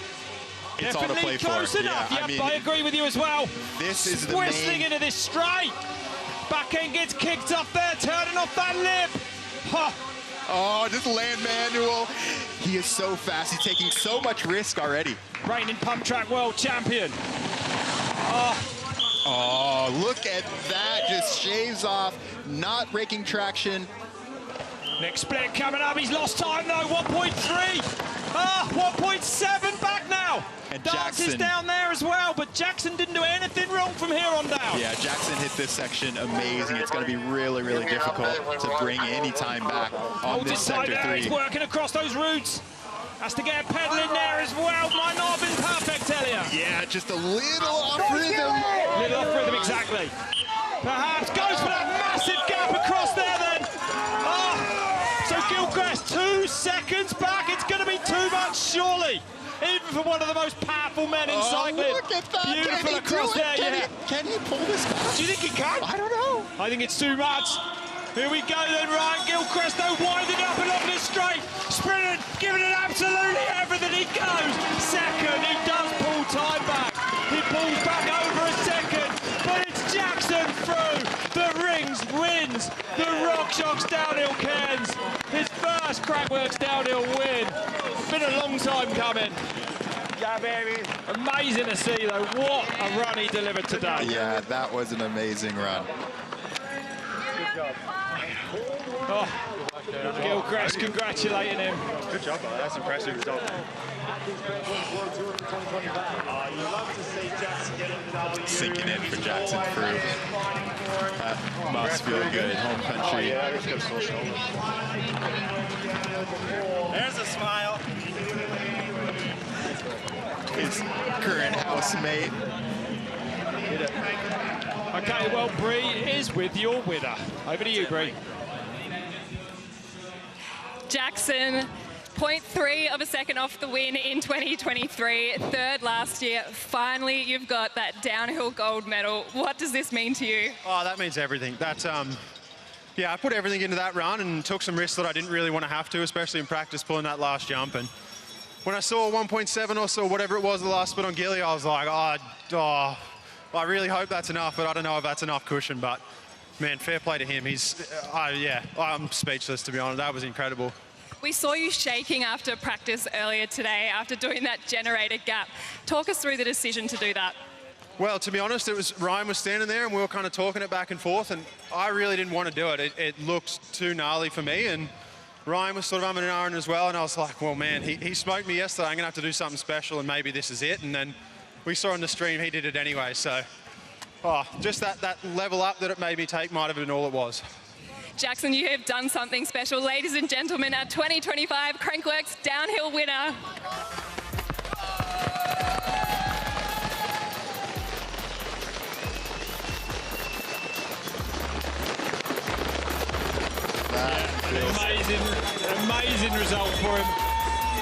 [SPEAKER 3] it's all to play
[SPEAKER 2] close
[SPEAKER 3] for.
[SPEAKER 2] enough.
[SPEAKER 3] Yeah,
[SPEAKER 2] I agree with you as well.
[SPEAKER 3] This is the
[SPEAKER 2] whistling into this straight. Back end gets kicked off there, turning off that lip.
[SPEAKER 3] Oh, just land manual. He is so fast. He's taking so much risk already.
[SPEAKER 2] Reigning pump track world champion.
[SPEAKER 3] Oh, look at that. Just shaves off, not breaking traction.
[SPEAKER 2] Next split coming up. He's lost time though. 1.3. 1.7 back now.
[SPEAKER 3] And
[SPEAKER 2] Dance is
[SPEAKER 3] Jackson
[SPEAKER 2] down there as well, but Jackson didn't do anything wrong from here on down.
[SPEAKER 3] Yeah, Jackson hit this section amazing. It's going to be really, really difficult to bring any time back on this sector 3.
[SPEAKER 2] He's working across those routes. Has to get a pedal in there as well. Might not have been perfect, Elliot.
[SPEAKER 3] Yeah, just a little off rhythm.
[SPEAKER 2] Little off rhythm, exactly. Perhaps goes for that massive gap across there then. So Gilchrist 2 seconds back. It's going to be too much, surely. Even for one of the most powerful men in cycling.
[SPEAKER 3] Look at that.
[SPEAKER 2] Beautiful across there,
[SPEAKER 3] Can he pull this back?
[SPEAKER 2] Do you think he can?
[SPEAKER 3] I don't know.
[SPEAKER 2] I think it's too much. Here we go then, Ryan Gilchrist, though, winding up along this straight. Sprinting, giving it absolutely everything. He goes second. He does pull time back. He pulls back over a second. But it's Jackson Frew. The Rings wins the RockShox Downhill Cairns. His first Crankworx downhill win. Been a long time coming. Yeah, baby. Amazing to see, though. What a run he delivered today.
[SPEAKER 3] Yeah, that was an amazing run.
[SPEAKER 2] Gilchrist congratulating him.
[SPEAKER 5] Good job, man. That's impressive result.
[SPEAKER 3] Sinking in for Jackson Frew. That must feel good. Home country.
[SPEAKER 1] There's a smile.
[SPEAKER 3] His current housemate.
[SPEAKER 2] Okay, well, Bree is with your winner. Over to you, Bree.
[SPEAKER 4] Jackson, 0.3 of a second off the win in 2023, third last year. Finally, you've got that downhill gold medal. What does this mean to you?
[SPEAKER 5] Oh, that means everything. That's, yeah, I put everything into that run and took some risks that I didn't really want to have to, especially in practice, pulling that last jump. And when I saw 1.7 or so, whatever it was, the last split on Gilly, I was like, oh, I really hope that's enough, but I don't know if that's enough cushion. But man, fair play to him. He's, yeah, I'm speechless, to be honest. That was incredible.
[SPEAKER 4] We saw you shaking after practice earlier today, after doing that generator gap. Talk us through the decision to do that.
[SPEAKER 5] Well, to be honest, it was Ryan was standing there and we were kind of talking it back and forth, and I really didn't want to do it. It looked too gnarly for me, and Ryan was sort of umming and ahhing as well, and I was like, well, man, he smoked me yesterday. I'm going to have to do something special, and maybe this is it. And then we saw on the stream he did it anyway, so just that level up that it made me take might have been all it was.
[SPEAKER 4] Jackson, you have done something special. Ladies and gentlemen, our 2025 Crankworx downhill winner.
[SPEAKER 2] amazing result for him.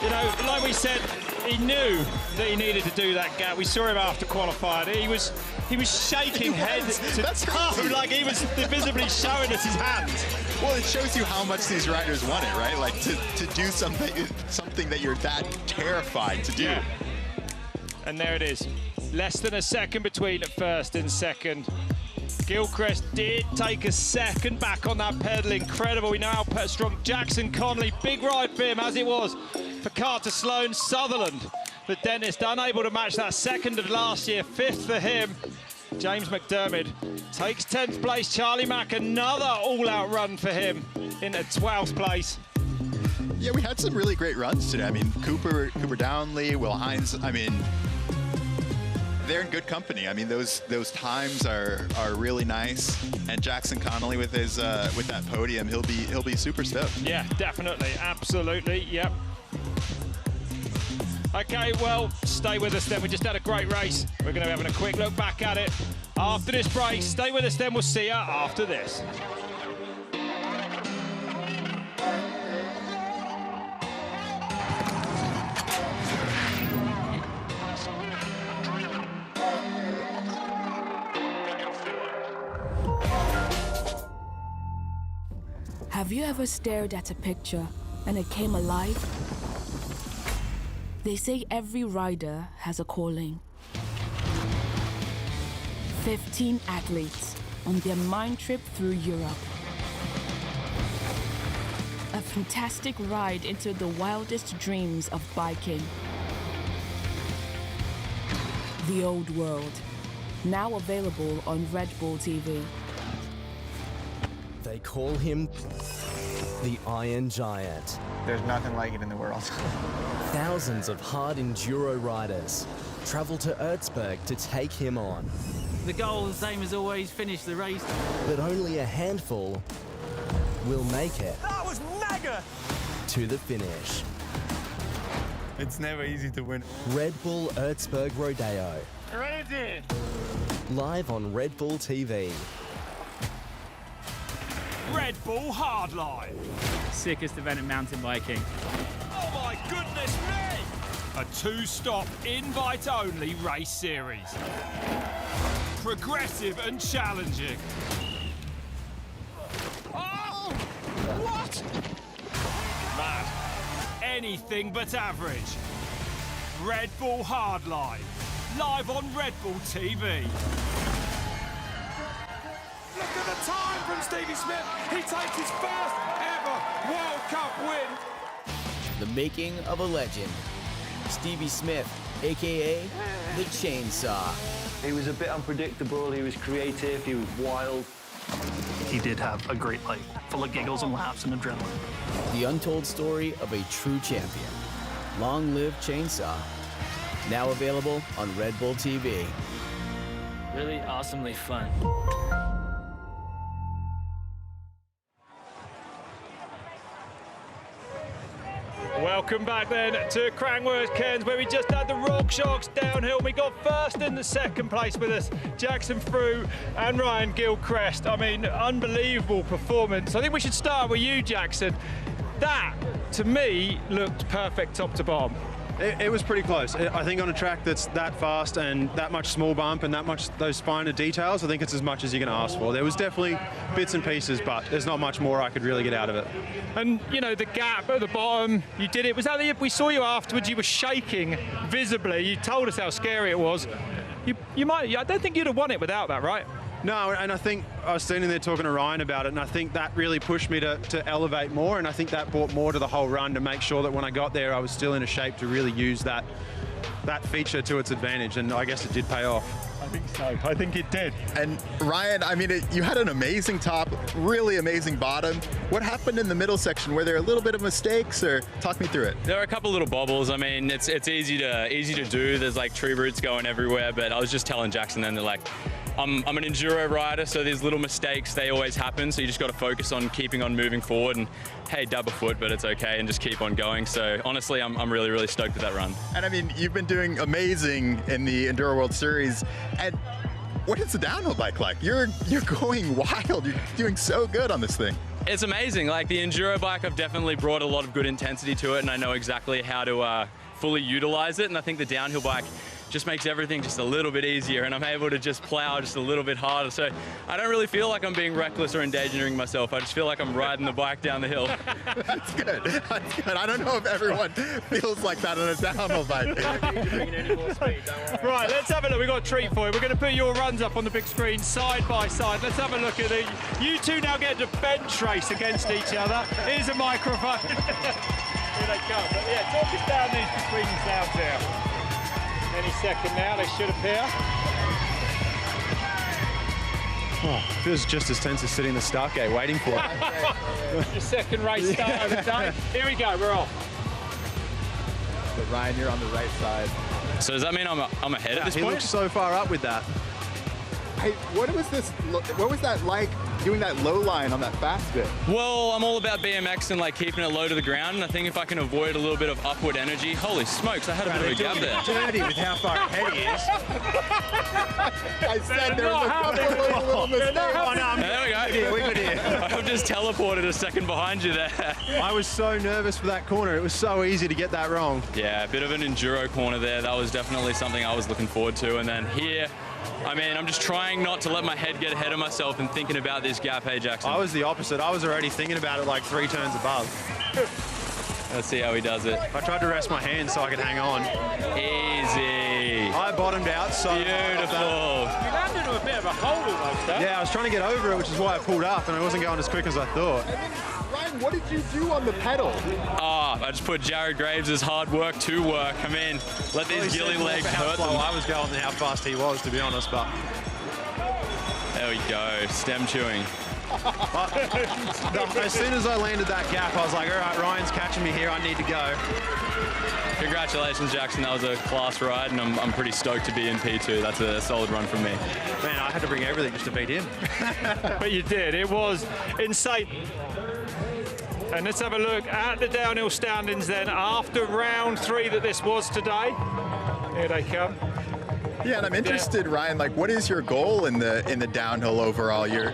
[SPEAKER 2] You know, like we said, he knew that he needed to do that gap. We saw him after qualifying. He was shaking head to toe, like he was visibly showing us his hands.
[SPEAKER 3] Well, it shows you how much these riders want it, right? Like to do something that you're that terrified to do.
[SPEAKER 2] Yeah. And there it is. Less than a second between first and second. Gilchrist did take a second back on that pedal. Incredible. We know how strong Jackson Connolly. Big ride for him, as it was for Carter Sloan. Sutherland, the dentist, unable to match that second of last year. Fifth for him. James McDermott takes 10th place. Charlie Mack, another all-out run for him into 12th place.
[SPEAKER 3] Yeah, we had some really great runs today. I mean, Cooper Downley, Will Hines. I mean, they're in good company. I mean, those times are really nice. And Jackson Connolly with his with that podium, he'll be super stoked.
[SPEAKER 2] Yeah, definitely, absolutely, yep. Okay, well, stay with us then. We just had a great race. We're going to be having a quick look back at it after this break. Stay with us then. We'll see you after this.
[SPEAKER 6] Have you ever stared at a picture and it came alive? They say every rider has a calling. 15 athletes on their mind trip through Europe. A fantastic ride into the wildest dreams of biking. The Old World, now available on Red Bull TV.
[SPEAKER 11] They call him the Iron Giant.
[SPEAKER 22] There's nothing like it in the world.
[SPEAKER 11] Thousands of hard enduro riders travel to Erzberg to take him on.
[SPEAKER 12] The goal, the same as always, finish the race.
[SPEAKER 11] But only a handful will make it.
[SPEAKER 22] That was mega!
[SPEAKER 11] To the finish.
[SPEAKER 22] It's never easy to win.
[SPEAKER 11] Red Bull Erzberg Rodeo.
[SPEAKER 22] Ready!
[SPEAKER 11] Live on Red Bull TV.
[SPEAKER 2] Red Bull Hardline.
[SPEAKER 23] Sickest event in mountain biking.
[SPEAKER 2] Oh my goodness me! A two-stop, invite-only race series. Progressive and challenging. Oh! What? Mad. Anything but average. Red Bull Hardline. Live on Red Bull TV.
[SPEAKER 24] Look at the time from Stevie Smith. He takes his first ever World Cup win.
[SPEAKER 20] The making of a legend. Stevie Smith, aka the Chainsaw.
[SPEAKER 25] He was a bit unpredictable, he was creative, he was wild.
[SPEAKER 26] He did have a great life, full of giggles and laughs and adrenaline.
[SPEAKER 20] The untold story of a true champion. Long live Chainsaw. Now available on Red Bull TV.
[SPEAKER 21] Really awesomely fun.
[SPEAKER 2] Welcome back then to Crankworx Cairns, where we just had the RockShox downhill. We got first and the second place with us, Jackson Frew and Ryan Gilchrist. I mean, unbelievable performance. I think we should start with you, Jackson. That, to me, looked perfect top to bottom.
[SPEAKER 5] It was pretty close. I think on a track that's that fast and that much small bump and that much those finer details, I think it's as much as you're going to ask for. There was definitely bits and pieces, but there's not much more I could really get out of it.
[SPEAKER 2] And, you know, the gap at the bottom, you did it. Was that we saw you afterwards, you were shaking visibly. You told us how scary it was. You might, I don't think you'd have won it without that, right?
[SPEAKER 5] No, and I think I was standing there talking to Ryan about it, and I think that really pushed me to elevate more, and I think that brought more to the whole run to make sure that when I got there, I was still in a shape to really use that feature to its advantage, and I guess it did pay off.
[SPEAKER 2] I think so. I think it did.
[SPEAKER 3] And Ryan, I mean, you had an amazing top, really amazing bottom. What happened in the middle section? Were there a little bit of mistakes, or talk me through it?
[SPEAKER 27] There were a couple little bobbles. I mean, it's easy to do. There's like tree roots going everywhere, but I was just telling Jackson then that like, I'm an enduro rider, so these little mistakes, they always happen, so you just got to focus on keeping on moving forward and, hey, dab a foot, but it's okay, and just keep on going. So honestly, I'm really, really stoked with that run.
[SPEAKER 3] And I mean, you've been doing amazing in the Enduro World Series, and what is the downhill bike like? You're going wild. You're doing so good on this thing.
[SPEAKER 27] It's amazing. Like the enduro bike, I've definitely brought a lot of good intensity to it, and I know exactly how to fully utilize it. And I think the downhill bike just makes everything just a little bit easier, and I'm able to just plow just a little bit harder. So I don't really feel like I'm being reckless or endangering myself. I just feel like I'm riding the bike down the hill.
[SPEAKER 3] That's good. That's good. I don't know if everyone feels like that on a downhill bike.
[SPEAKER 2] Right, let's have a look. We've got a treat for you. We're going to put your runs up on the big screen side by side. Let's have a look at it. You two now get to bench race against each other. Here's a microphone. Here they come. But yeah, talk us down these between sounds here. Any second now, they should appear.
[SPEAKER 5] Oh, feels just as tense as sitting in the start gate waiting for it.
[SPEAKER 2] Your second race start of the day. Here we go, we're off.
[SPEAKER 3] So Ryan, you're on the right side.
[SPEAKER 27] So does that mean I'm ahead at this point?
[SPEAKER 5] He looks so far up with that.
[SPEAKER 3] Hey, what was that like doing that low line on that fast bit?
[SPEAKER 27] Well, I'm all about BMX and like keeping it low to the ground, and I think if I can avoid a little bit of upward energy, holy smokes, I had a bit of a gap there.
[SPEAKER 5] Dirty with how far ahead he is.
[SPEAKER 3] I said there was a little mistake.
[SPEAKER 5] Oh, no,
[SPEAKER 27] there we go.
[SPEAKER 5] We're good here.
[SPEAKER 27] I've just teleported a second behind you there.
[SPEAKER 5] I was so nervous for that corner. It was so easy to get that wrong.
[SPEAKER 27] Yeah, a bit of an enduro corner there. That was definitely something I was looking forward to. And then here, I mean, I'm just trying not to let my head get ahead of myself and thinking about this gap, hey, Jackson.
[SPEAKER 5] I was the opposite. I was already thinking about it like 3 turns above.
[SPEAKER 27] Let's see how he does it.
[SPEAKER 5] I tried to rest my hands so I could hang on.
[SPEAKER 27] Easy.
[SPEAKER 5] I bottomed out so
[SPEAKER 27] beautiful.
[SPEAKER 2] You landed into a bit of a hole almost, huh?
[SPEAKER 5] Yeah, I was trying to get over it, which is why I pulled up, and I wasn't going as quick as I thought.
[SPEAKER 3] Ryan, what did you do on the pedal?
[SPEAKER 27] I just put Jared Graves' hard work to work. I mean, let these gilly legs hurt them.
[SPEAKER 5] I was going and how fast he was, to be honest, but...
[SPEAKER 27] There we go, stem chewing.
[SPEAKER 5] As soon as I landed that gap, I was like, all right, Ryan's catching me here, I need to go.
[SPEAKER 27] Congratulations, Jackson. That was a class ride, and I'm pretty stoked to be in P2. That's a solid run from me.
[SPEAKER 5] Man, I had to bring everything just to beat him.
[SPEAKER 2] But you did. It was insane. And let's have a look at the downhill standings then after round 3 that this was today. Here they come.
[SPEAKER 3] Yeah, and I'm interested, Ryan, like what is your goal in the downhill overall? You're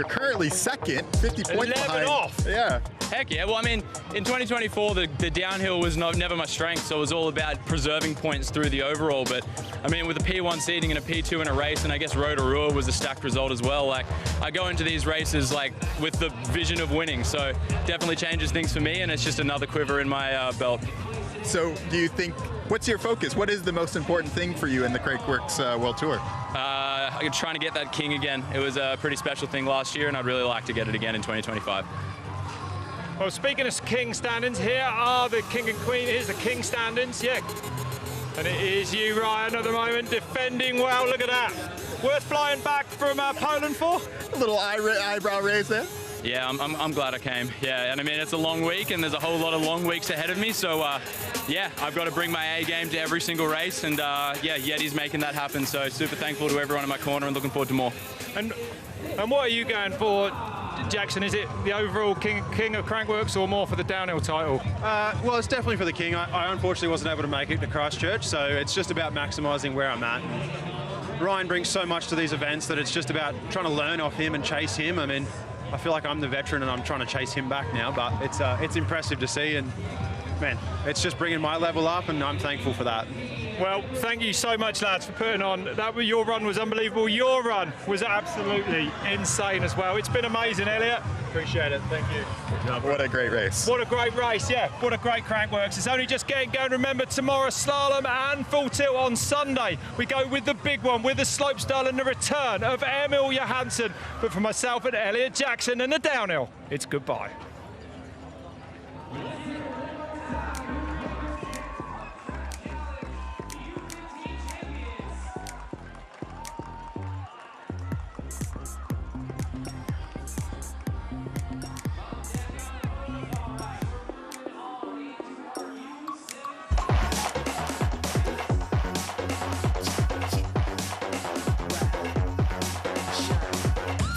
[SPEAKER 3] currently second, 50 points behind.
[SPEAKER 2] Off.
[SPEAKER 3] Yeah.
[SPEAKER 27] Heck yeah. Well, I mean, in 2024, the downhill was never my strength, so it was all about preserving points through the overall. But, I mean, with a P1 seeding and a P2 in a race, and I guess Rotorua was a stacked result as well, like, I go into these races, like, with the vision of winning. So, definitely changes things for me, and it's just another quiver in my belt.
[SPEAKER 3] So, do you think, what's your focus? What is the most important thing for you in the Crankworx World Tour?
[SPEAKER 27] I'm trying to get that king again. It was a pretty special thing last year, and I'd really like to get it again in 2025.
[SPEAKER 2] Well, speaking of king standings, here are the king and queen. Here's the king standings, yeah. And it is you, Ryan, at the moment, defending well. Look at that. Worth flying back from Poland for?
[SPEAKER 3] A little eyebrow raise there.
[SPEAKER 27] Yeah, I'm glad I came. Yeah, and I mean, it's a long week, and there's a whole lot of long weeks ahead of me. So, yeah, I've got to bring my A game to every single race, and yeah, Yeti's making that happen. So, super thankful to everyone in my corner, and looking forward to more.
[SPEAKER 2] And what are you going for, Jackson? Is it the overall king of Crankworx, or more for the downhill title?
[SPEAKER 5] Well, it's definitely for the king. I unfortunately wasn't able to make it to Christchurch, so it's just about maximising where I'm at. Ryan brings so much to these events that it's just about trying to learn off him and chase him. I mean, I feel like I'm the veteran and I'm trying to chase him back now, but it's impressive to see, and man, it's just bringing my level up, and I'm thankful for that.
[SPEAKER 2] Well, thank you so much, lads, for putting on. Your run was unbelievable. Your run was absolutely insane as well. It's been amazing, Elliot.
[SPEAKER 5] Appreciate it. Thank you.
[SPEAKER 3] Good job. What a great race.
[SPEAKER 2] What a great race, yeah. What a great Crankworx. It's only just getting going. Remember, tomorrow slalom and full tilt on Sunday. We go with the big one, with the slopestyle and the return of Emil Johansson. But for myself and Elliot Jackson and the downhill, it's goodbye.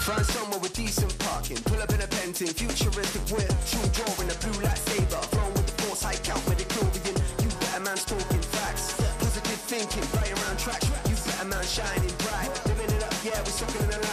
[SPEAKER 7] Find somewhere with decent parking. Pull up in a Penton, futuristic whip. True draw in a blue lightsaber. Flown with the force, high count with the Chlorian. You better man talking facts. Positive thinking, right around track. You better man shining bright. Living it up. shocking and